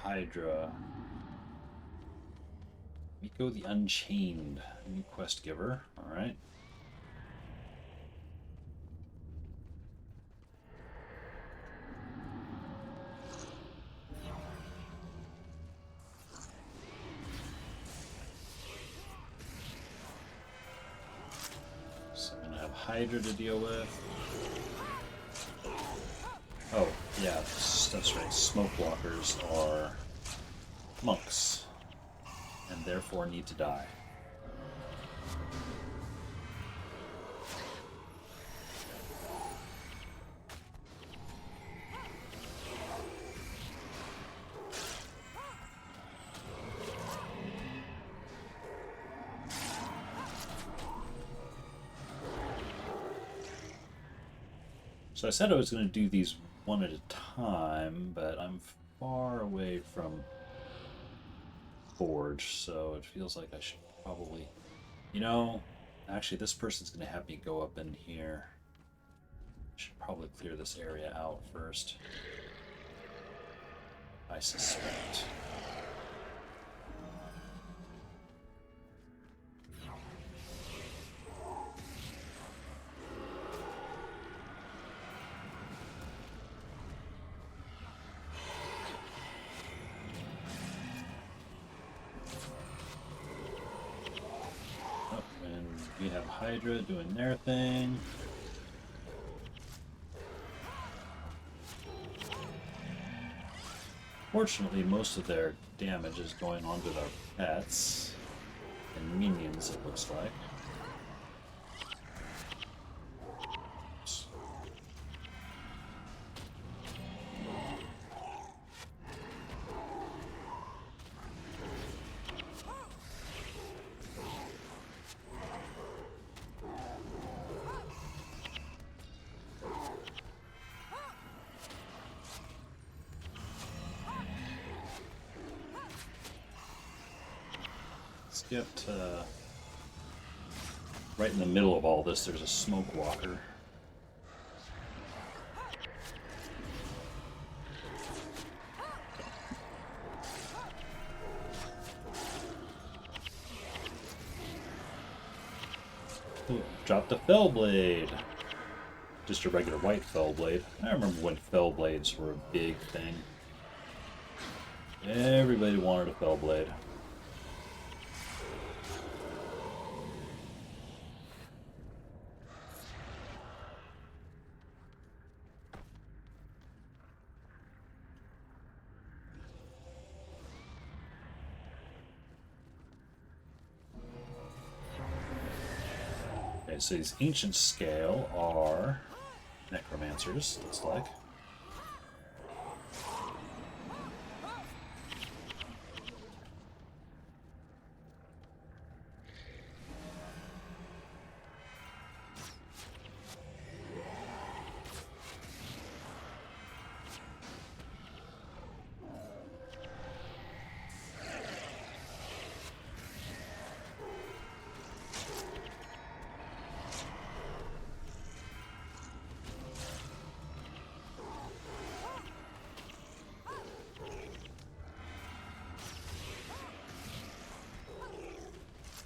Hydra. Miko the Unchained. New quest giver. Alright. So I'm gonna have Hydra to deal with. Oh, yeah, that's right. Smoke walkers are monks, and therefore need to die. So I said I was going to do these one at a time, but I'm far away from Forge, so it feels like I should probably... You know, actually this person's going to have me go up in here. I should probably clear this area out first, I suspect. We have Hydra doing their thing. Unfortunately, most of their damage is going on to their pets and minions, it looks like. Let's get right in the middle of all this. There's a smoke walker. Ooh, dropped a fell blade. Just a regular white fell blade. I remember when fell blades were a big thing. Everybody wanted a fell blade. Okay, so these ancient scale are necromancers, looks like.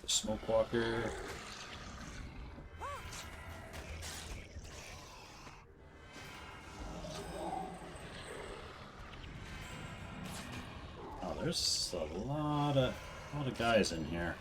Smoke walker. Oh, there's a lot of guys in here.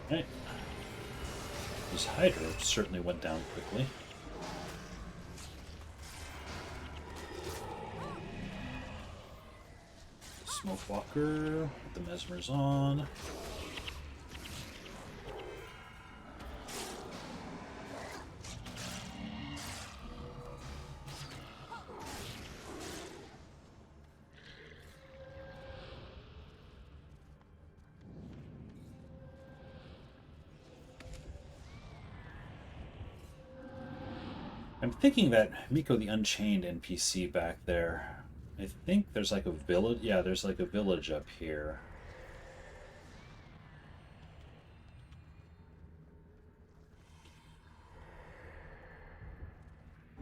Right. This Hydra certainly went down quickly. Smoke walker, put the mesmers on. I'm thinking that Miko the Unchained NPC back there, I think there's like a village. Yeah, there's like a village up here.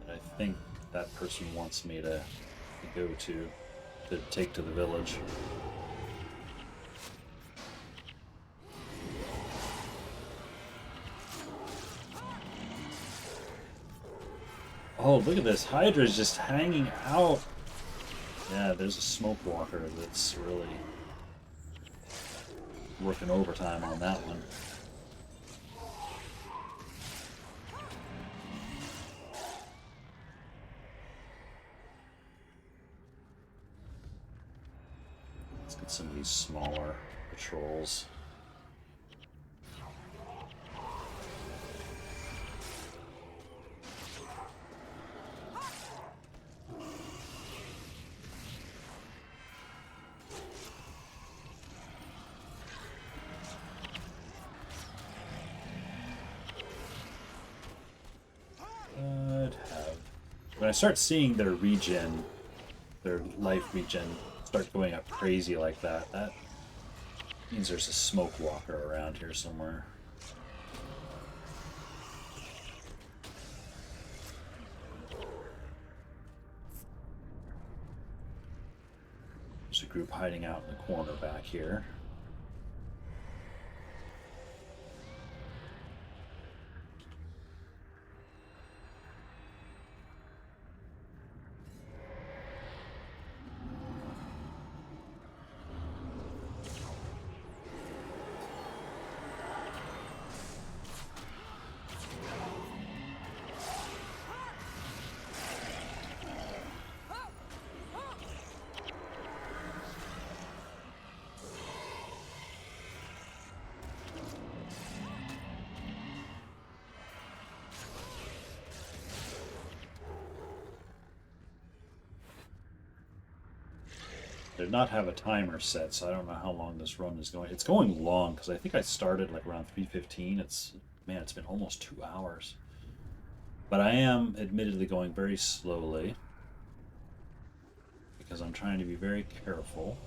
And I think that person wants me to go to take to the village. Oh, look at this. Hydra's just hanging out. Yeah, there's a smoke walker that's really working overtime on that one. Let's get some of these smaller patrols. When I start seeing their regen, their life regen, start going up crazy like that, that means there's a smoke walker around here somewhere. There's a group hiding out in the corner back here. Did not have a timer set, so I don't know how long this run is going. It's going long because I think I started like around 3:15. Man, it's been almost 2 hours. But I am admittedly going very slowly because I'm trying to be very careful.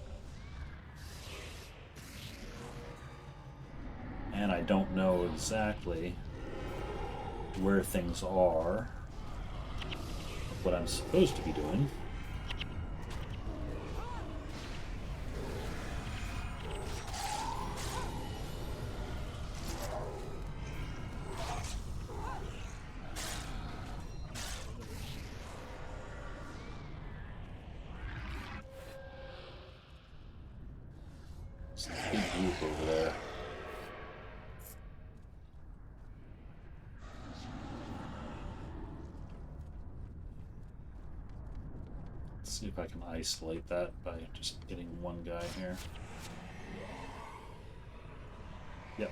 And I don't know exactly where things are, what I'm supposed to be doing. Over there. Let's see if I can isolate that by just getting one guy here. Yep.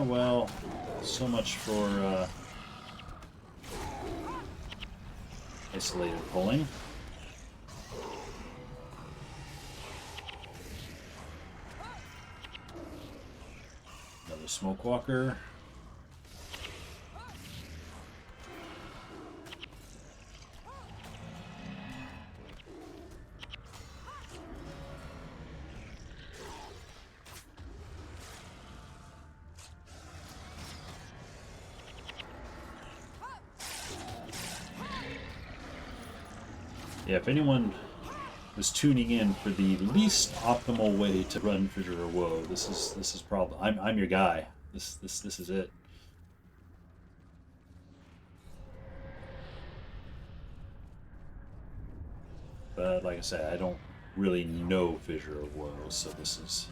Well, so much for isolated pulling. Another smoke walker. Yeah, if anyone is tuning in for the least optimal way to run Fissure of Woe, this is probably I'm your guy. This is it. But like I said, I don't really know Fissure of Woe, so this is.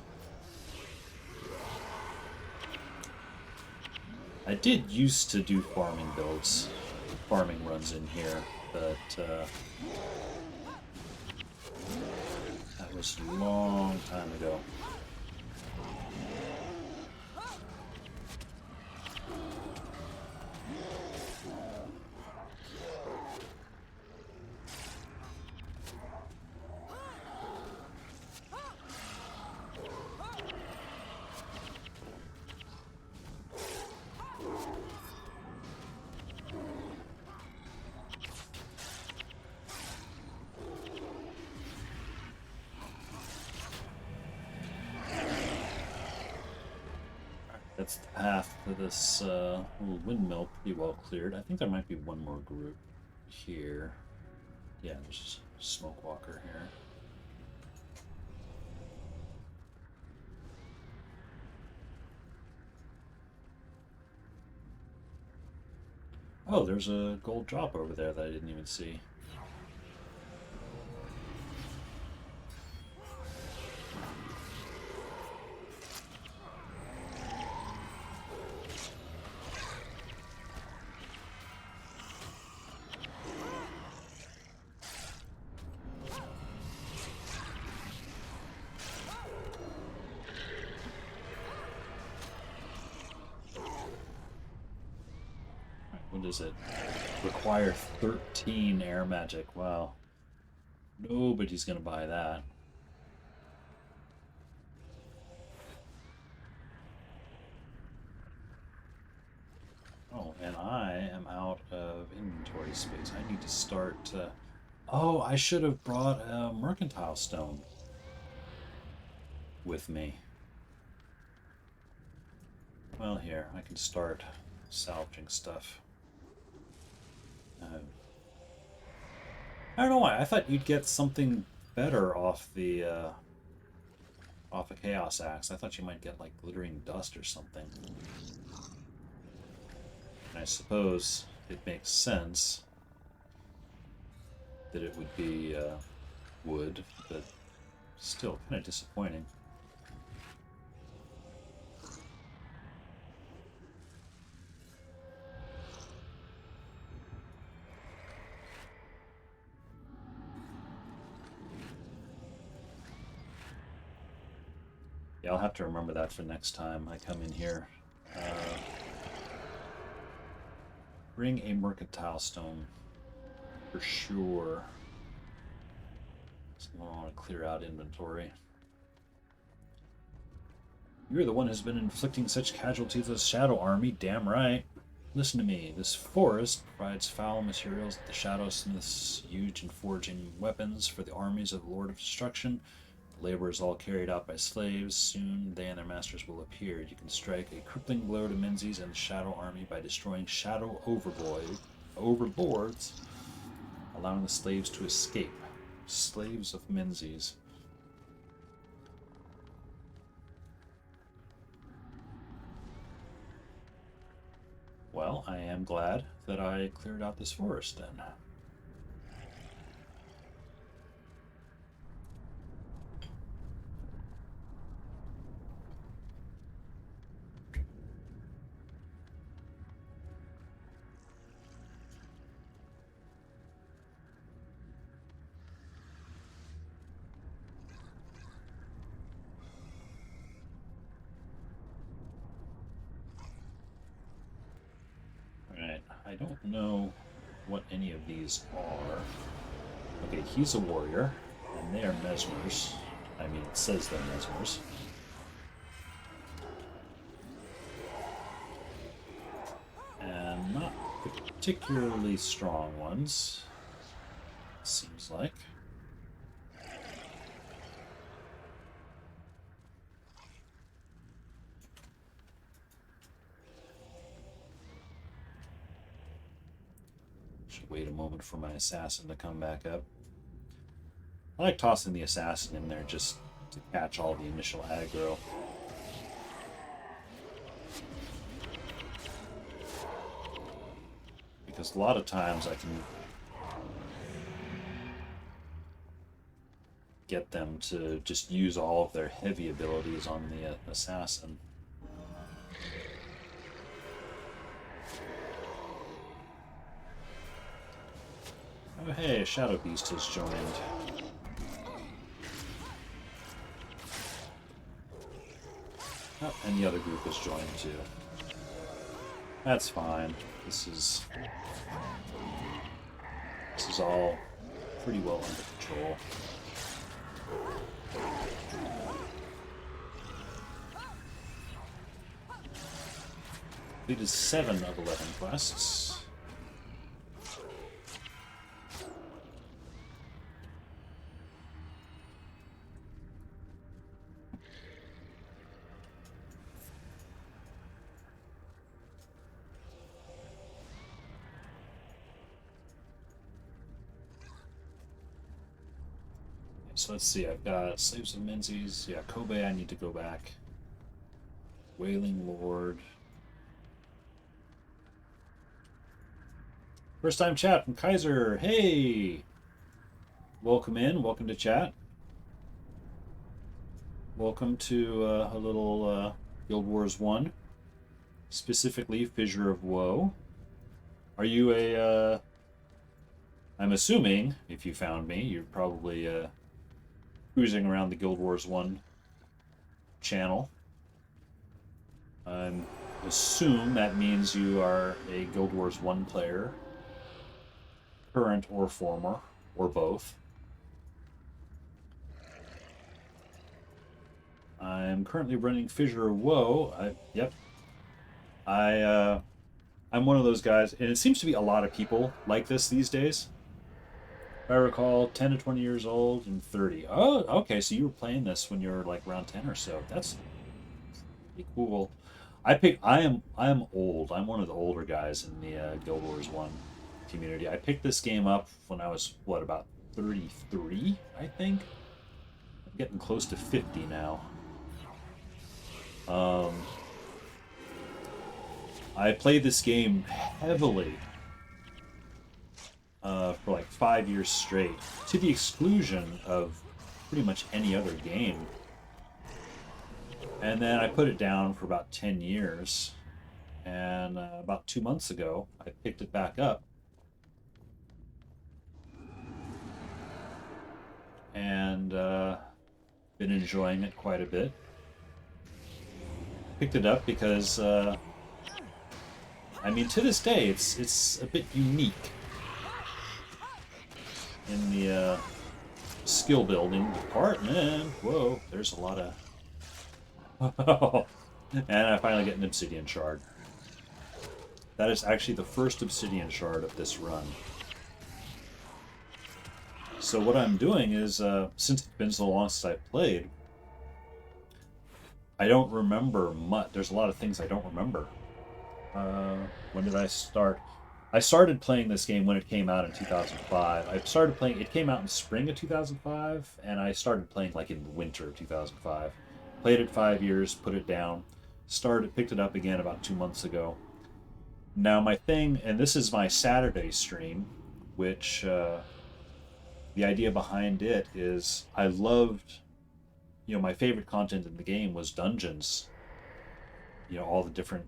I did used to do farming builds, farming runs in here, but that was a long time ago. That's the path to this little windmill pretty well cleared. I think there might be one more group here. Yeah, there's a smoke walker here. Oh, there's a gold drop over there that I didn't even see. What does it require? 13 air magic. Wow. Nobody's gonna buy that. Oh, and I am out of inventory space. I need to start. Oh, I should have brought a mercantile stone with me. Well, here, I can start salvaging stuff. I don't know why. I thought you'd get something better off the off a Chaos Axe. I thought you might get like glittering dust or something. And I suppose it makes sense that it would be wood, but still kind of disappointing. Yeah, I'll have to remember that for next time I come in here. Bring a mercantile stone for sure. So I want to clear out inventory. You're the one who's been inflicting such casualties as Shadow Army, damn right. Listen to me, this forest provides foul materials that the Shadow Smiths use in forging weapons for the armies of the Lord of Destruction. The labor is all carried out by slaves. Soon they and their masters will appear. You can strike a crippling blow to Menzies and the Shadow Army by destroying Shadow overlords, allowing the slaves to escape. Slaves of Menzies. Well, I am glad that I cleared out this forest then. Alright, I don't know what any of these are. Okay, he's a warrior, and they are mesmers. I mean, it says they're mesmers. And not particularly strong ones, seems like. Should wait a moment for my assassin to come back up. I like tossing the assassin in there just to catch all the initial aggro. Because a lot of times I can get them to just use all of their heavy abilities on the assassin. Oh hey, a Shadow Beast has joined. Oh, and the other group has joined too. That's fine. This is all pretty well under control. Completed 7 of 11 quests. So let's see, I've got Slaves of Menzies, yeah, Kobe I need to go back. Wailing Lord. First time chat from Kaiser, hey! Welcome in, welcome to chat. Welcome to a little Guild Wars 1, specifically Fissure of Woe. Are you a, I'm assuming, if you found me, you're probably cruising around the Guild Wars 1 channel. I assume that means you are a Guild Wars 1 player, current or former, or both. I'm currently running Fissure of Woe. I'm one of those guys, and it seems to be a lot of people like this these days. If I recall, 10 to 20 years old and 30. Oh, okay, so you were playing this when you were like around 10 or so. That's pretty cool. I am old. I'm one of the older guys in the Guild Wars 1 community. I picked this game up when I was, what, about 33, I think? I'm getting close to 50 now. I played this game heavily for like 5 years straight, to the exclusion of pretty much any other game. And then I put it down for about 10 years. And about 2 months ago, I picked it back up. And been enjoying it quite a bit. Picked it up because, I mean, to this day, it's a bit unique in the skill building department. Whoa, there's a lot of... And I finally get an Obsidian shard. That is actually the first Obsidian shard of this run. So what I'm doing is, since it's been so long since I played, I don't remember much. There's a lot of things I don't remember. When did I start? I started playing this game when it came out in 2005. I started playing, it came out in spring of 2005, and I started playing like in the winter of 2005. Played it 5 years, put it down, picked it up again about 2 months ago. Now my thing, and this is my Saturday stream, which the idea behind it is I loved, my favorite content in the game was dungeons. All the different,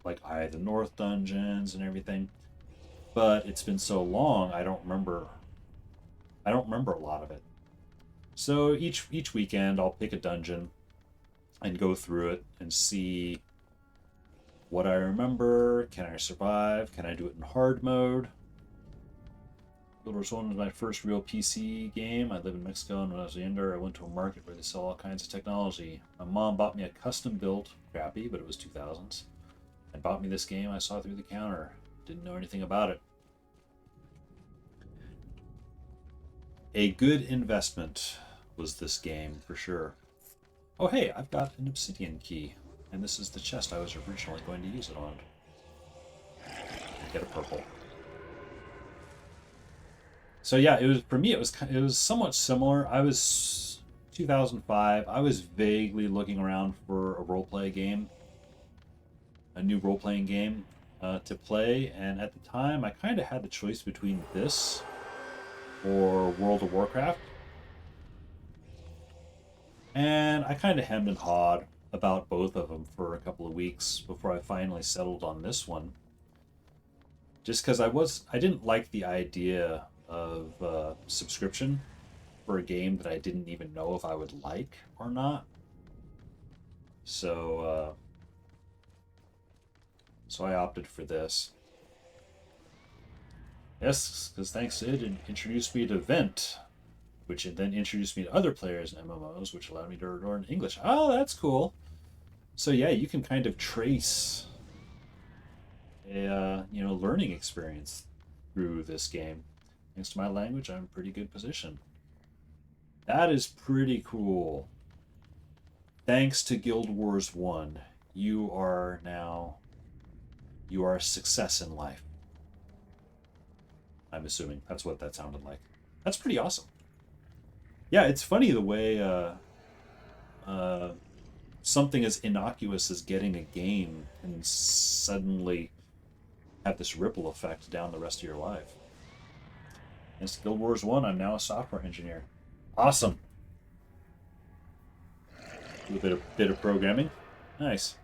like Eye of the North dungeons and everything. But it's been so long, I don't remember a lot of it. So each weekend I'll pick a dungeon and go through it and see what I remember. Can I survive? Can I do it in hard mode? Guild Wars 1 was my first real PC game. I live in Mexico, and when I was younger, I went to a market where they sell all kinds of technology. My mom bought me a custom-built, crappy, but it was 2000s, and bought me this game I saw through the counter. Didn't know anything about it. A good investment was this game, for sure. Oh hey, I've got an Obsidian key, and this is the chest I was originally going to use it on. Get a purple. So yeah, for me it was somewhat similar. I was 2005. I was vaguely looking around for a role-play game, a new role-playing game to play, and at the time I kind of had the choice between this or World of Warcraft. And I kind of hemmed and hawed about both of them for a couple of weeks before I finally settled on this one. Just because I didn't like the idea of subscription for a game that I didn't even know if I would like or not. So I opted for this. Yes, because thanks to it introduced me to Vent, which then introduced me to other players in MMOs, which allowed me to learn English. Oh, that's cool. So yeah, you can kind of trace a learning experience through this game. Thanks to my language, I'm in a pretty good position. That is pretty cool. Thanks to Guild Wars 1, you are a success in life. I'm assuming that's what that sounded like. That's pretty awesome. Yeah, it's funny the way something as innocuous as getting a game can suddenly have this ripple effect down the rest of your life. It's Guild Wars 1, I'm now a software engineer. Awesome. Do a bit of programming. Nice.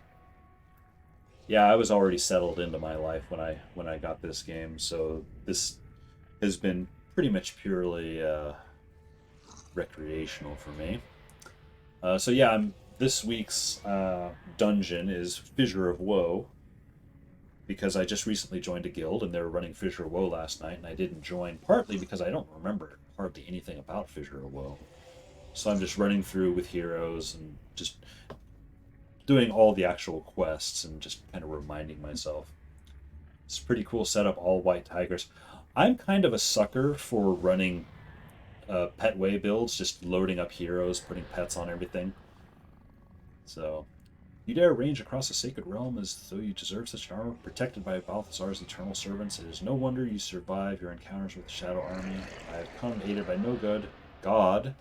Yeah, I was already settled into my life when I got this game, so this has been pretty much purely recreational for me. So yeah, this week's dungeon is Fissure of Woe, because I just recently joined a guild and they were running Fissure of Woe last night, and I didn't join, partly because I don't remember hardly anything about Fissure of Woe. So I'm just running through with heroes and just doing all the actual quests and just kind of reminding myself. It's a pretty cool setup, all white tigers. I'm kind of a sucker for running pet way builds, just loading up heroes, putting pets on everything. So You dare range across the sacred realm as though you deserve such an armor, protected by Balthasar's eternal servants. It is no wonder you survive your encounters with the Shadow Army. I have come aided by no good god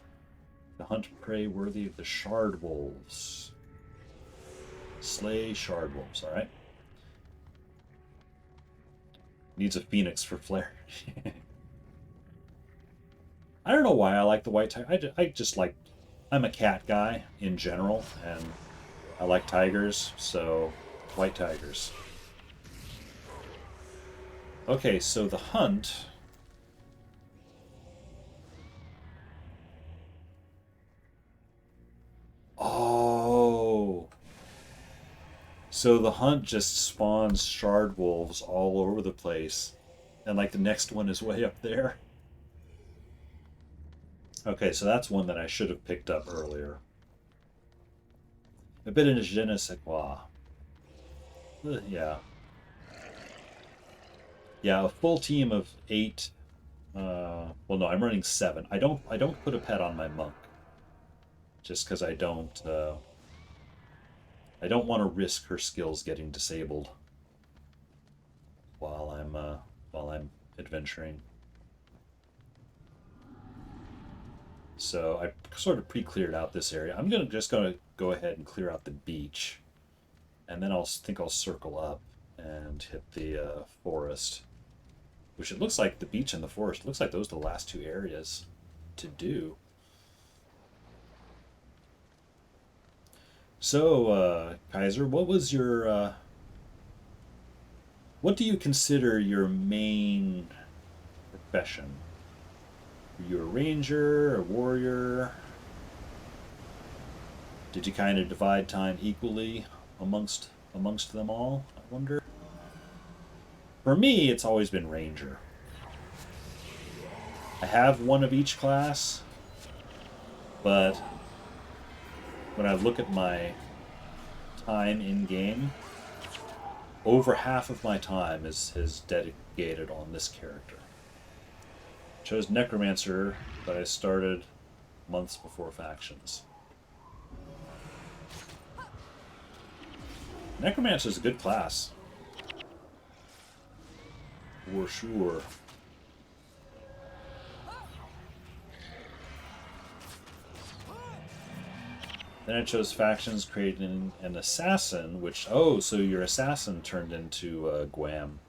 to hunt prey worthy of the Shard Wolves. Slay Shard Wolves, alright. Needs a phoenix for flair. I don't know why I like the white tiger. I just like... I'm a cat guy in general, and I like tigers, so white tigers. Okay, so the hunt... Oh! So the hunt just spawns shard wolves all over the place. And like the next one is way up there. Okay, so that's one that I should have picked up earlier. A bit of je ne sais quoi. Yeah. Yeah, a full team of 8. Well, no, I'm running 7. I don't put a pet on my monk, just because I don't want to risk her skills getting disabled while I'm adventuring. So I sort of pre-cleared out this area. I'm just gonna go ahead and clear out the beach, and then I'll circle up and hit the forest. Which it looks like the beach and the forest looks like those are the last 2 areas to do. So, Kaiser, what was your what do you consider your main profession? Were you a ranger, a warrior? Did you kind of divide time equally amongst them all, I wonder? For me, it's always been ranger. I have one of each class, but when I look at my time in game, over half of my time is dedicated on this character. Chose Necromancer, but I started months before factions. Necromancer is a good class. For sure. Then I chose factions, creating an assassin, which... Oh, so your assassin turned into Guam.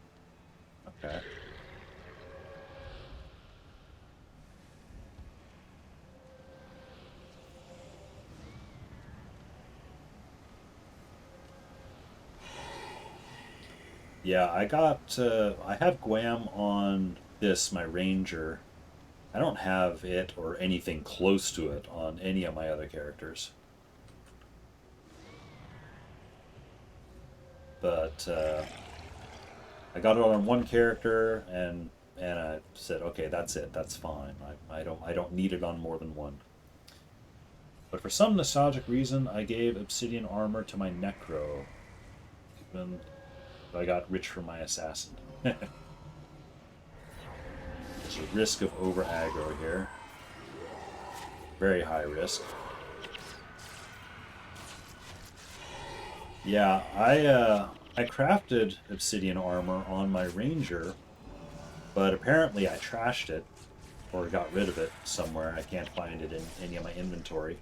Okay. Yeah, I have Guam on this, my ranger. I don't have it or anything close to it on any of my other characters. But I got it on one character, and I said, okay, that's it, that's fine. I don't need it on more than one. But for some nostalgic reason, I gave Obsidian armor to my Necro. Even though I got rich from my assassin. There's a risk of over aggro here. Very high risk. Yeah, I crafted Obsidian armor on my ranger, but apparently I trashed it, or got rid of it somewhere. I can't find it in any of my inventory.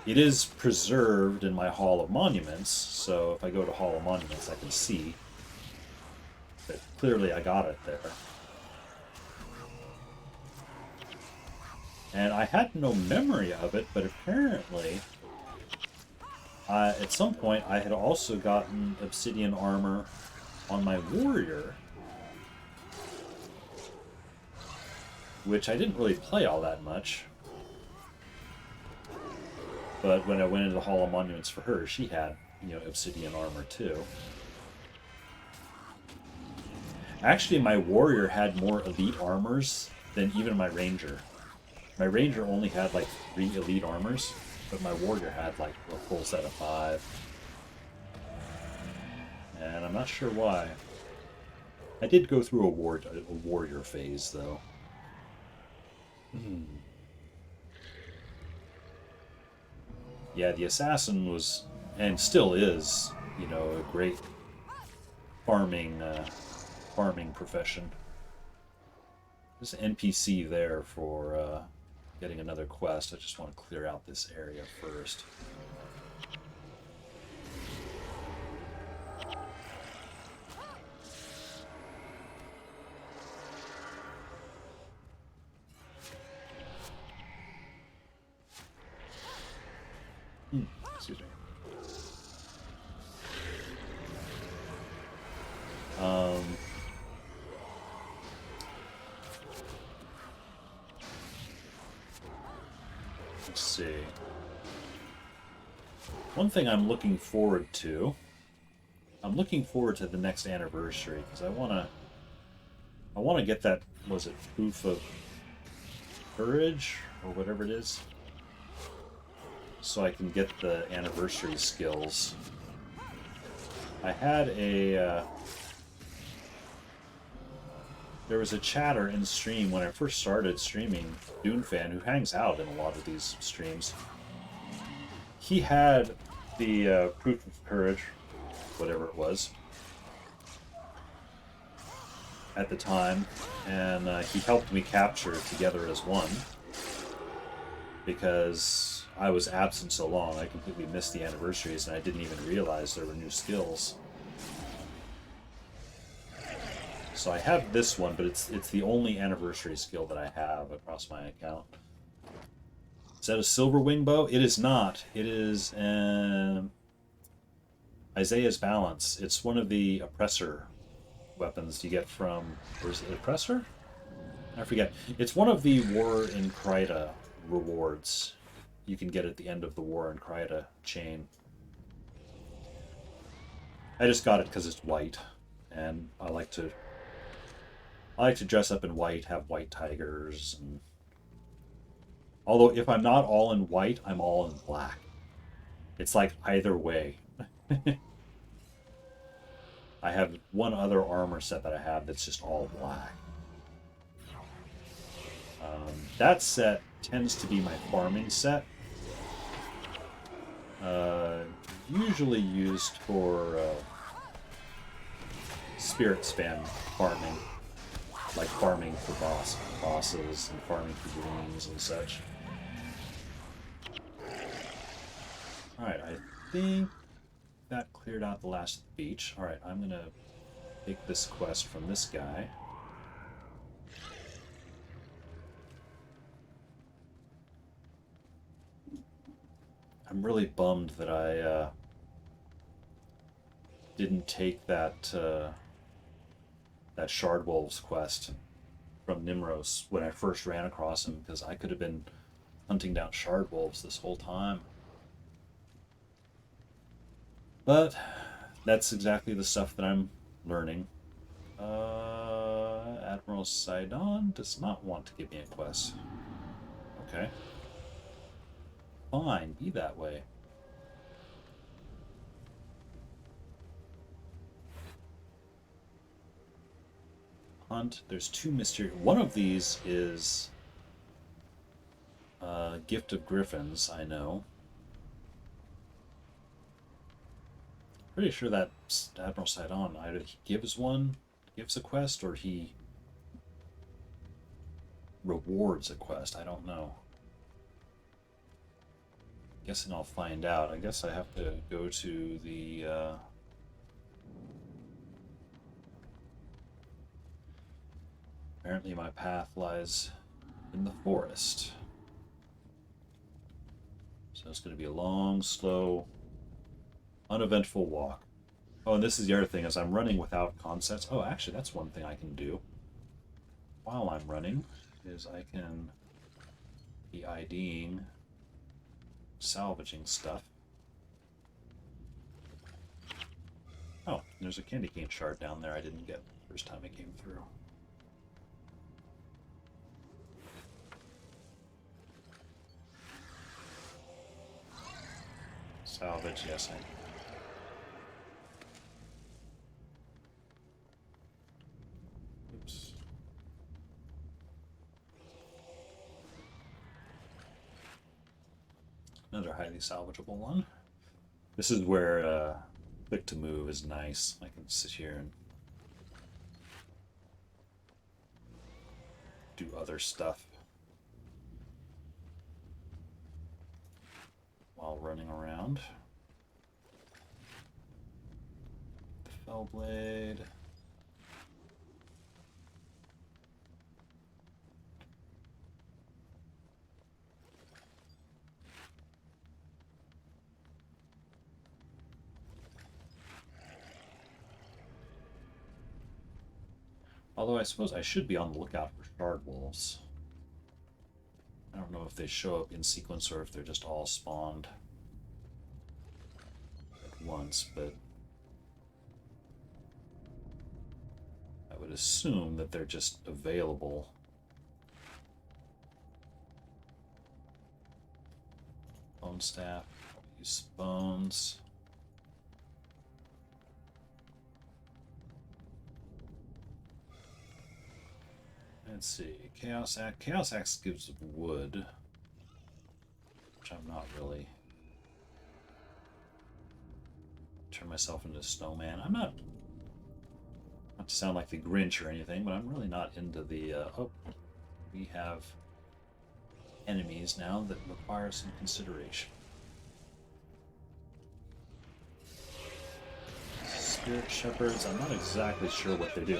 It is preserved in my Hall of Monuments, so if I go to Hall of Monuments I can see that clearly I got it there. And I had no memory of it, but apparently at some point I had also gotten Obsidian armor on my warrior, which I didn't really play all that much. But when I went into the Hall of Monuments for her, she had, Obsidian armor too. Actually, my warrior had more elite armors than even my ranger. My ranger only had like 3 elite armors, but my warrior had like a full set of 5. And I'm not sure why. I did go through a warrior phase, though. Yeah, the assassin and still is, you know, a great farming farming profession. There's an NPC there for getting another quest. I just want to clear out this area first. Excuse me. Let's see. One thing I'm looking forward to. I'm looking forward to the next anniversary because I wanna get that. Was it proof of courage or whatever it is? So I can get the anniversary skills. I had a. There was a chatter in stream when I first started streaming, DuneFan, who hangs out in a lot of these streams. He had the proof of courage, whatever it was, at the time, and he helped me capture it together as one because I was absent so long. I completely missed the anniversaries and I didn't even realize there were new skills. So I have this one, but it's the only anniversary skill that I have across my account. Is that a silver wing bow? It is not. It is Isaiah's Balance. It's one of the oppressor weapons you get from, or is it oppressor? I forget. It's one of the War in Kryta rewards you can get at the end of the War in Kryta chain. I just got it because it's white, and I like to dress up in white, have white tigers, and although if I'm not all in white, I'm all in black. It's like either way. I have one other armor set that I have that's just all black. That set tends to be my farming set. Usually used for spirit span farming. Like farming for bosses and farming for greens and such. Alright, I think that cleared out the last of the beach. Alright, I'm gonna take this quest from this guy. I'm really bummed that I didn't take that that Shard Wolves quest from Nimros when I first ran across him, because I could have been hunting down Shard Wolves this whole time. But that's exactly the stuff that I'm learning. Admiral Sidon does not want to give me a quest. Okay. Fine, be that way. Hunt. There's two mystery. One of these is Gift of Griffins, I know. Pretty sure that Admiral Sidon, either he gives a quest, or he rewards a quest. I don't know. Guessing I'll find out. I guess I have to go to the apparently my path lies in the forest. So it's going to be a long, slow, uneventful walk. Oh, and this is the other thing, is I'm running without consets. Oh, actually, that's one thing I can do while I'm running, is I can be IDing, salvaging stuff. Oh, there's a candy cane shard down there I didn't get the first time I came through. Salvage, yes, oops. Another highly salvageable one. This is where click to move is nice. I can sit here and do other stuff while running around. The fell blade. Although I suppose I should be on the lookout for shard wolves. I don't know if they show up in sequence or if they're just all spawned at once, but I would assume that they're just available. Bone staff, use bones. Let's see, Chaos Axe. Chaos Axe gives wood, which I'm not really. Turn myself into a snowman. I'm not to sound like the Grinch or anything, but I'm really not into the. Oh, we have enemies now that require some consideration. Spirit shepherds. I'm not exactly sure what they do.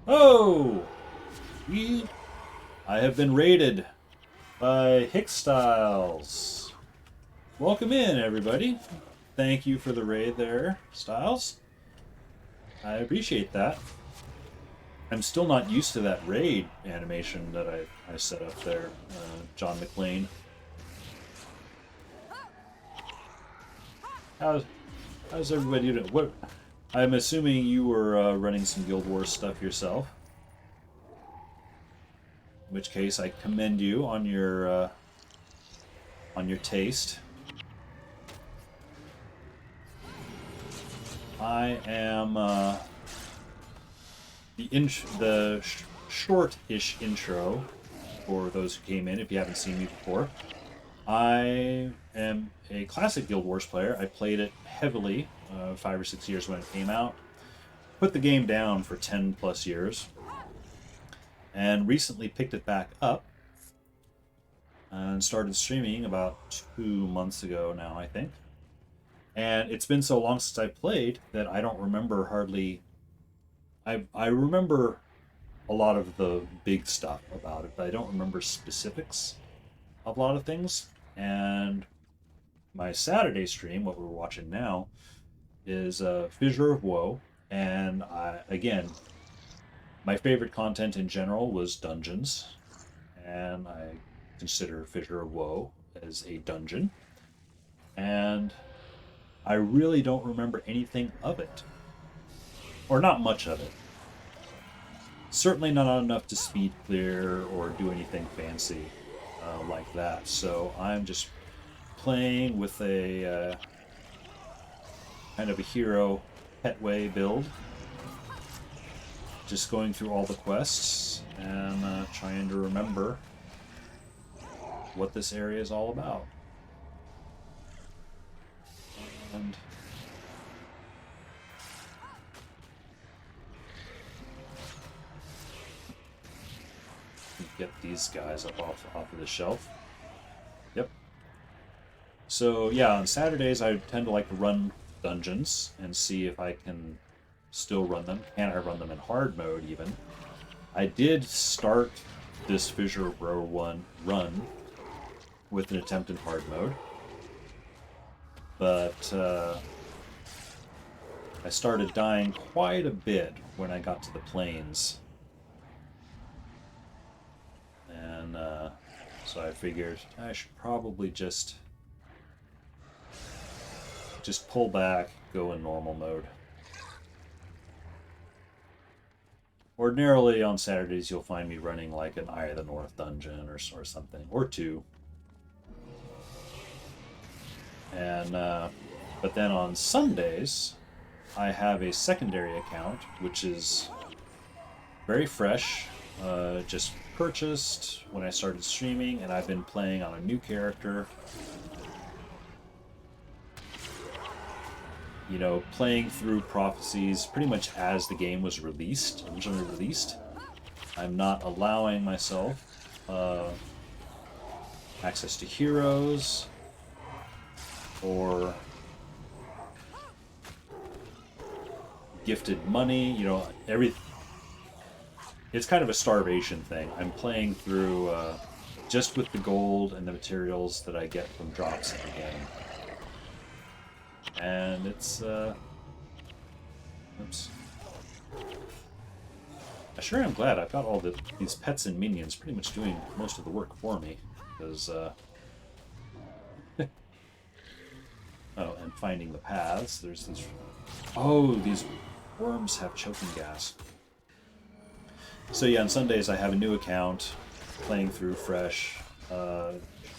Oh. I have been raided by Hick Styles. Welcome in, everybody. Thank you for the raid there, Styles. I appreciate that. I'm still not used to that raid animation that I set up there, John McClane. How's everybody doing? What? I'm assuming you were running some Guild Wars stuff yourself. In which case, I commend you on your taste. I am the short-ish intro for those who came in. If you haven't seen me before, I am a classic Guild Wars player. I played it heavily 5 or 6 years when it came out. Put the game down for 10 plus years. And recently picked it back up and started streaming about 2 months ago now, I think. And it's been so long since I played that I don't remember hardly. I remember a lot of the big stuff about it, but I don't remember specifics of a lot of things. And my Saturday stream, what we're watching now, is Fissure of Woe. And again, my favorite content in general was dungeons, and I consider Fissure of Woe as a dungeon. And I really don't remember anything of it, or not much of it. Certainly not enough to speed clear or do anything fancy like that. So I'm just playing with a kind of a hero Petway build. Just going through all the quests and trying to remember what this area is all about. And get these guys up off of the shelf. Yep. So yeah, on Saturdays I tend to like to run dungeons and see if I can still run them. Can I run them in hard mode even? I did start this Fissure of Woe one run with an attempt in hard mode, but I started dying quite a bit when I got to the plains, and so I figured I should probably just pull back, go in normal mode. Ordinarily on Saturdays you'll find me running like an Eye of the North dungeon or something, or two. And but then on Sundays I have a secondary account which is very fresh, just purchased when I started streaming, and I've been playing on a new character. you know, playing through Prophecies pretty much as the game was originally released. I'm not allowing myself access to heroes or gifted money, you know, it's kind of a starvation thing. I'm playing through just with the gold and the materials that I get from drops in the game. And it's, oops. I sure am glad I've got all these pets and minions pretty much doing most of the work for me. Because, oh, and finding the paths. There's these... Oh, these worms have choking gas. So yeah, on Sundays I have a new account, playing through fresh.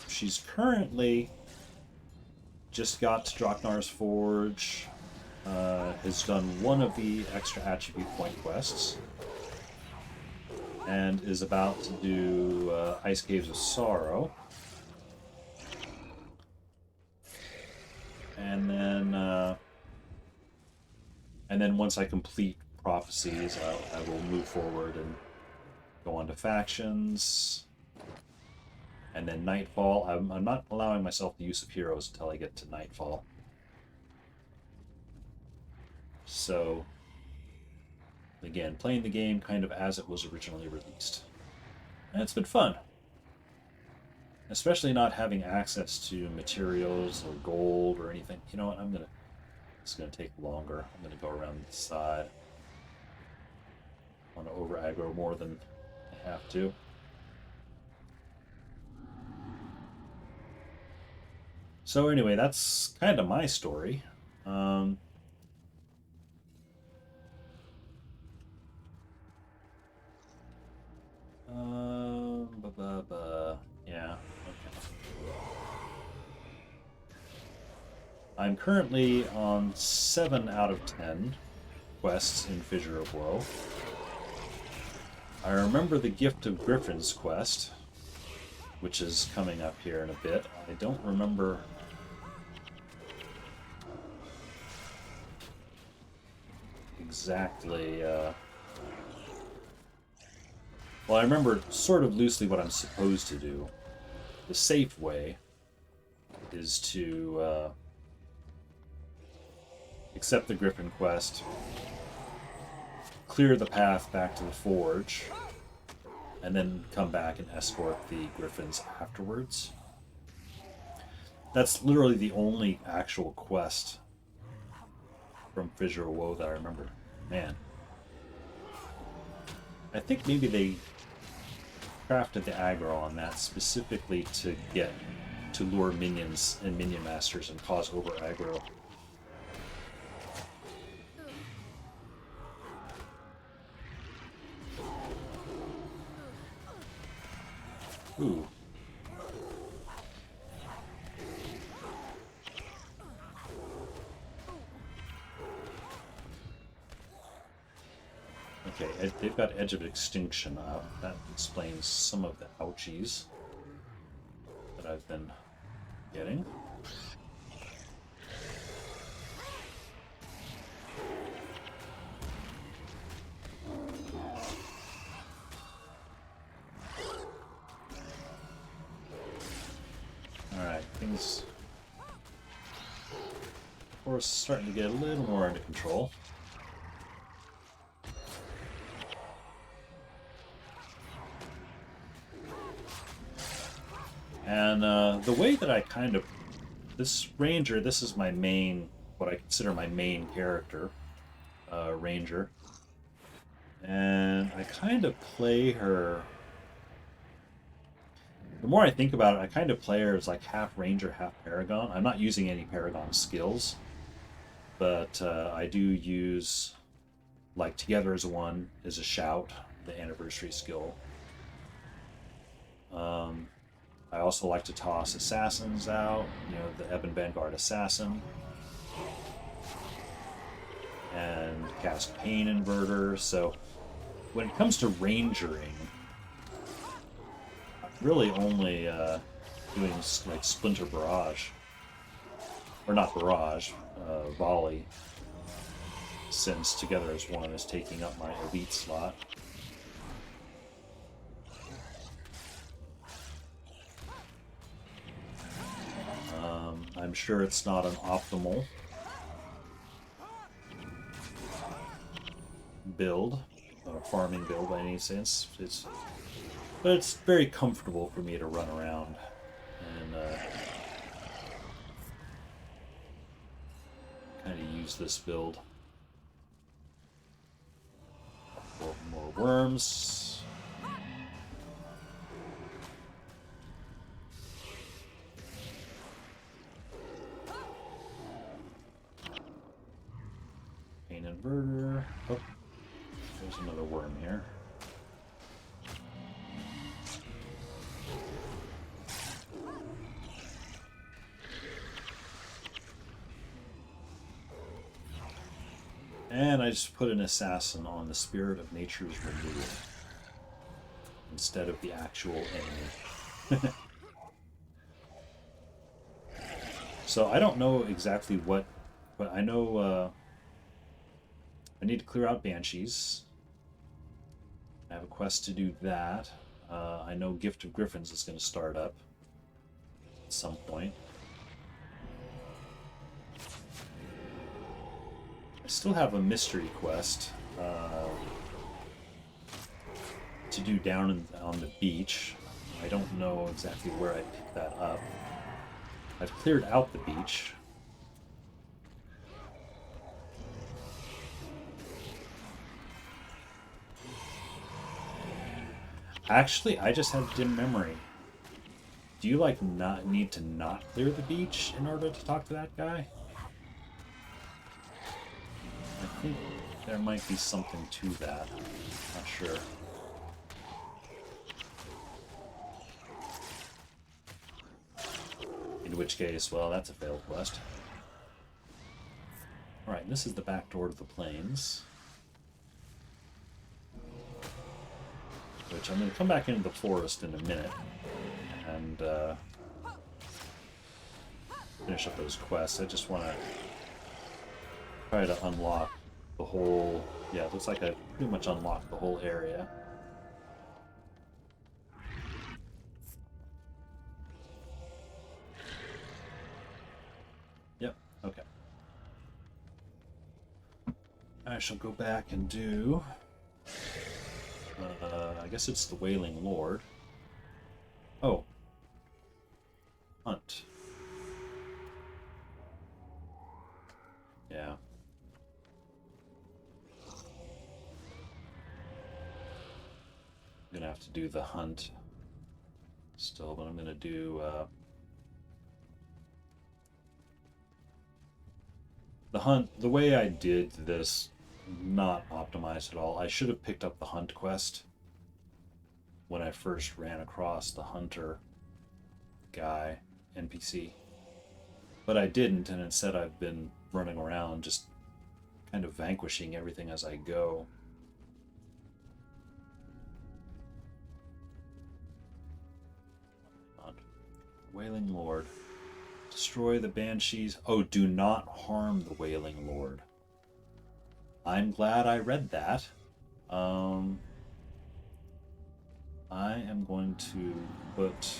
She's currently just got to Draknar's Forge, has done one of the extra attribute point quests, and is about to do Ice Caves of Sorrow. And then once I complete Prophecies, I will move forward and go on to factions, and then Nightfall. I'm not allowing myself the use of heroes until I get to Nightfall. So, again, playing the game kind of as it was originally released. And it's been fun. Especially not having access to materials or gold or anything. You know what, it's gonna take longer. I'm gonna go around the side. I want to over aggro more than I have to. So anyway, that's kind of my story. Yeah, okay. I'm currently on 7 out of 10 quests in Fissure of Woe. I remember the Gift of Griffins quest, which is coming up here in a bit. I don't remember exactly... Well, I remember sort of loosely what I'm supposed to do. The safe way is to accept the Griffin quest, clear the path back to the Forge, and then come back and escort the Griffins afterwards. That's literally the only actual quest from Fissure of Woe that I remember. Man. I think maybe they crafted the aggro on that specifically to lure minions and minion masters and cause over aggro. Ooh. Okay, they've got Edge of Extinction up. That explains some of the ouchies that I've been getting. Alright, things... Of course, starting to get a little more under control. And the way that I kind of... This Ranger, this is my main, what I consider my main character, Ranger. And I kind of play her... The more I think about it, I kind of play her as like half Ranger, half Paragon. I'm not using any Paragon skills, but I do use, like, Together as One is a shout, the anniversary skill. I also like to toss assassins out, you know, the Ebon Vanguard Assassin, and cast Pain Inverter. So when it comes to rangering, I'm really only doing like Splinter Barrage, or not Barrage, volley, since together as one is taking up my elite slot. I'm sure it's not an optimal build, farming build by any sense. But it's very comfortable for me to run around and kind of use this build. More worms. Pain inverter. Oh, there's another worm here. And I just put an assassin on the Spirit of Nature's Renewal instead of the actual enemy. So I don't know exactly what, but I know I need to clear out Banshees. I have a quest to do that. I know Gift of Griffins is going to start up at some point. I still have a mystery quest to do down on the beach. I don't know exactly where I picked that up. I've cleared out the beach. Actually, I just have dim memory. Do you like not need to not clear the beach in order to talk to that guy? I think there might be something to that. Not sure. In which case, well, that's a failed quest. Alright, this is the back door to the plains. Which I'm going to come back into the forest in a minute and finish up those quests. I just want to try to unlock the whole... Yeah, it looks like I pretty much unlocked the whole area. Yep, okay. I shall go back and do... I guess it's the Wailing Lord. Oh. Hunt. Yeah. I'm gonna have to do the hunt still, but I'm gonna do the hunt. The way I did this, not optimized at all. I should have picked up the hunt quest when I first ran across the hunter guy NPC, but I didn't, and instead I've been running around just kind of vanquishing everything as I go. Wailing Lord. Destroy the Banshees. Oh, do not harm the Wailing Lord. I'm glad I read that. I am going to put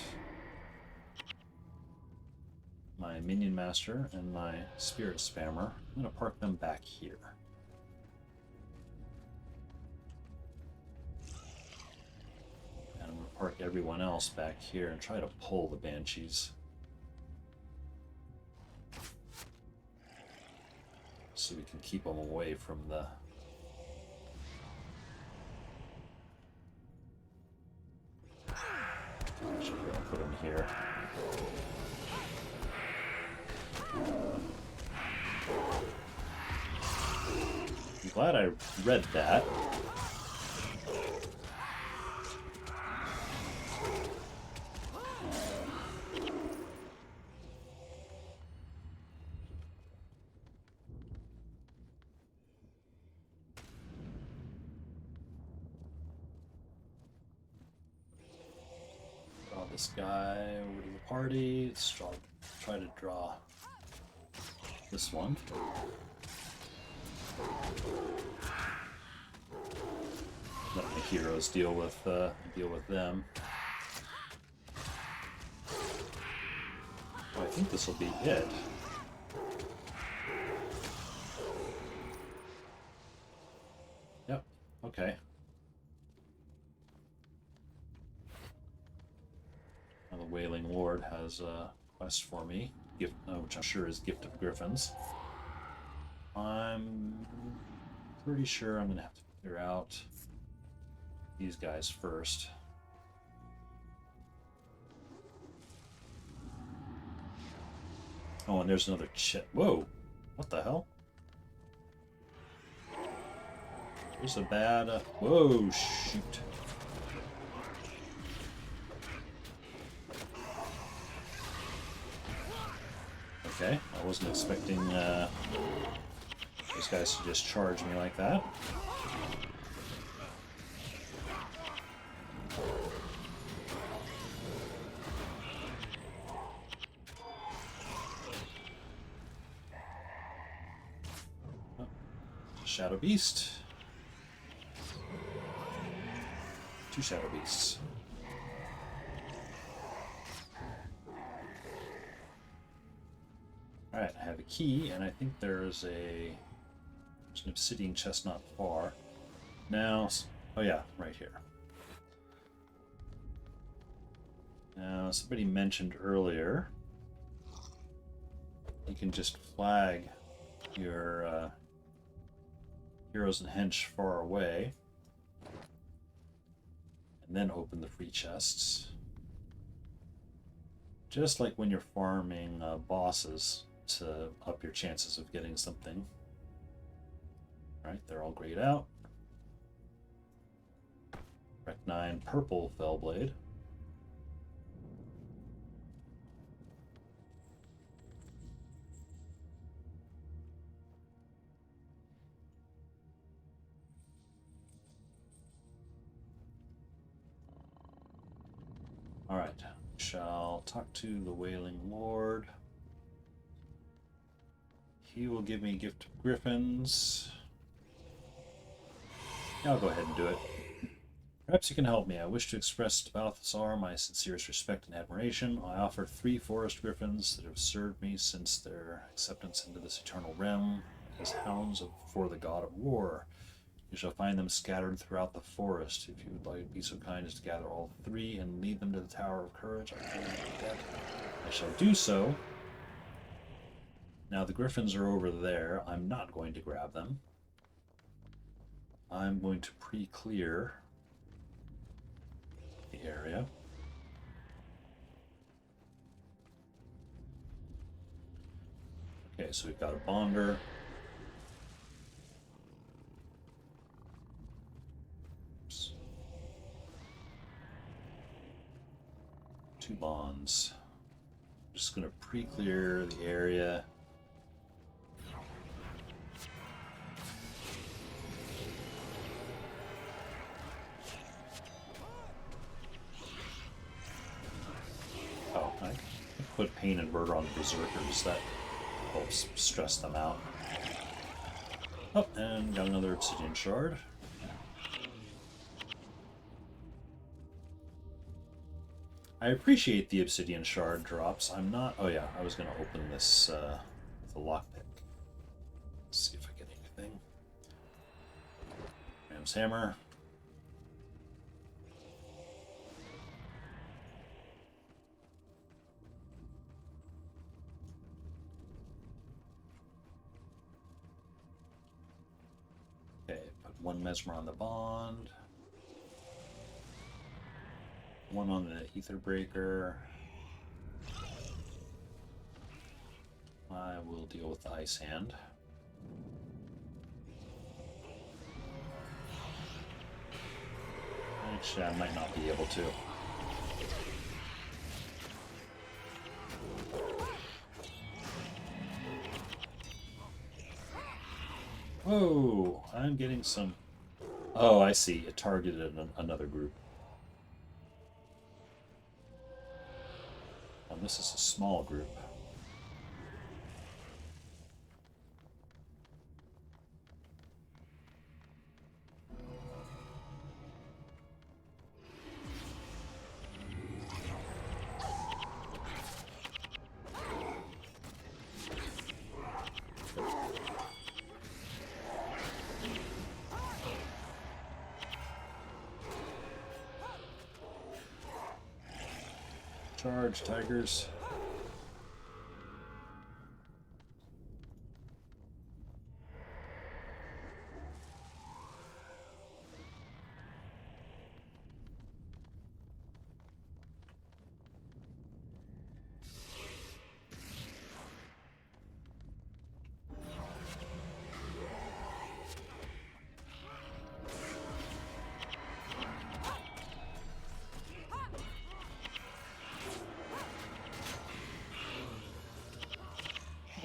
my Minion Master and my Spirit Spammer. I'm going to park them back here. And I'm going to park everyone else back here and try to pull the Banshees. So we can keep them away from the... I should be able to put them here. I'm glad I read that. Draw this guy over to the party. Let's try to draw this one. Let my heroes deal with them. Oh, I think this will be it. Yep. Okay. Now the Wailing Lord has a quest for me, which I'm sure is Gift of Griffins. I'm pretty sure I'm gonna have to figure out these guys first. Oh, and there's another chit. Whoa! What the hell? There's a bad. Whoa! Shoot! Okay, I wasn't expecting these guys to just charge me like that. Shadow Beast. 2 Shadow Beasts. Alright, I have a key, and I think there's an obsidian chest not far. Now, oh yeah, right here. Now, somebody mentioned earlier, you can just flag your heroes and hench far away, and then open the free chests. Just like when you're farming bosses to up your chances of getting something. Alright, they're all grayed out. Rec 9 purple Fellblade. Alright, shall talk to the Wailing Lord. He will give me Gift of Griffins. Yeah, I'll go ahead and do it. Perhaps you can help me. I wish to express to Balthasar my sincerest respect and admiration. I offer 3 forest griffins that have served me since their acceptance into this eternal realm as hounds for the god of war. You shall find them scattered throughout the forest. If you would like to be so kind as to gather all 3 and lead them to the Tower of Courage, I shall do so. Now the griffins are over there. I'm not going to grab them. I'm going to pre-clear the area. Okay, so we've got a bonder. Oops. 2 bonds. I'm just going to pre-clear the area. Oh, I put Pain and Murder on the Berserkers. That helps stress them out. Oh, and got another Obsidian Shard. I appreciate the Obsidian Shard drops. I'm not... Oh yeah, I was going to open this with a lockpick. Let's see if I get anything. Ram's Hammer. Okay, put 1 Mesmer on the bond. 1 on the Ether Breaker. I will deal with the Ice Hand. Actually, I might not be able to. Whoa, I'm getting some... Oh, I see. It targeted another group. This is a small group. Charge, tigers.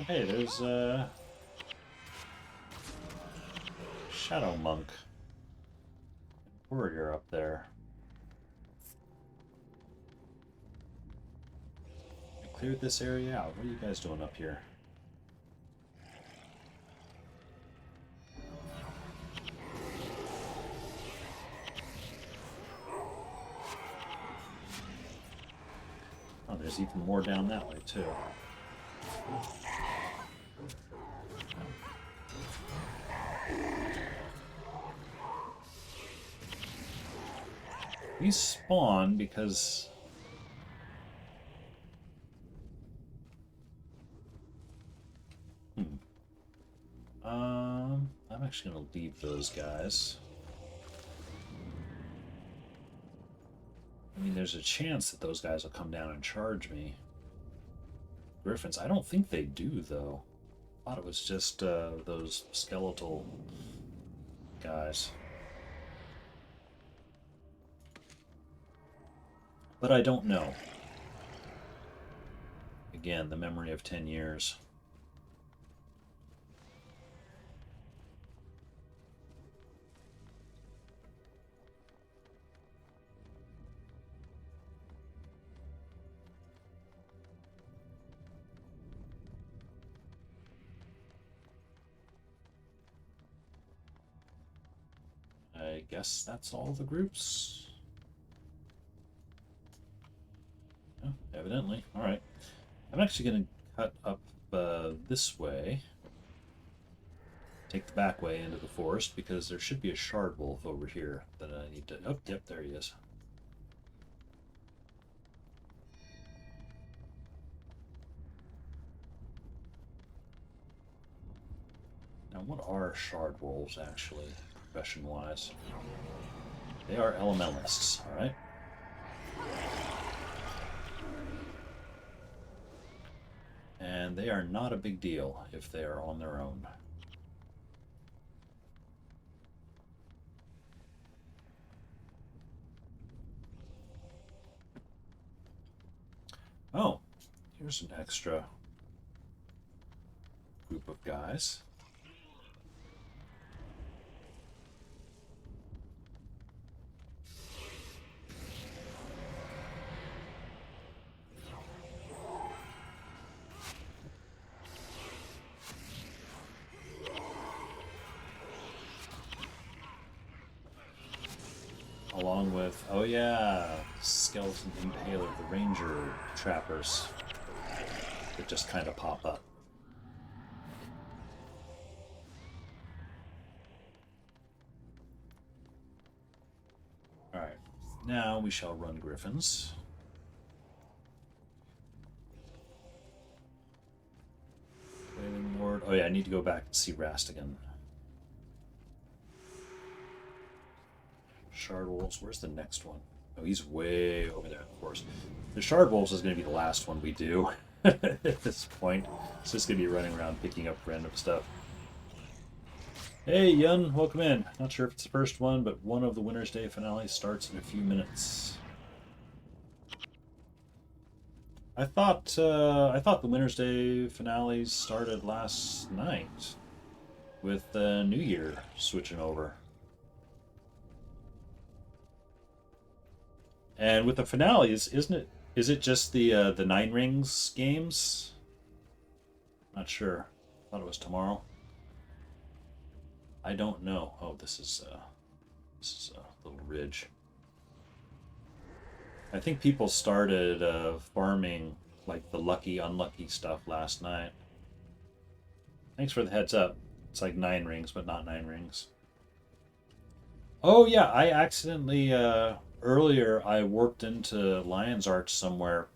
Hey, there's a Shadow Monk. Warrior up there. I cleared this area out. What are you guys doing up here? Oh, there's even more down that way, too. These spawn because... I'm actually going to leave those guys. I mean, there's a chance that those guys will come down and charge me. Griffins, I don't think they do, though. I thought it was just those skeletal guys. But I don't know. Again, the memory of 10 years. I guess that's all the groups. Yeah, evidently. All right. I'm actually going to cut up this way. Take the back way into the forest because there should be a shard wolf over here that I need to... Oh, yep, there he is. Now, what are shard wolves actually, profession-wise? They are elementalists, all right? And they are not a big deal if they are on their own. Oh, here's an extra group of guys. Along with, oh yeah, Skeleton Impaler, the Ranger Trappers that just kind of pop up. Alright, now we shall run Griffins. Wailing Lord. Oh yeah, I need to go back and see Rastigan. Shard Wolves, where's the next one? Oh, he's way over there, of course. The Shard Wolves is going to be the last one we do at this point. It's just going to be running around picking up random stuff. Hey, Yun, welcome in. Not sure if it's the first one, but one of the Winter's Day finales starts in a few minutes. I thought the Winter's Day finales started last night with New Year switching over. And with the finales, isn't it? Is it just the Nine Rings games? Not sure. Thought it was tomorrow. I don't know. Oh, this is a little ridge. I think people started farming like the lucky, unlucky stuff last night. Thanks for the heads up. It's like 9 rings, but not 9 rings. Oh yeah, I accidentally earlier I warped into Lion's Arch somewhere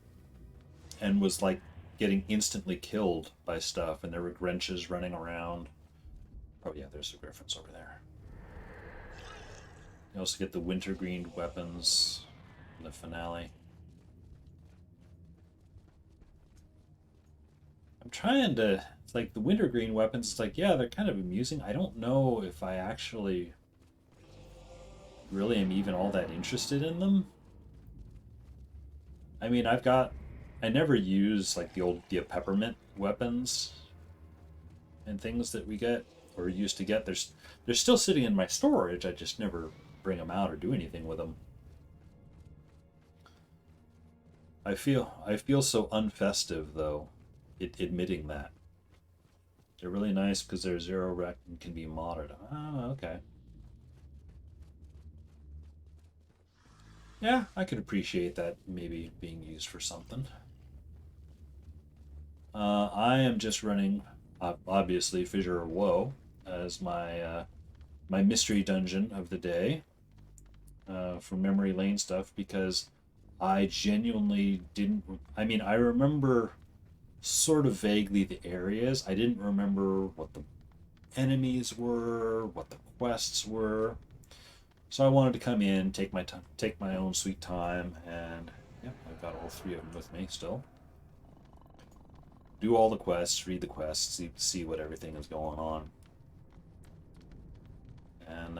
and was like getting instantly killed by stuff, and there were wrenches running around. Oh yeah, there's the griffins over there. You also get the wintergreen weapons in the finale. I'm trying to, it's like the wintergreen weapons, it's like, yeah, they're kind of amusing. I don't know if I actually really am even all that interested in them. I mean, I never use like the peppermint weapons and things that we get or used to get. They're still sitting in my storage. I just never bring them out or do anything with them. I feel so unfestive though, admitting that. They're really nice because they're zero rec and can be modded. Oh, okay. Yeah, I could appreciate that maybe being used for something. I am just running, obviously, Fissure of Woe as my mystery dungeon of the day for memory lane stuff because I genuinely didn't. I mean, I remember sort of vaguely the areas. I didn't remember what the enemies were, what the quests were. So I wanted to come in, take my time, take my own sweet time, and yeah, I've got all three of them with me still. Do all the quests, read the quests, see what everything is going on. And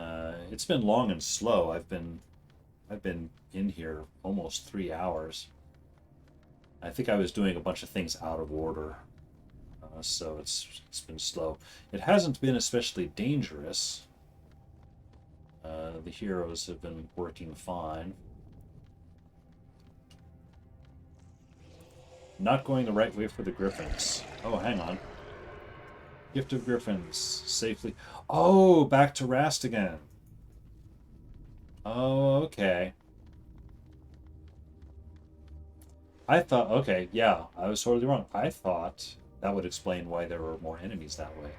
it's been long and slow. I've been in here almost 3 hours. I think I was doing a bunch of things out of order, so it's been slow. It hasn't been especially dangerous. The heroes have been working fine. Not going the right way for the griffins. Oh, hang on. Gift of Griffins. Safely. Oh, back to Rast again. Oh, okay. I thought, okay, yeah, I was totally wrong. I thought that would explain why there were more enemies that way.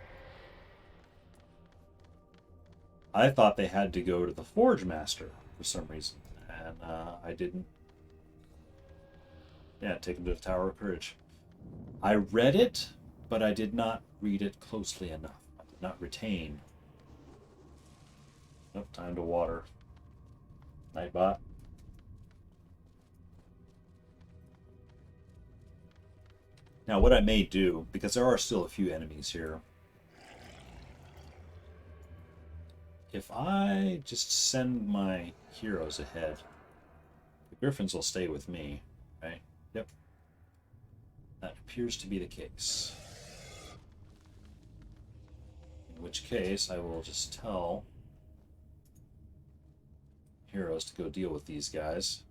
I thought they had to go to the Forge Master for some reason, and I didn't. Yeah, take him to the Tower of Courage. I read it, but I did not read it closely enough. I did not retain. Nope, time to water. Nightbot. Now, what I may do, because there are still a few enemies here, if I just send my heroes ahead, the griffins will stay with me, right? Yep, that appears to be the case. In which case, I will just tell heroes to go deal with these guys.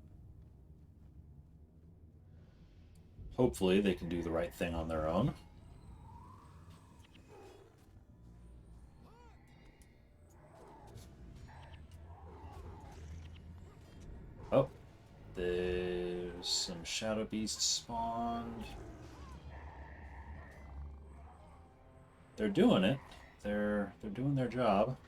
Hopefully, they can do the right thing on their own. Oh, there's some shadow beasts spawned. They're doing it. They're doing their job.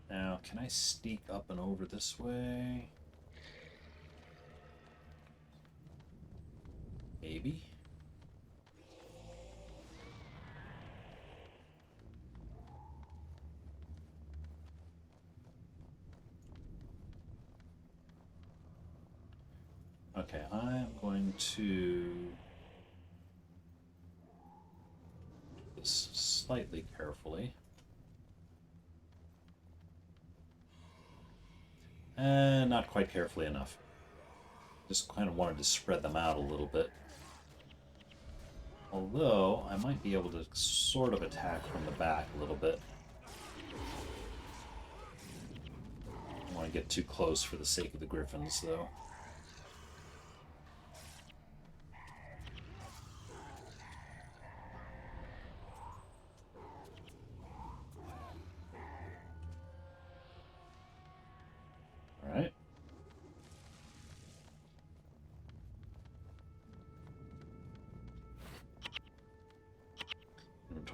Now, can I sneak up and over this way? Maybe. Okay, I'm going to do this slightly carefully. And not quite carefully enough. Just kind of wanted to spread them out a little bit. Although, I might be able to sort of attack from the back a little bit. I don't want to get too close for the sake of the griffins, though. Alright.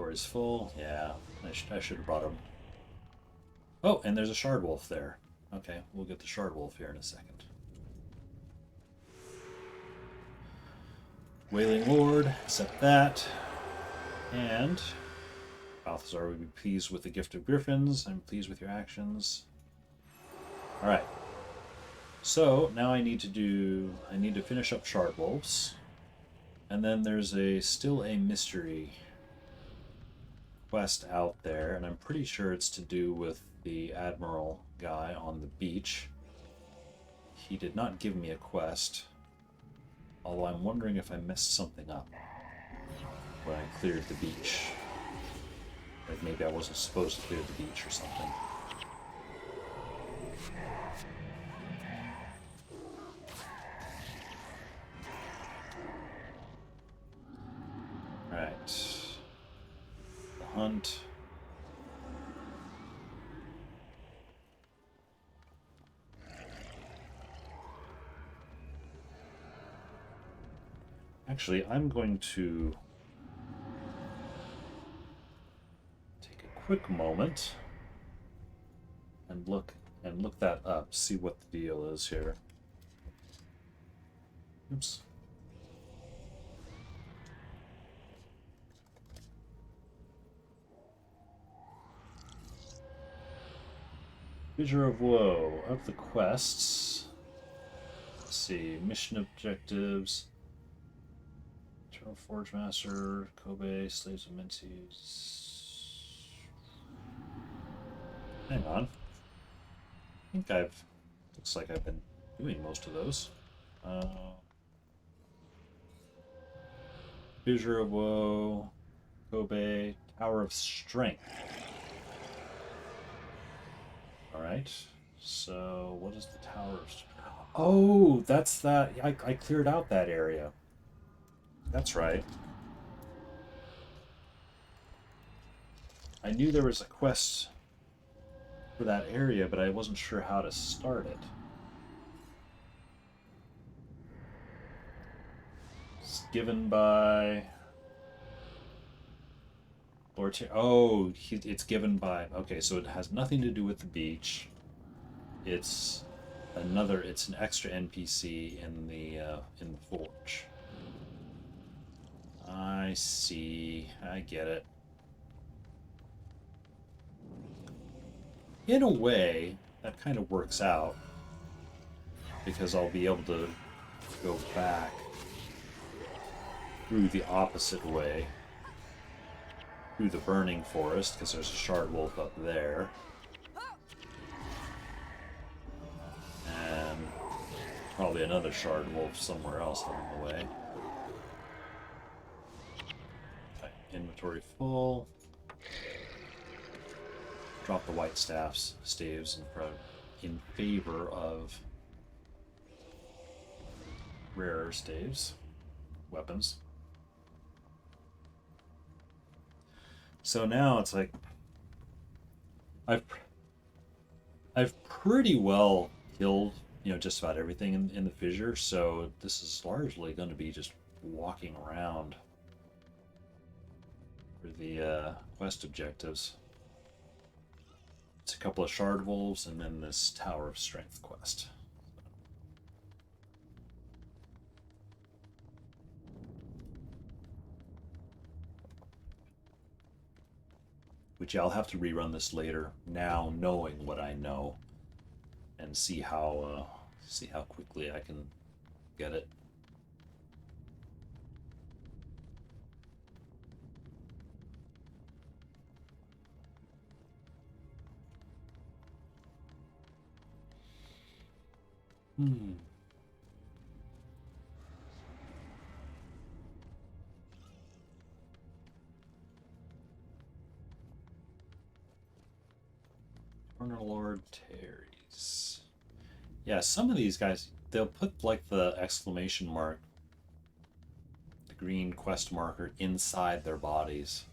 Inventory's full. Yeah, I should have brought him. Oh, and there's a shard wolf there. Okay, we'll get the shard wolf here in a second. Wailing Lord, accept that. And Balthazar would be pleased with the gift of griffins. I'm pleased with your actions. Alright. So now I need to finish up shard wolves. And then there's still a mystery quest out there, and I'm pretty sure it's to do with the Admiral guy on the beach. He did not give me a quest, although I'm wondering if I messed something up when I cleared the beach. Like maybe I wasn't supposed to clear the beach or something. Alright. The hunt. Actually, I'm going to take a quick moment and look that up, see what the deal is here. Oops. Fissure of Woe. Of the quests, let's see, mission objectives. Eternal Forge Master, Kobe, Slaves of Menzies. Hang on. I think looks like I've been doing most of those. Fissure of Woe, Kobe, Tower of Strength. Alright, so what is the Tower of Strength? Oh, that's that. I cleared out that area. That's right. I knew there was a quest for that area, but I wasn't sure how to start it. It's given by Lord Oh, it's given by... Okay, so it has nothing to do with the beach. It's an extra NPC in the forge. I see. I get it. In a way, that kind of works out, because I'll be able to go back through the opposite way, through the burning forest, because there's a shard wolf up there. And probably another shard wolf somewhere else along the way. Inventory full. Drop the white staves in favor of rarer staves, weapons. So now it's like I've pretty well killed, just about everything in the fissure. So this is largely going to be just walking around for the quest objectives. It's a couple of shard wolves and then this Tower of Strength quest. Which I'll have to rerun this later, now knowing what I know, and see how quickly I can get it. Corner Lord Terry's. Yeah, some of these guys, they'll put like the exclamation mark, the green quest marker, inside their bodies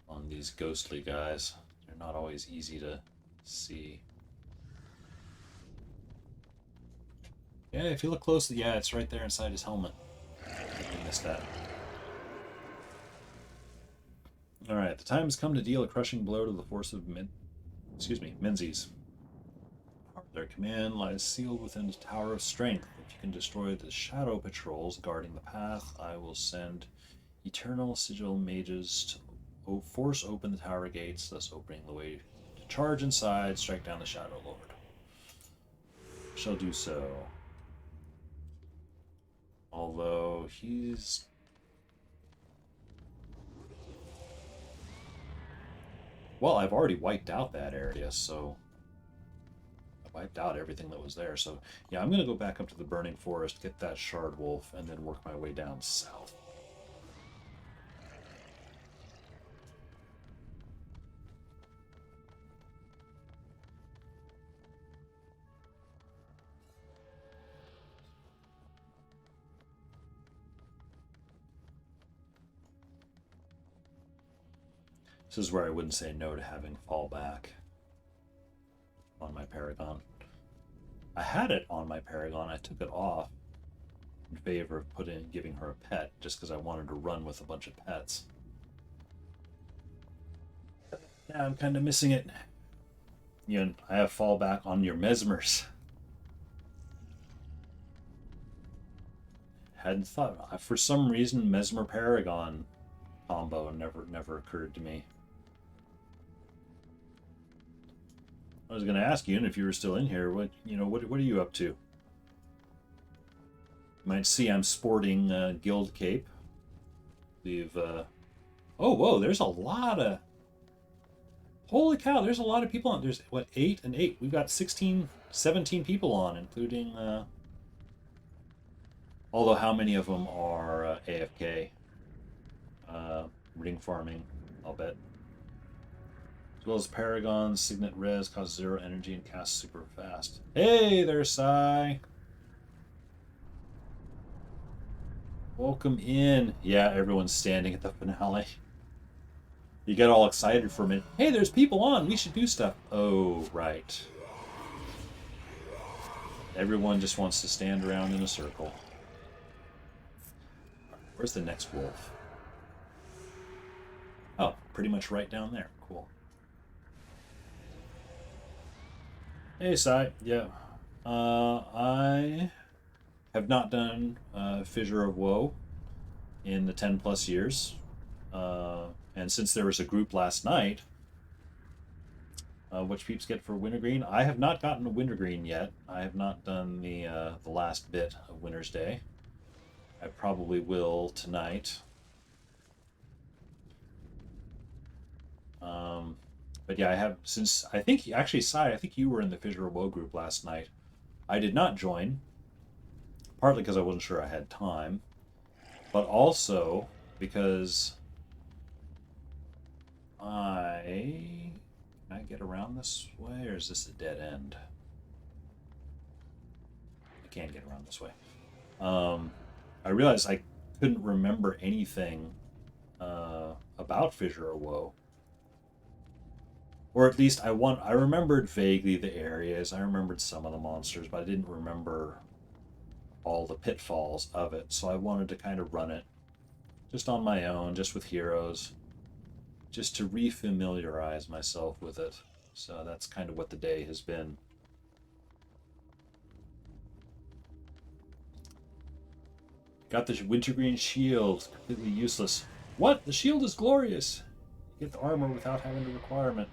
on these ghostly guys. They're not always easy to see. Yeah, if you look closely, yeah, it's right there inside his helmet. I missed that. Alright, the time has come to deal a crushing blow to the force of Menzies. Their command lies sealed within the Tower of Strength. If you can destroy the shadow patrols guarding the path, I will send eternal sigil mages to force open the tower gates, thus opening the way to charge inside, strike down the Shadow Lord. Shall do so. Although he's... Well, I've already wiped out that area, so... I wiped out everything that was there, so... Yeah, I'm going to go back up to the Burning Forest, get that Shard Wolf, and then work my way down south. This is where I wouldn't say no to having fallback on my Paragon. I had it on my Paragon. I took it off in favor of giving her a pet, just because I wanted to run with a bunch of pets. Now I'm kind of missing it. You know, I have fallback on your Mesmers. Hadn't thought. For some reason, Mesmer Paragon combo never occurred to me. I was going to ask you, and if you were still in here, what are you up to? You might see I'm sporting Guild Cape. We've oh, whoa, there's a lot of... Holy cow, there's a lot of people on. There's, what, 8 and 8? We've got 16, 17 people on, including... Although how many of them are AFK? Ring farming, I'll bet. As well as Paragon's Signet Res costs 0 energy and casts super fast. Hey there, Sai! Welcome in. Yeah, everyone's standing at the finale. You get all excited for a minute. Hey, there's people on. We should do stuff. Oh, right. Everyone just wants to stand around in a circle. Where's the next wolf? Oh, pretty much right down there. Cool. Hey, Sai. Yeah. I have not done Fissure of Woe in the 10 plus years. And since there was a group last night, which peeps get for Wintergreen, I have not gotten a Wintergreen yet. I have not done the last bit of Winter's Day. I probably will tonight. But yeah, I have, since, I think, actually, Sai, I think you were in the Fissure of Woe group last night. I did not join, partly because I wasn't sure I had time, but also because can I get around this way, or is this a dead end? I can't get around this way. I realized I couldn't remember anything about Fissure of Woe. Or at least I remembered vaguely the areas. I remembered some of the monsters, but I didn't remember all the pitfalls of it. So I wanted to kind of run it just on my own, just with heroes, just to refamiliarize myself with it. So that's kind of what the day has been. Got the wintergreen shield, completely useless. What? The shield is glorious. You get the armor without having a requirement.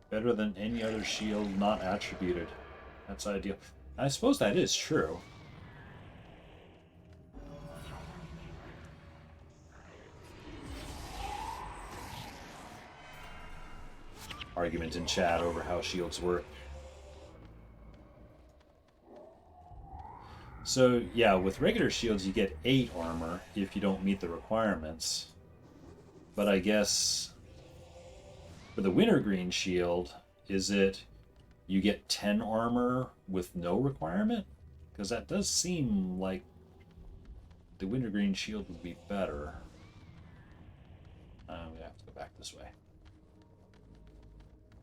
Better than any other shield not attributed. That's ideal. I suppose that is true. Argument in chat over how shields work. So yeah, with regular shields you get 8 armor if you don't meet the requirements. But I guess for the wintergreen shield, is it you get 10 armor with no requirement? Because that does seem like the wintergreen shield would be better. We have to go back this way.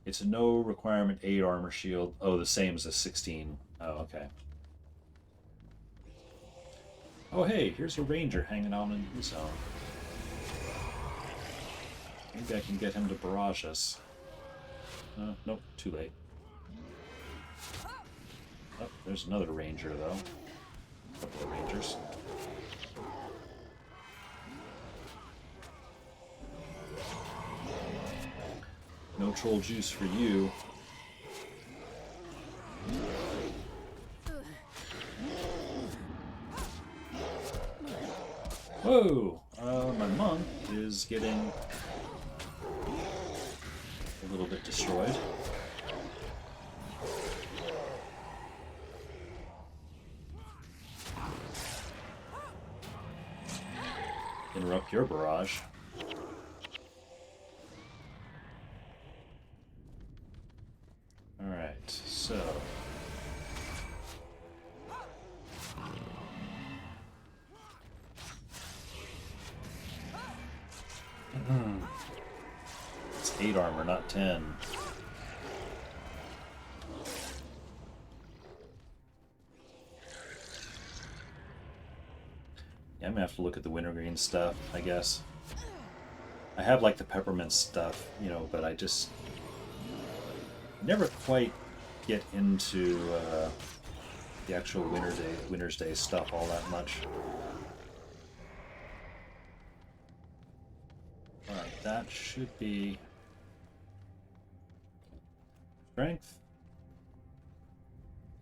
It's a no requirement 8 armor shield. Oh, the same as a 16. Oh, okay. Oh, hey, here's a ranger hanging out in his zone. Maybe I can get him to barrage us. Nope, too late. Oh, there's another ranger, though. A couple of rangers. No troll juice for you. Whoa! My monk is getting a little bit destroyed. Interrupt your barrage. Alright, so... It's 8 armor, not 10. Yeah, I'm gonna have to look at the wintergreen stuff, I guess. I have like the peppermint stuff, you know, but I just never quite get into the actual Winter's Day stuff all that much. Alright, that should be strength.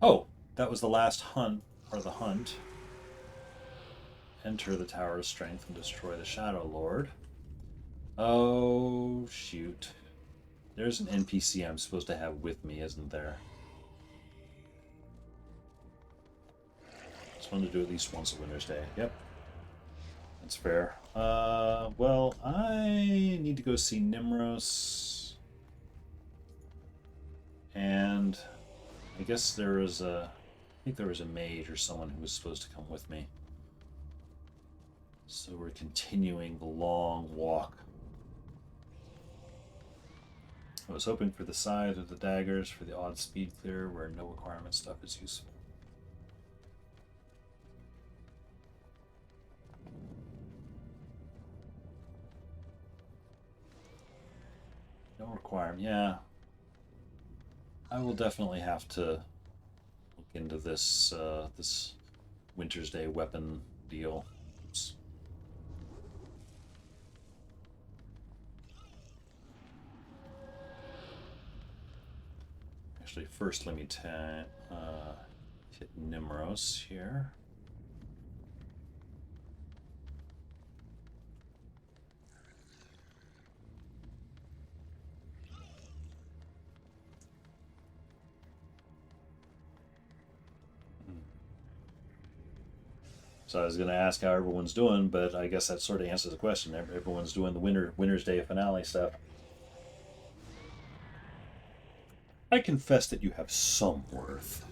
Oh, that was the last hunt, or the hunt. Enter the Tower of Strength and destroy the Shadow Lord. Oh, shoot. There's an NPC I'm supposed to have with me, isn't there? Just wanted to do at least once a Winter's Day. Yep. That's fair. Well, I need to go see Nimros. And I guess there was a... I think there was a mage or someone who was supposed to come with me. So we're continuing the long walk. I was hoping for the scythe or the daggers for the odd speed clear where no requirement stuff is useful. No requirement, yeah. I will definitely have to look into this this Winter's Day weapon deal. Oops. Actually, first let me hit Nimros here. So I was going to ask how everyone's doing, but I guess that sort of answers the question. Everyone's doing the Winter's Day finale stuff. I confess that you have some worth.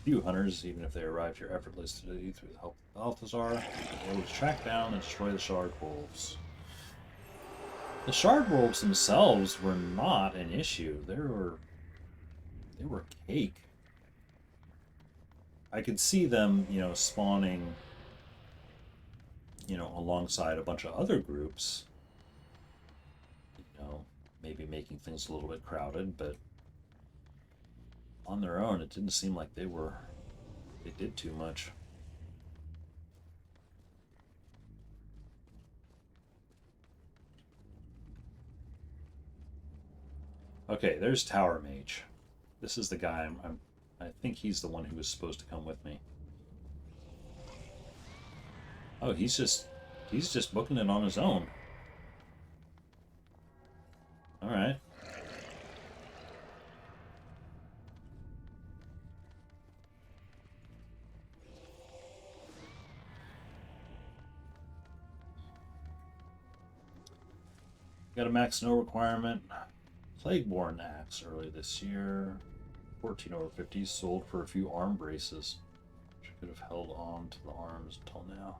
Few hunters, even if they arrived here effortlessly through the help of Balthazar, were able to track down and destroy the Shard Wolves. The Shard Wolves themselves were not an issue. They were cake. I could see them, you know, spawning, you know, alongside a bunch of other groups. You know, maybe making things a little bit crowded, but on their own, it didn't seem like they did too much. Okay, there's Tower Mage. This is the guy I think he's the one who was supposed to come with me. Oh, he's just booking it on his own. All right. Got a max no requirement. Plagueborn axe early this year. 14 over 50 sold for a few arm braces. Which could have held on to the arms until now.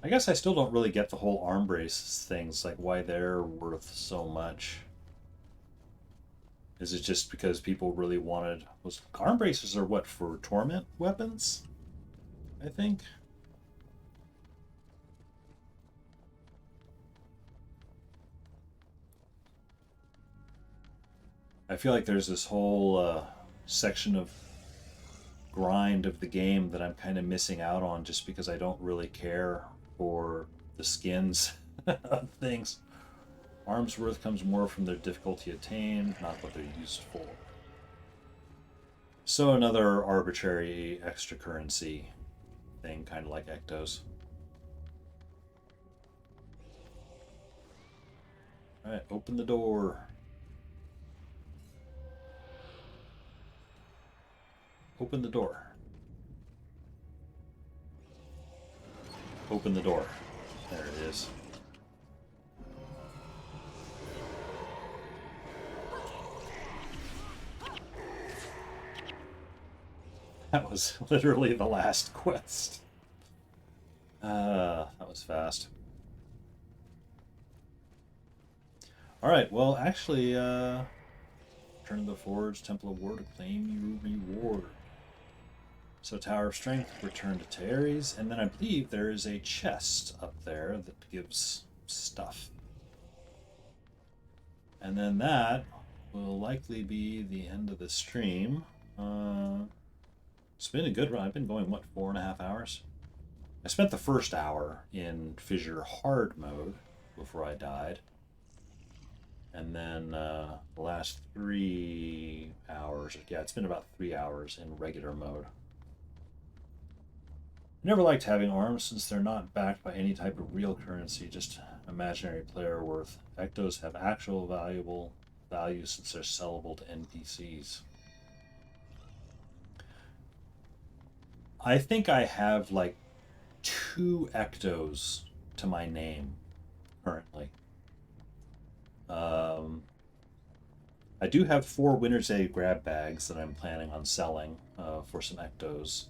I guess I still don't really get the whole arm brace things, like why they're worth so much. Is it just because people really wanted... Arm braces are what, for torment weapons? I think. I feel like there's this whole section of grind of the game that I'm kind of missing out on just because I don't really care for the skins of things. Arms worth comes more from their difficulty attained, not what they're used for. So another arbitrary extra currency thing, kind of like Ectos. Alright, open the door. Open the door. Open the door. There it is. That was literally the last quest. That was fast. Alright, well, actually, Return to the Forge, Temple of War to claim your reward. So Tower of Strength, return to Taeris, and then I believe there is a chest up there that gives stuff. And then that will likely be the end of the stream. It's been a good run. I've been going, what, 4.5 hours? I spent the first hour in Fissure hard mode before I died. And then the last 3 hours, yeah, it's been about 3 hours in regular mode. I never liked having arms since they're not backed by any type of real currency, just imaginary player worth. Ectos have actual value since they're sellable to NPCs. I think I have like 2 Ectos to my name currently. I do have 4 Winter's Day grab bags that I'm planning on selling for some Ectos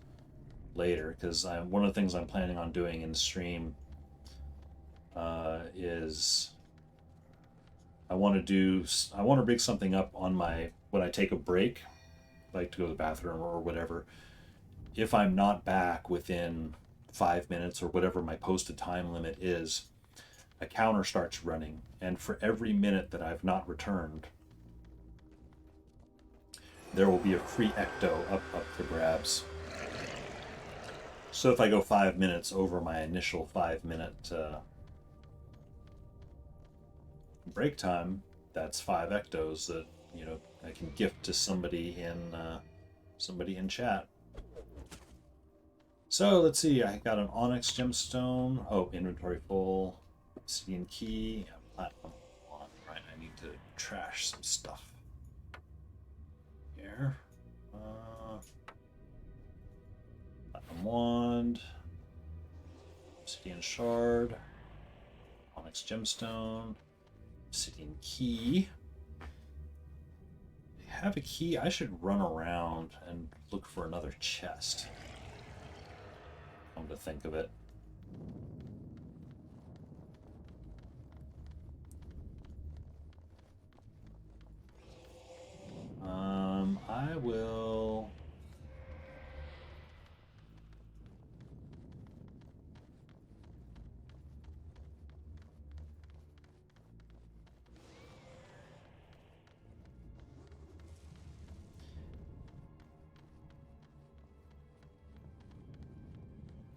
later, because one of the things I'm planning on doing in stream is I want to rig something up on when I take a break, like to go to the bathroom or whatever. If I'm not back within 5 minutes or whatever my posted time limit is, a counter starts running, and for every minute that I've not returned, there will be a free Ecto up for grabs. So if I go 5 minutes over my initial 5-minute break time, that's 5 Ectos that I can gift to somebody in chat. So let's see. I got an Onyx gemstone. Oh, inventory full. Obsidian key. Yeah, platinum one. Right. I need to trash some stuff here. Platinum wand. Obsidian shard. Onyx gemstone. Obsidian key. I have a key. I should run around and look for another chest. Come to think of it. I will.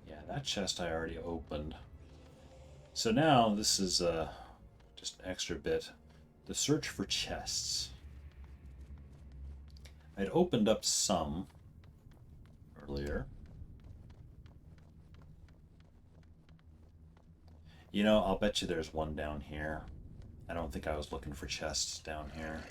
Yeah, that chest I already opened. So now this is just an extra bit. The search for chests. I'd opened up some earlier. I'll bet you there's one down here. I don't think I was looking for chests down here.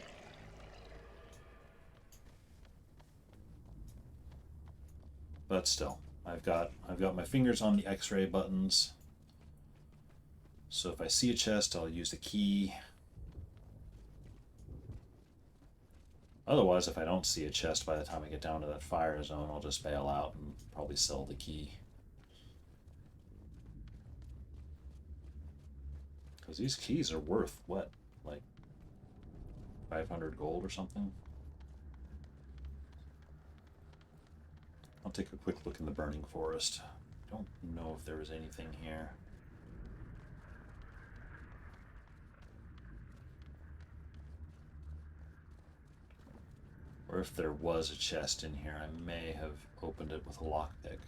But still, I've got my fingers on the X-ray buttons. So if I see a chest, I'll use the key. Otherwise, if I don't see a chest by the time I get down to that fire zone, I'll just bail out and probably sell the key. Because these keys are worth, what, like 500 gold or something? I'll take a quick look in the burning forest. Don't know if there was anything here. Or if there was a chest in here, I may have opened it with a lockpick.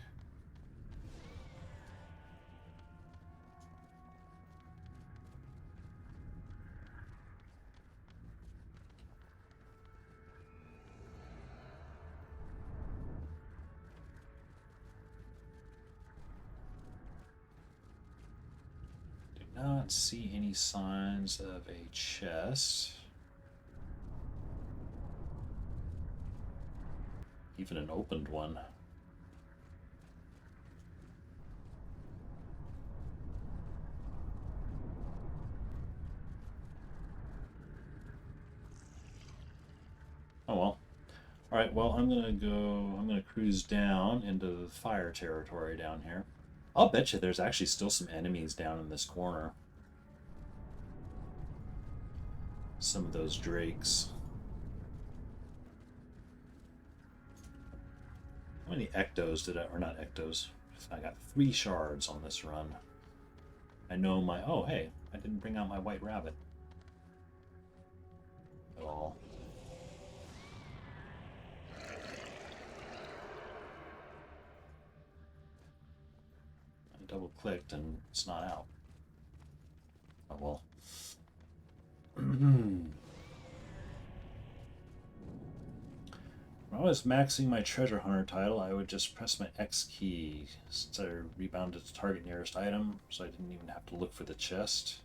Do not see any signs of a chest. Even an opened one. Oh well. Alright, well, I'm gonna cruise down into the fire territory down here. I'll bet you there's actually still some enemies down in this corner. Some of those drakes. How many ectos did I, or not ectos, I got 3 shards on this run. I know my, oh hey, I didn't bring out my white rabbit at all. I double clicked and it's not out. Oh well. When I was maxing my treasure hunter title, I would just press my X key since I rebounded to target nearest item, so I didn't even have to look for the chest.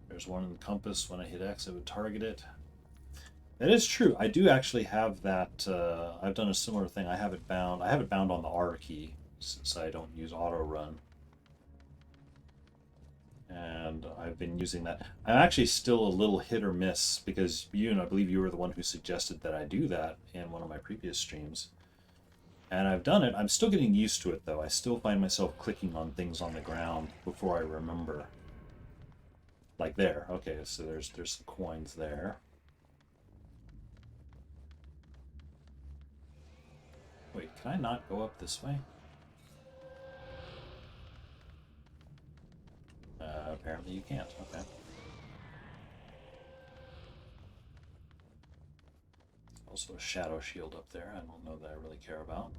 There's one in the compass. When I hit X, I would target it. That is true. I do actually have that. I've done a similar thing. I have it bound. I have it bound on the R key since I don't use auto run. And I've been using that. I'm actually still a little hit or miss because you and I believe you were the one who suggested that I do that in one of my previous streams. And I've done it. I'm still getting used to it though. I still find myself clicking on things on the ground before I remember. Like there. Okay, so there's some coins there. Wait, can I not go up this way? Apparently you can't. Okay. Also a shadow shield up there. I don't know that I really care about.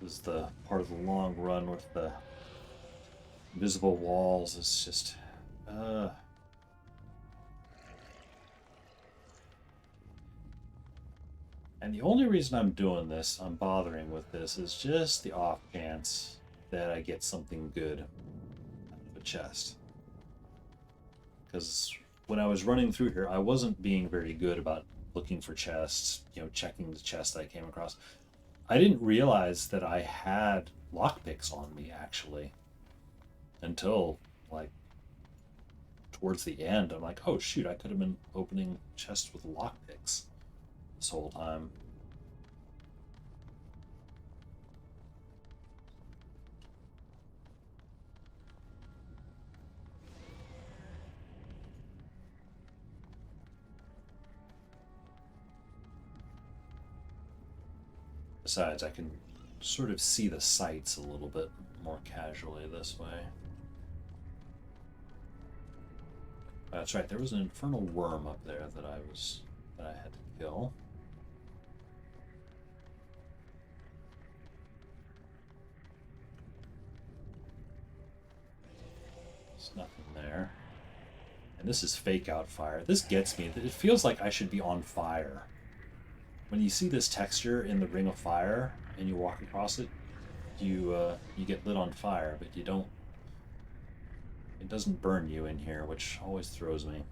This is the part of the long run with the invisible walls. It's just and the only reason I'm doing this, I'm bothering with this, is just the off chance that I get something good out of a chest. Because when I was running through here, I wasn't being very good about looking for chests, you know, checking the chest I came across. I didn't realize that I had lockpicks on me, actually, until, like, towards the end. I'm like, oh shoot, I could have been opening chests with lockpicks this whole time. Besides, I can sort of see the sights a little bit more casually this way. That's right, there was an infernal worm up there that I had to kill. There's nothing there. And this is fake out fire. This gets me. It feels like I should be on fire. When you see this texture in the ring of fire and you walk across it, you get lit on fire, but you don't. It doesn't burn you in here, which always throws me.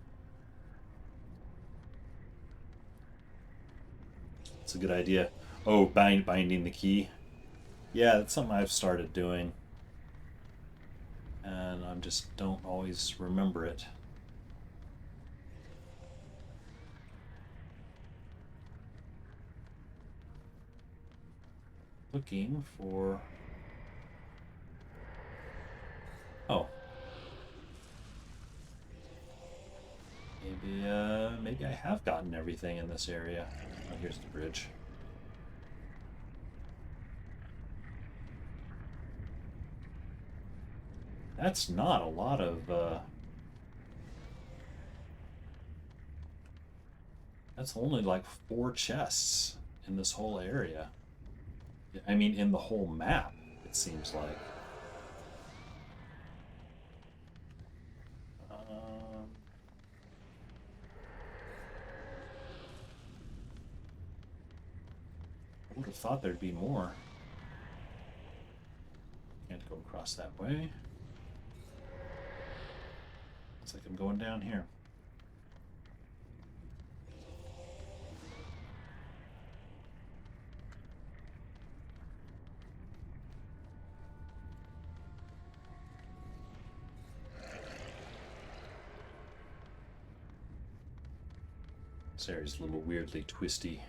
It's a good idea. Oh, binding the key. Yeah, that's something I've started doing, and I just don't always remember it. looking for... Oh. Maybe I have gotten everything in this area. Oh, here's the bridge. That's not a lot of, that's only like 4 chests in this whole area. I mean, in the whole map, it seems like. I would have thought there'd be more. Can't go across that way. Looks like I'm going down here. This area's a little weirdly twisty.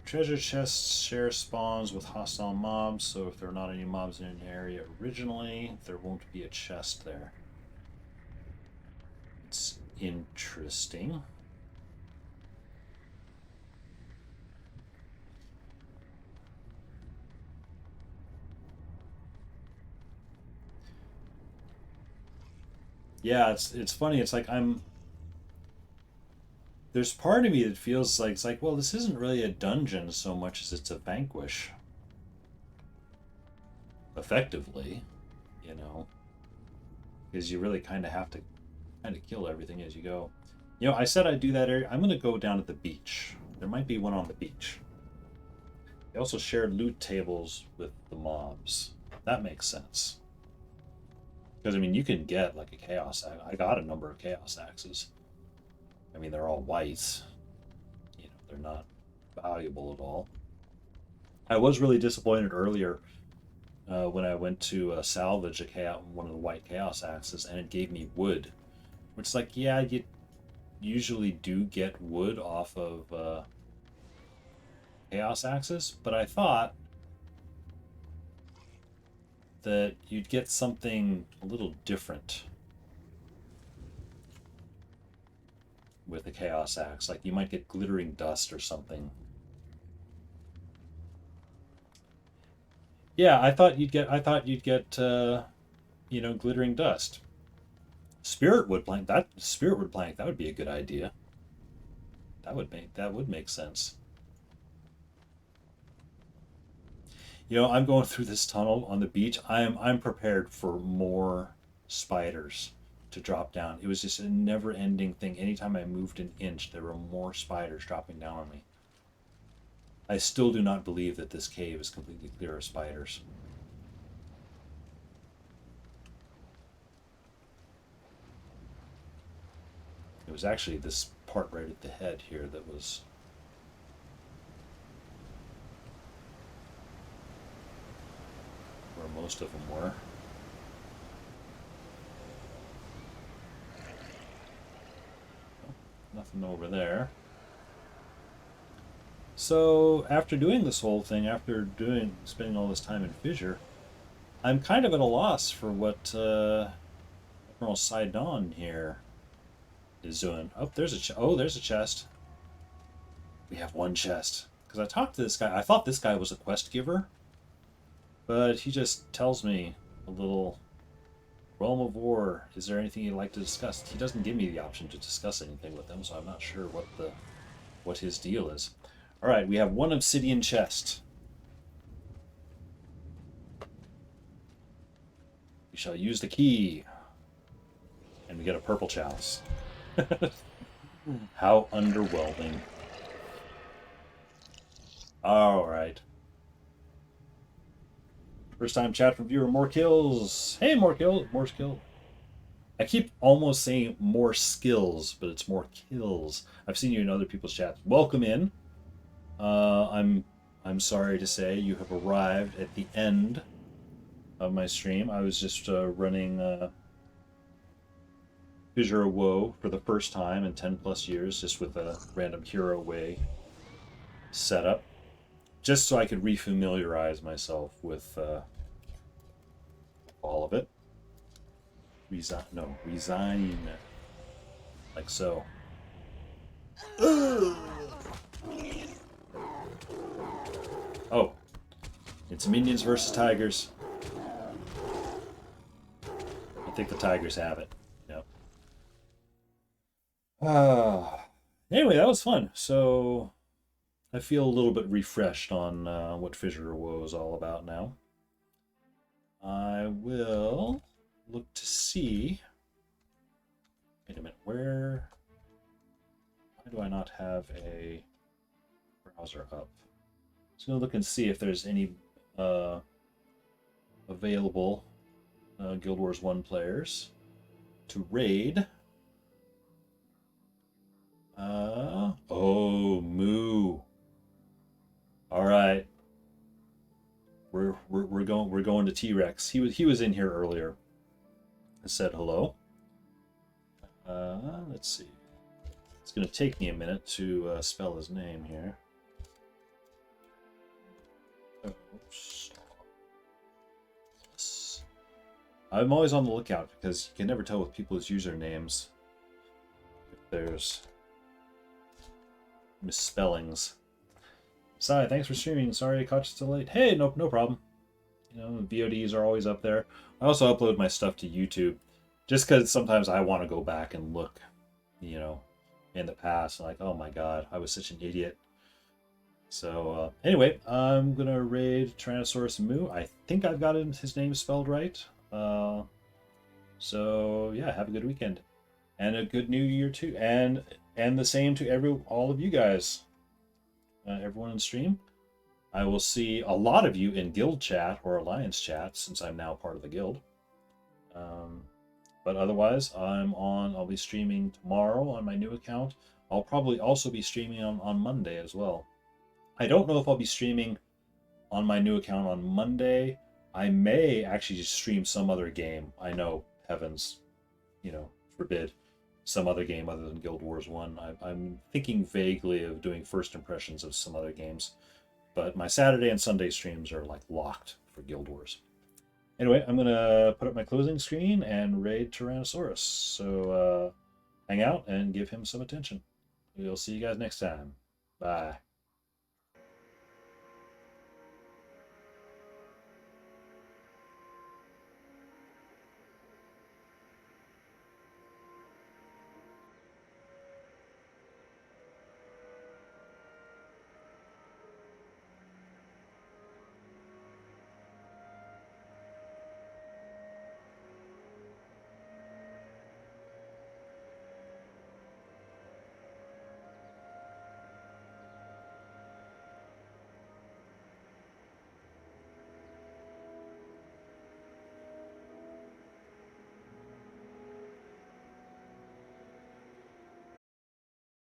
Treasure chests share spawns with hostile mobs, so if there are not any mobs in an area originally, there won't be a chest there. It's interesting. Yeah, it's funny. It's like there's part of me that feels like it's like, well, this isn't really a dungeon so much as it's a vanquish. Effectively, you know, because you really kind of have to kill everything as you go. You know, I said I'd do that area. I'm going to go down to the beach. There might be one on the beach. They also shared loot tables with the mobs. That makes sense. Because, I mean, you can get like a chaos axe. I got a number of chaos axes. I mean, they're all white. You know, they're not valuable at all. I was really disappointed earlier when I went to salvage one of the white chaos axes, and it gave me wood. Which is like, yeah, you usually do get wood off of chaos axes, but I thought that you'd get something a little different with a chaos axe. Like you might get glittering dust or something. Yeah, I thought you'd get you know, glittering dust. Spirit wood plank, that would be a good idea. That would make sense. You know, I'm going through this tunnel on the beach. I'm prepared for more spiders to drop down. It was just a never-ending thing. Anytime I moved an inch, there were more spiders dropping down on me. I still do not believe that this cave is completely clear of spiders. It was actually this part right at the head here that was where most of them were. Oh, nothing over there. So after doing this whole thing, spending all this time in Fissure, I'm kind of at a loss for what Admiral Sidon here is doing. Oh, there's a chest. We have one chest. Because I talked to this guy. I thought this guy was a quest giver. But he just tells me a little realm of war. Is there anything you'd like to discuss? He doesn't give me the option to discuss anything with him, so I'm not sure what his deal is. Alright, we have one obsidian chest. We shall use the key. And we get a purple chalice. How underwhelming. Alright. First time chat from viewer, more kills. Hey, more kills. More skill. I keep almost saying more skills, but it's more kills. I've seen you in other people's chats. Welcome in. I'm sorry to say you have arrived at the end of my stream. I was just running Fissure of Woe for the first time in 10 plus years, just with a random hero way setup, just so I could refamiliarize myself with all of it. Resign, no, resign, like so. Oh, it's minions versus tigers. I think the tigers have it. Yep. Anyway, that was fun. So I feel a little bit refreshed on what Fissure of Woe is all about now. I will look to see. Wait a minute, why do I not have a browser up? So I'm gonna look and see if there's any available Guild Wars 1 players to raid. Oh, Moo. All right. We're going to T-Rex. He was in here earlier. I said hello. Let's see. It's gonna take me a minute to spell his name here. Oops. I'm always on the lookout because you can never tell with people's usernames if there's misspellings. Sai, thanks for streaming. Sorry I caught you so late. Hey, no problem. You know, VODs are always up there. I also upload my stuff to YouTube just because sometimes I want to go back and look, you know, in the past. Like, oh my god, I was such an idiot. So, anyway, I'm going to raid Tyrannosaurus Moo. I think I've got his name spelled right. So, yeah, have a good weekend. And a good new year, too. And the same to all of you guys. Everyone in stream. I will see a lot of you in guild chat or alliance chat since I'm now part of the guild. But otherwise, I'll be streaming tomorrow on my new account. I'll probably also be streaming on Monday as well. I don't know if I'll be streaming on my new account on Monday. I may actually just stream some other game. I know, heavens, you know, forbid, some other game other than Guild Wars 1. I'm thinking vaguely of doing first impressions of some other games. But my Saturday and Sunday streams are like locked for Guild Wars. Anyway, I'm going to put up my closing screen and raid Tyrannosaurus. So hang out and give him some attention. We'll see you guys next time. Bye.